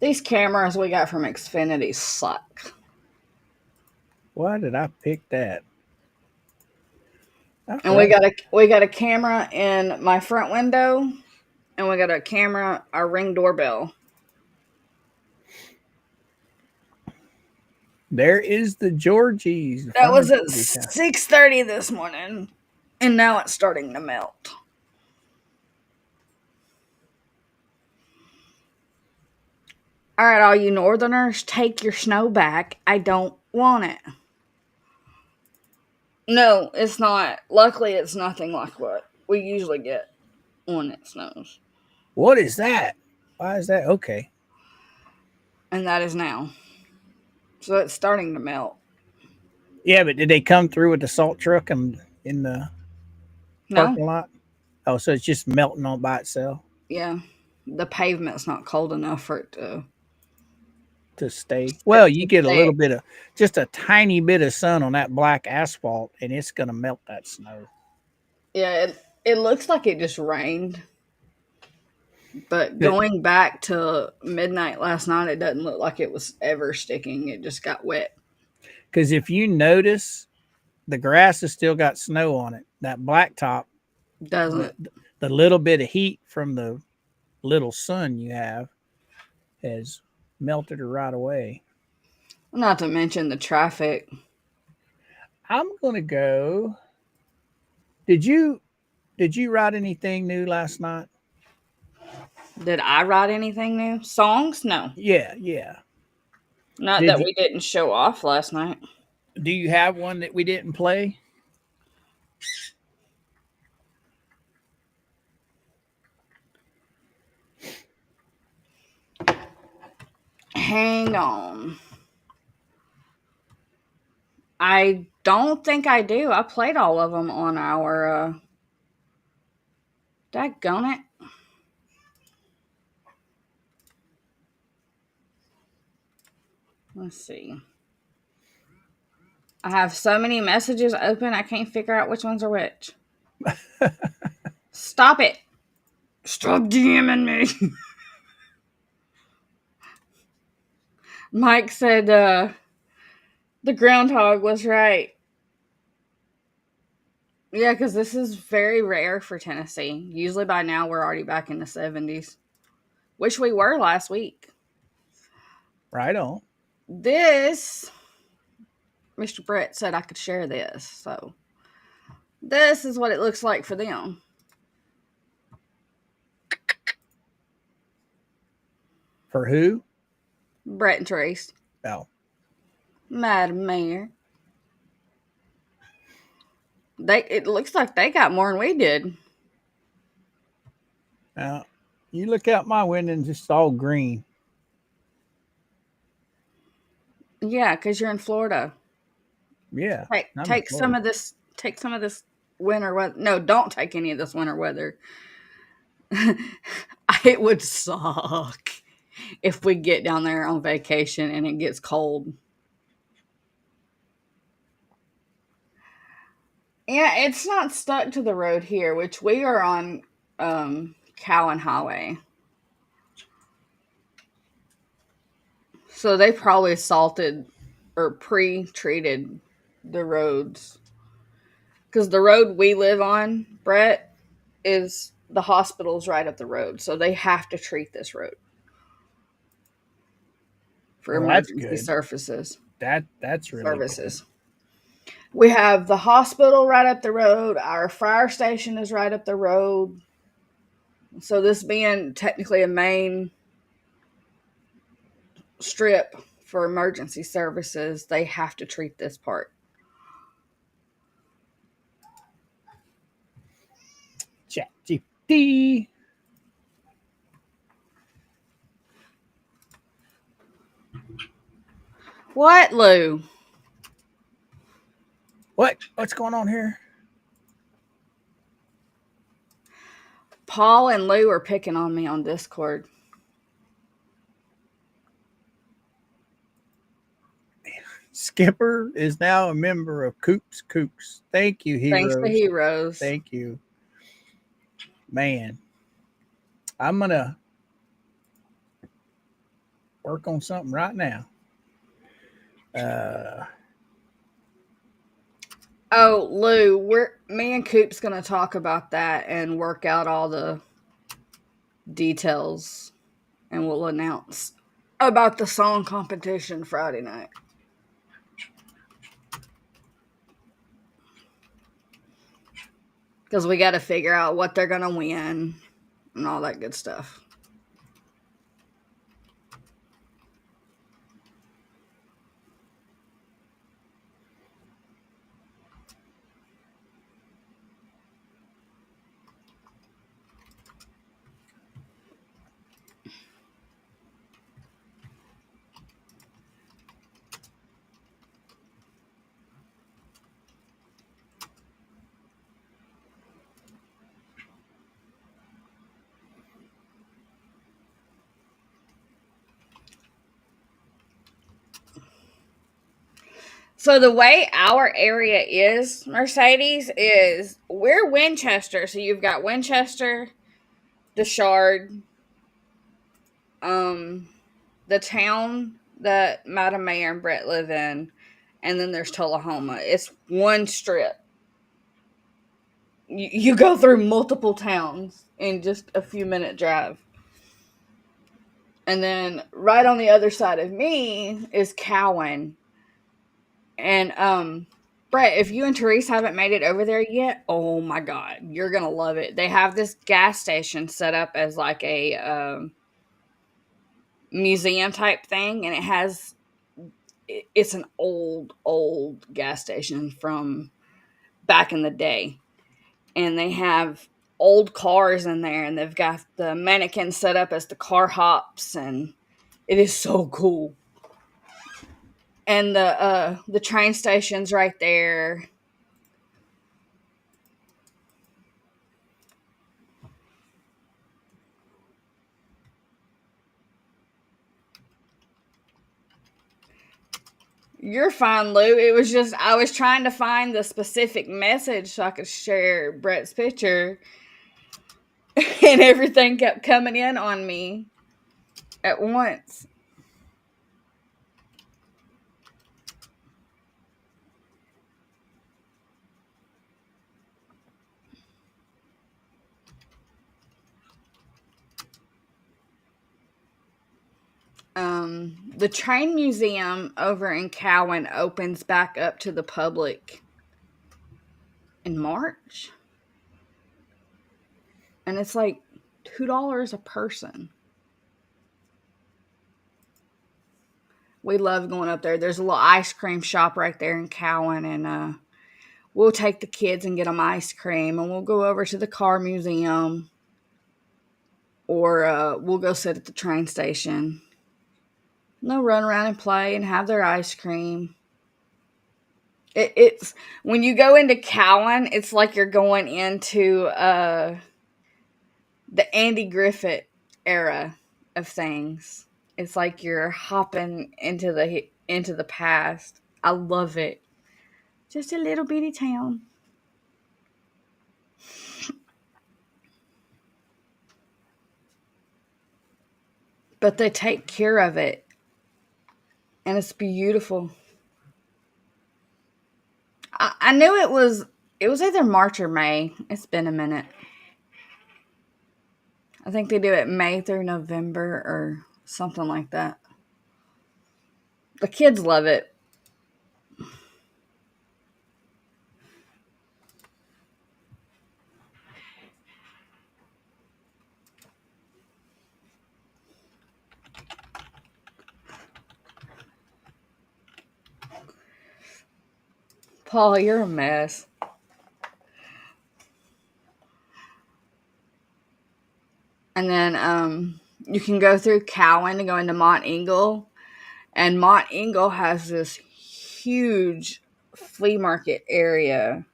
These cameras we got from Xfinity suck. Why did I pick that? All And right. we got a camera in my front window, and we got a camera, our Ring doorbell. There is the Georgies. That was at Georgie's house. 6:30 this morning, and now it's starting to melt. All right, all you northerners, take your snow back. I don't want it. No, it's not. Luckily, it's nothing like what we usually get when it snows. What is that? Why is that? Okay. And that is now. So it's starting to melt. Yeah, but did they come through with the salt truck and in the parking lot? Oh, so it's just melting on by itself. Yeah. The pavement's not cold enough for it to stay. Well, you get a little bit of, just a tiny bit of sun on that black asphalt, and it's going to melt that snow. Yeah, it looks like it just rained. But going back to midnight last night, it doesn't look like it was ever sticking. It just got wet. Because if you notice, the grass has still got snow on it. That blacktop doesn't. The little bit of heat from the little sun you have has melted her right away. Not to mention the traffic. I'm gonna go. Did you write anything new last night? Did I write anything new? Songs? No. Yeah. Not that we didn't show off last night. Do you have one that we didn't play? Hang on. I don't think I do. I played all of them on our daggone it. Let's see. I have so many messages open, I can't figure out which ones are which. Stop it. Stop DMing me. Mike said the groundhog was right. Yeah, because this is very rare for Tennessee. Usually by now we're already back in the 70s, which we were last week. Right on. This, Mr. Brett said I could share this, so this is what it looks like for them. For who? Brett and Trace. Oh. Madam Mayor. It looks like they got more than we did. Now, you look out my window and it's all green. Yeah, because you're in Florida. Yeah. Take some of this. Take some of this winter weather. No, don't take any of this winter weather. It would suck if we get down there on vacation and it gets cold. Yeah, it's not stuck to the road here, which we are on Cowan Highway. So they probably salted or pre-treated the roads. Because the road we live on, Brett, is the hospital's right up the road. So they have to treat this road for emergency services. That's really services. Cool. We have the hospital right up the road. Our fire station is right up the road. So this being technically a main strip for emergency services, they have to treat this part. ChatGPT. What, Lou? What's going on here? Paul and Lou are picking on me on Discord. Skipper is now a member of Coop's Kooks. Thank you, heroes. Thanks to heroes. Thank you. Man, I'm going to work on something right now. Oh, Lou, me and Coop's going to talk about that and work out all the details, and we'll announce about the song competition Friday night. Because we got to figure out what they're going to win and all that good stuff. So the way our area is, Mercedes, is we're Winchester. So you've got Winchester, the Shard, the town that Madam Mayor and Brett live in, and then there's Tullahoma. It's one strip. You go through multiple towns in just a few minute drive. And then right on the other side of me is Cowan. And Brett, if you and Therese haven't made it over there yet, oh my God, you're gonna love it. They have this gas station set up as like a museum type thing, and it's an old gas station from back in the day, and they have old cars in there, and they've got the mannequins set up as the car hops, and it is so cool. And the train station's right there. You're fine, Lou. It was just I was trying to find the specific message so I could share Brett's picture, and everything kept coming in on me at once. The train museum over in Cowan opens back up to the public in March. And it's like $2 a person. We love going up there. There's a little ice cream shop right there in Cowan, and we'll take the kids and get them ice cream, and we'll go over to the car museum, or we'll go sit at the train station. And they'll run around and play and have their ice cream. It's when you go into Cowan, it's like you're going into the Andy Griffith era of things. It's like you're hopping into the past. I love it. Just a little bitty town. But they take care of it. And it's beautiful. I knew it was either March or May. It's been a minute. I think they do it May through November or something like that. The kids love it. Paul, you're a mess. And then you can go through Cowan to go into Mont Eagle. And Mont Eagle has this huge flea market area.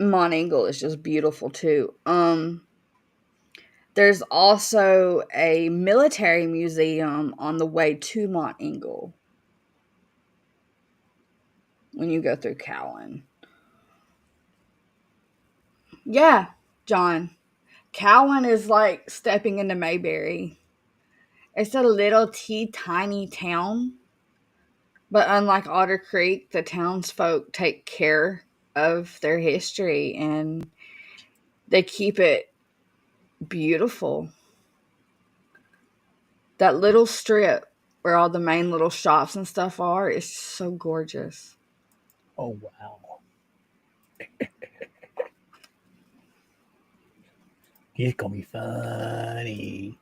Mont Eagle is just beautiful too. There's also a military museum on the way to Mont Eagle when you go through Cowan. Yeah, John. Cowan is like stepping into Mayberry. It's a little tiny town, but unlike Otter Creek, the townsfolk take care of their history and they keep it beautiful. That little strip where all the main little shops and stuff are is so gorgeous. Oh, wow. It's going to be funny.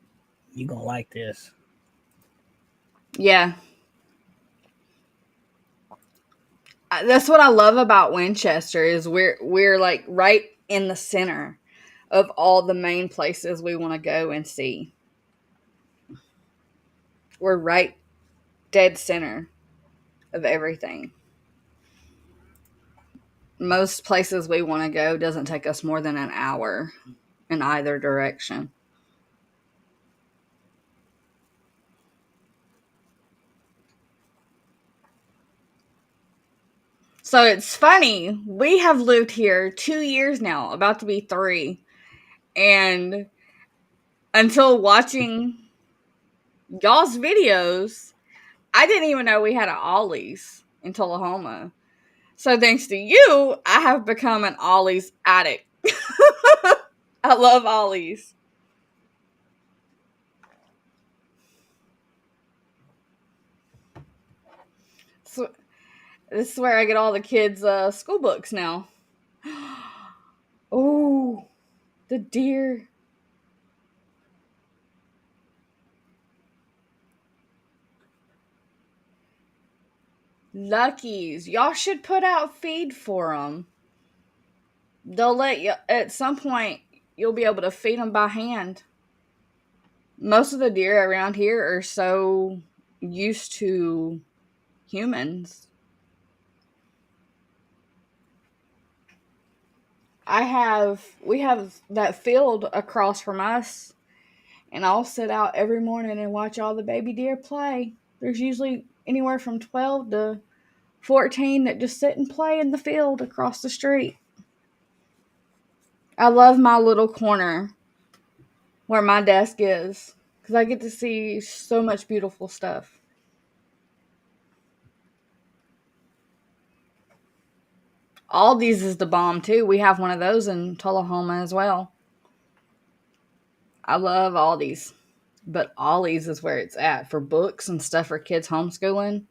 You're going to like this. Yeah. That's what I love about Winchester is we're like right in the center of all the main places we want to go and see. We're right dead center of everything. Most places we want to go doesn't take us more than an hour in either direction. So it's funny. We have lived here 2 years now, about to be 3. And until watching y'all's videos, I didn't even know we had an Ollie's in Tullahoma. So thanks to you, I have become an Ollie's addict. I love Ollie's. So this is where I get all the kids' school books now. Oh, the deer. Luckies. Y'all should put out feed for them. They'll let you, at some point, you'll be able to feed them by hand. Most of the deer around here are so used to humans. We have that field across from us, and I'll sit out every morning and watch all the baby deer play. There's usually anywhere from 12 to 14 that just sit and play in the field across the street. I love my little corner where my desk is because I get to see so much beautiful stuff. Aldi's is the bomb too. We have one of those in Tullahoma as well. I love Aldi's, but Ollie's is where it's at for books and stuff for kids homeschooling.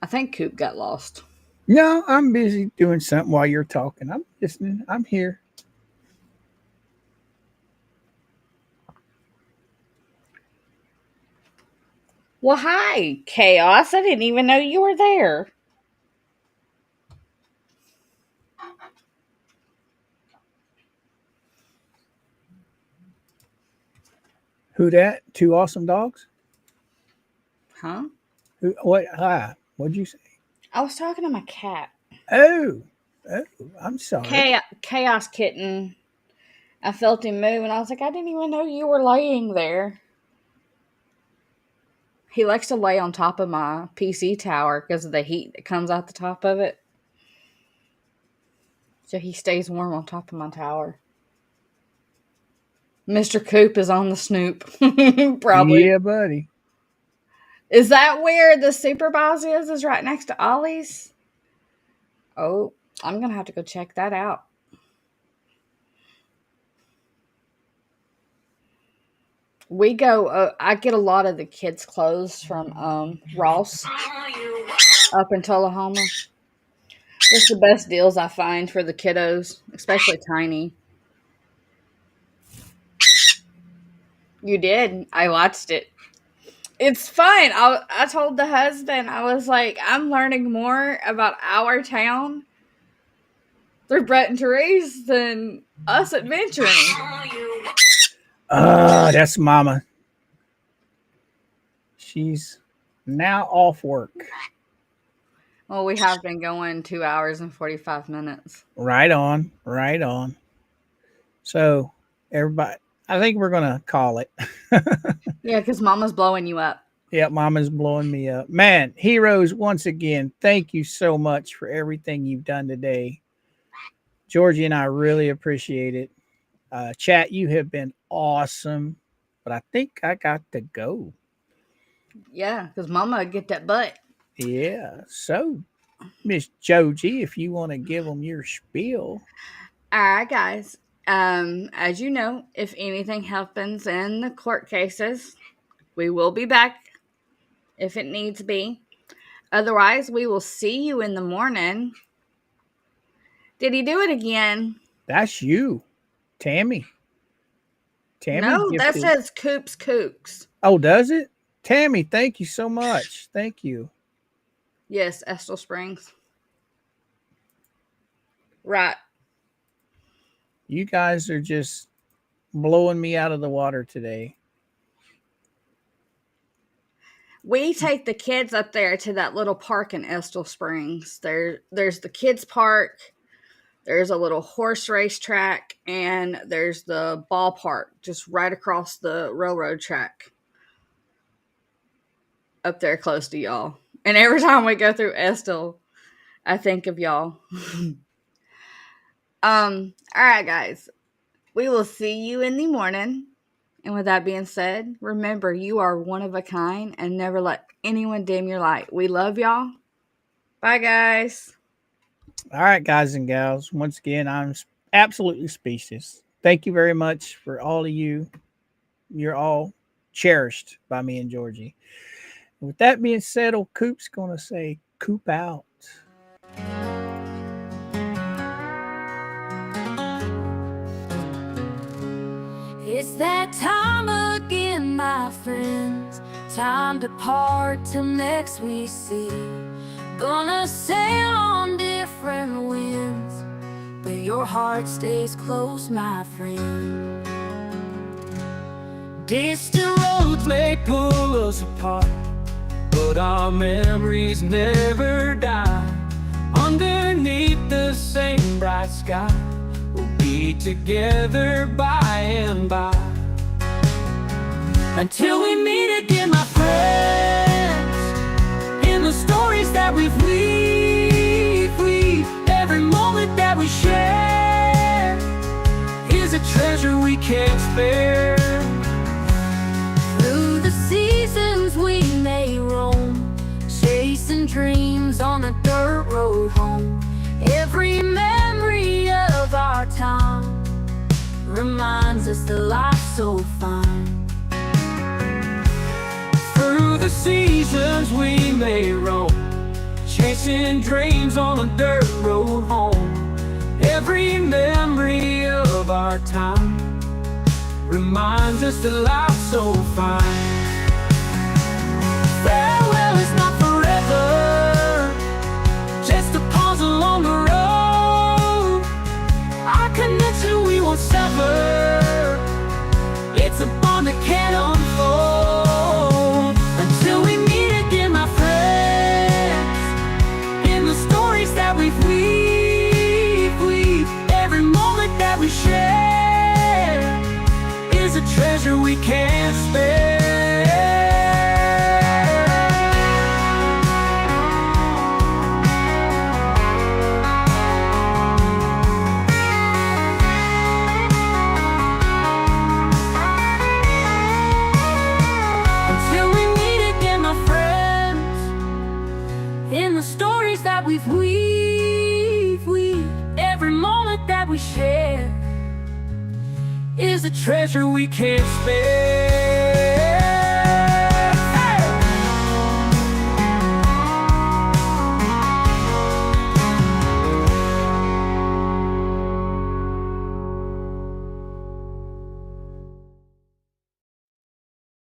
I think Coop got lost. No, I'm busy doing something while you're talking. I'm listening. I'm here. Well, hi, Chaos. I didn't even know you were there. Who that? 2 awesome dogs? Huh? Who? What? What'd you say? I was talking to my cat. Oh, I'm sorry. Chaos kitten. I felt him move, and I was like, I didn't even know you were laying there. He likes to lay on top of my PC tower because of the heat that comes out the top of it. So he stays warm on top of my tower. Mr.Coop is on the snoop. Probably. Yeah, buddy. Is that where the Superbuzz is? Is right next to Ollie's? Oh, I'm going to have to go check that out. We go, I get a lot of the kids' clothes from Ross up in Tullahoma. It's the best deals I find for the kiddos, especially Tiny. You did. I watched it. It's fun. I told the husband, I was like, I'm learning more about our town through Brett and Therese than us adventuring. That's Mama. She's now off work. Well, we have been going 2 hours and 45 minutes. Right on, right on. So, everybody, I think we're going to call it. Yeah, because Mama's blowing you up. Yeah, Mama's blowing me up. Man, heroes, once again, thank you so much for everything you've done today. Georgie and I really appreciate it. Chat, you have been awesome, but I think I got to go. Yeah, because Mama get that butt. Yeah. So, Miss Georgie, if you want to give them your spiel. All right, guys. As you know, if anything happens in the court cases, we will be back if it needs be. Otherwise, we will see you in the morning. Did he do it again? That's you, Tammy. No, that says Coop's Kooks. Oh, does it? Tammy, thank you so much. Thank you. Yes, Estill Springs. Right. You guys are just blowing me out of the water today. We take the kids up there to that little park in Estill Springs. There's the kids park, there's a little horse race track, and there's the ballpark just right across the railroad track up there close to y'all. And every time we go through Estill, I think of y'all. All right, guys. We will see you in the morning. And with that being said, remember, you are one of a kind and never let anyone dim your light. We love y'all. Bye, guys. All right, guys and gals. Once again, I'm absolutely speechless. Thank you very much for all of you. You're all cherished by me and Georgie. And with that being said, old Coop's going to say, Coop out. It's that time again, my friends. Time to part till next we see. Gonna sail on different winds, but your heart stays close, my friend. Distant roads may pull us apart, but our memories never die. Underneath the same bright sky, we'll be together by and by. Until we meet again, my friends, in the stories that we've weaved, every moment that we share is a treasure we can't spare. Through the seasons we may roam, chasing dreams on a dirt road home. Every memory of our time reminds us that life's so fine. Through the seasons we may roam, chasing dreams on a dirt road home. Every memory of our time reminds us that life's so fine. Farewell is not forever, just a pause along the road. Our connection we won't sever, it's a bond that can't unfold. Until we meet again, my friends, in the stories that we've weaved, every moment that we share is a treasure we can't spare. Until we meet again, my friends, in the stories that we've weaved, every moment that we share is a treasure we can't spare.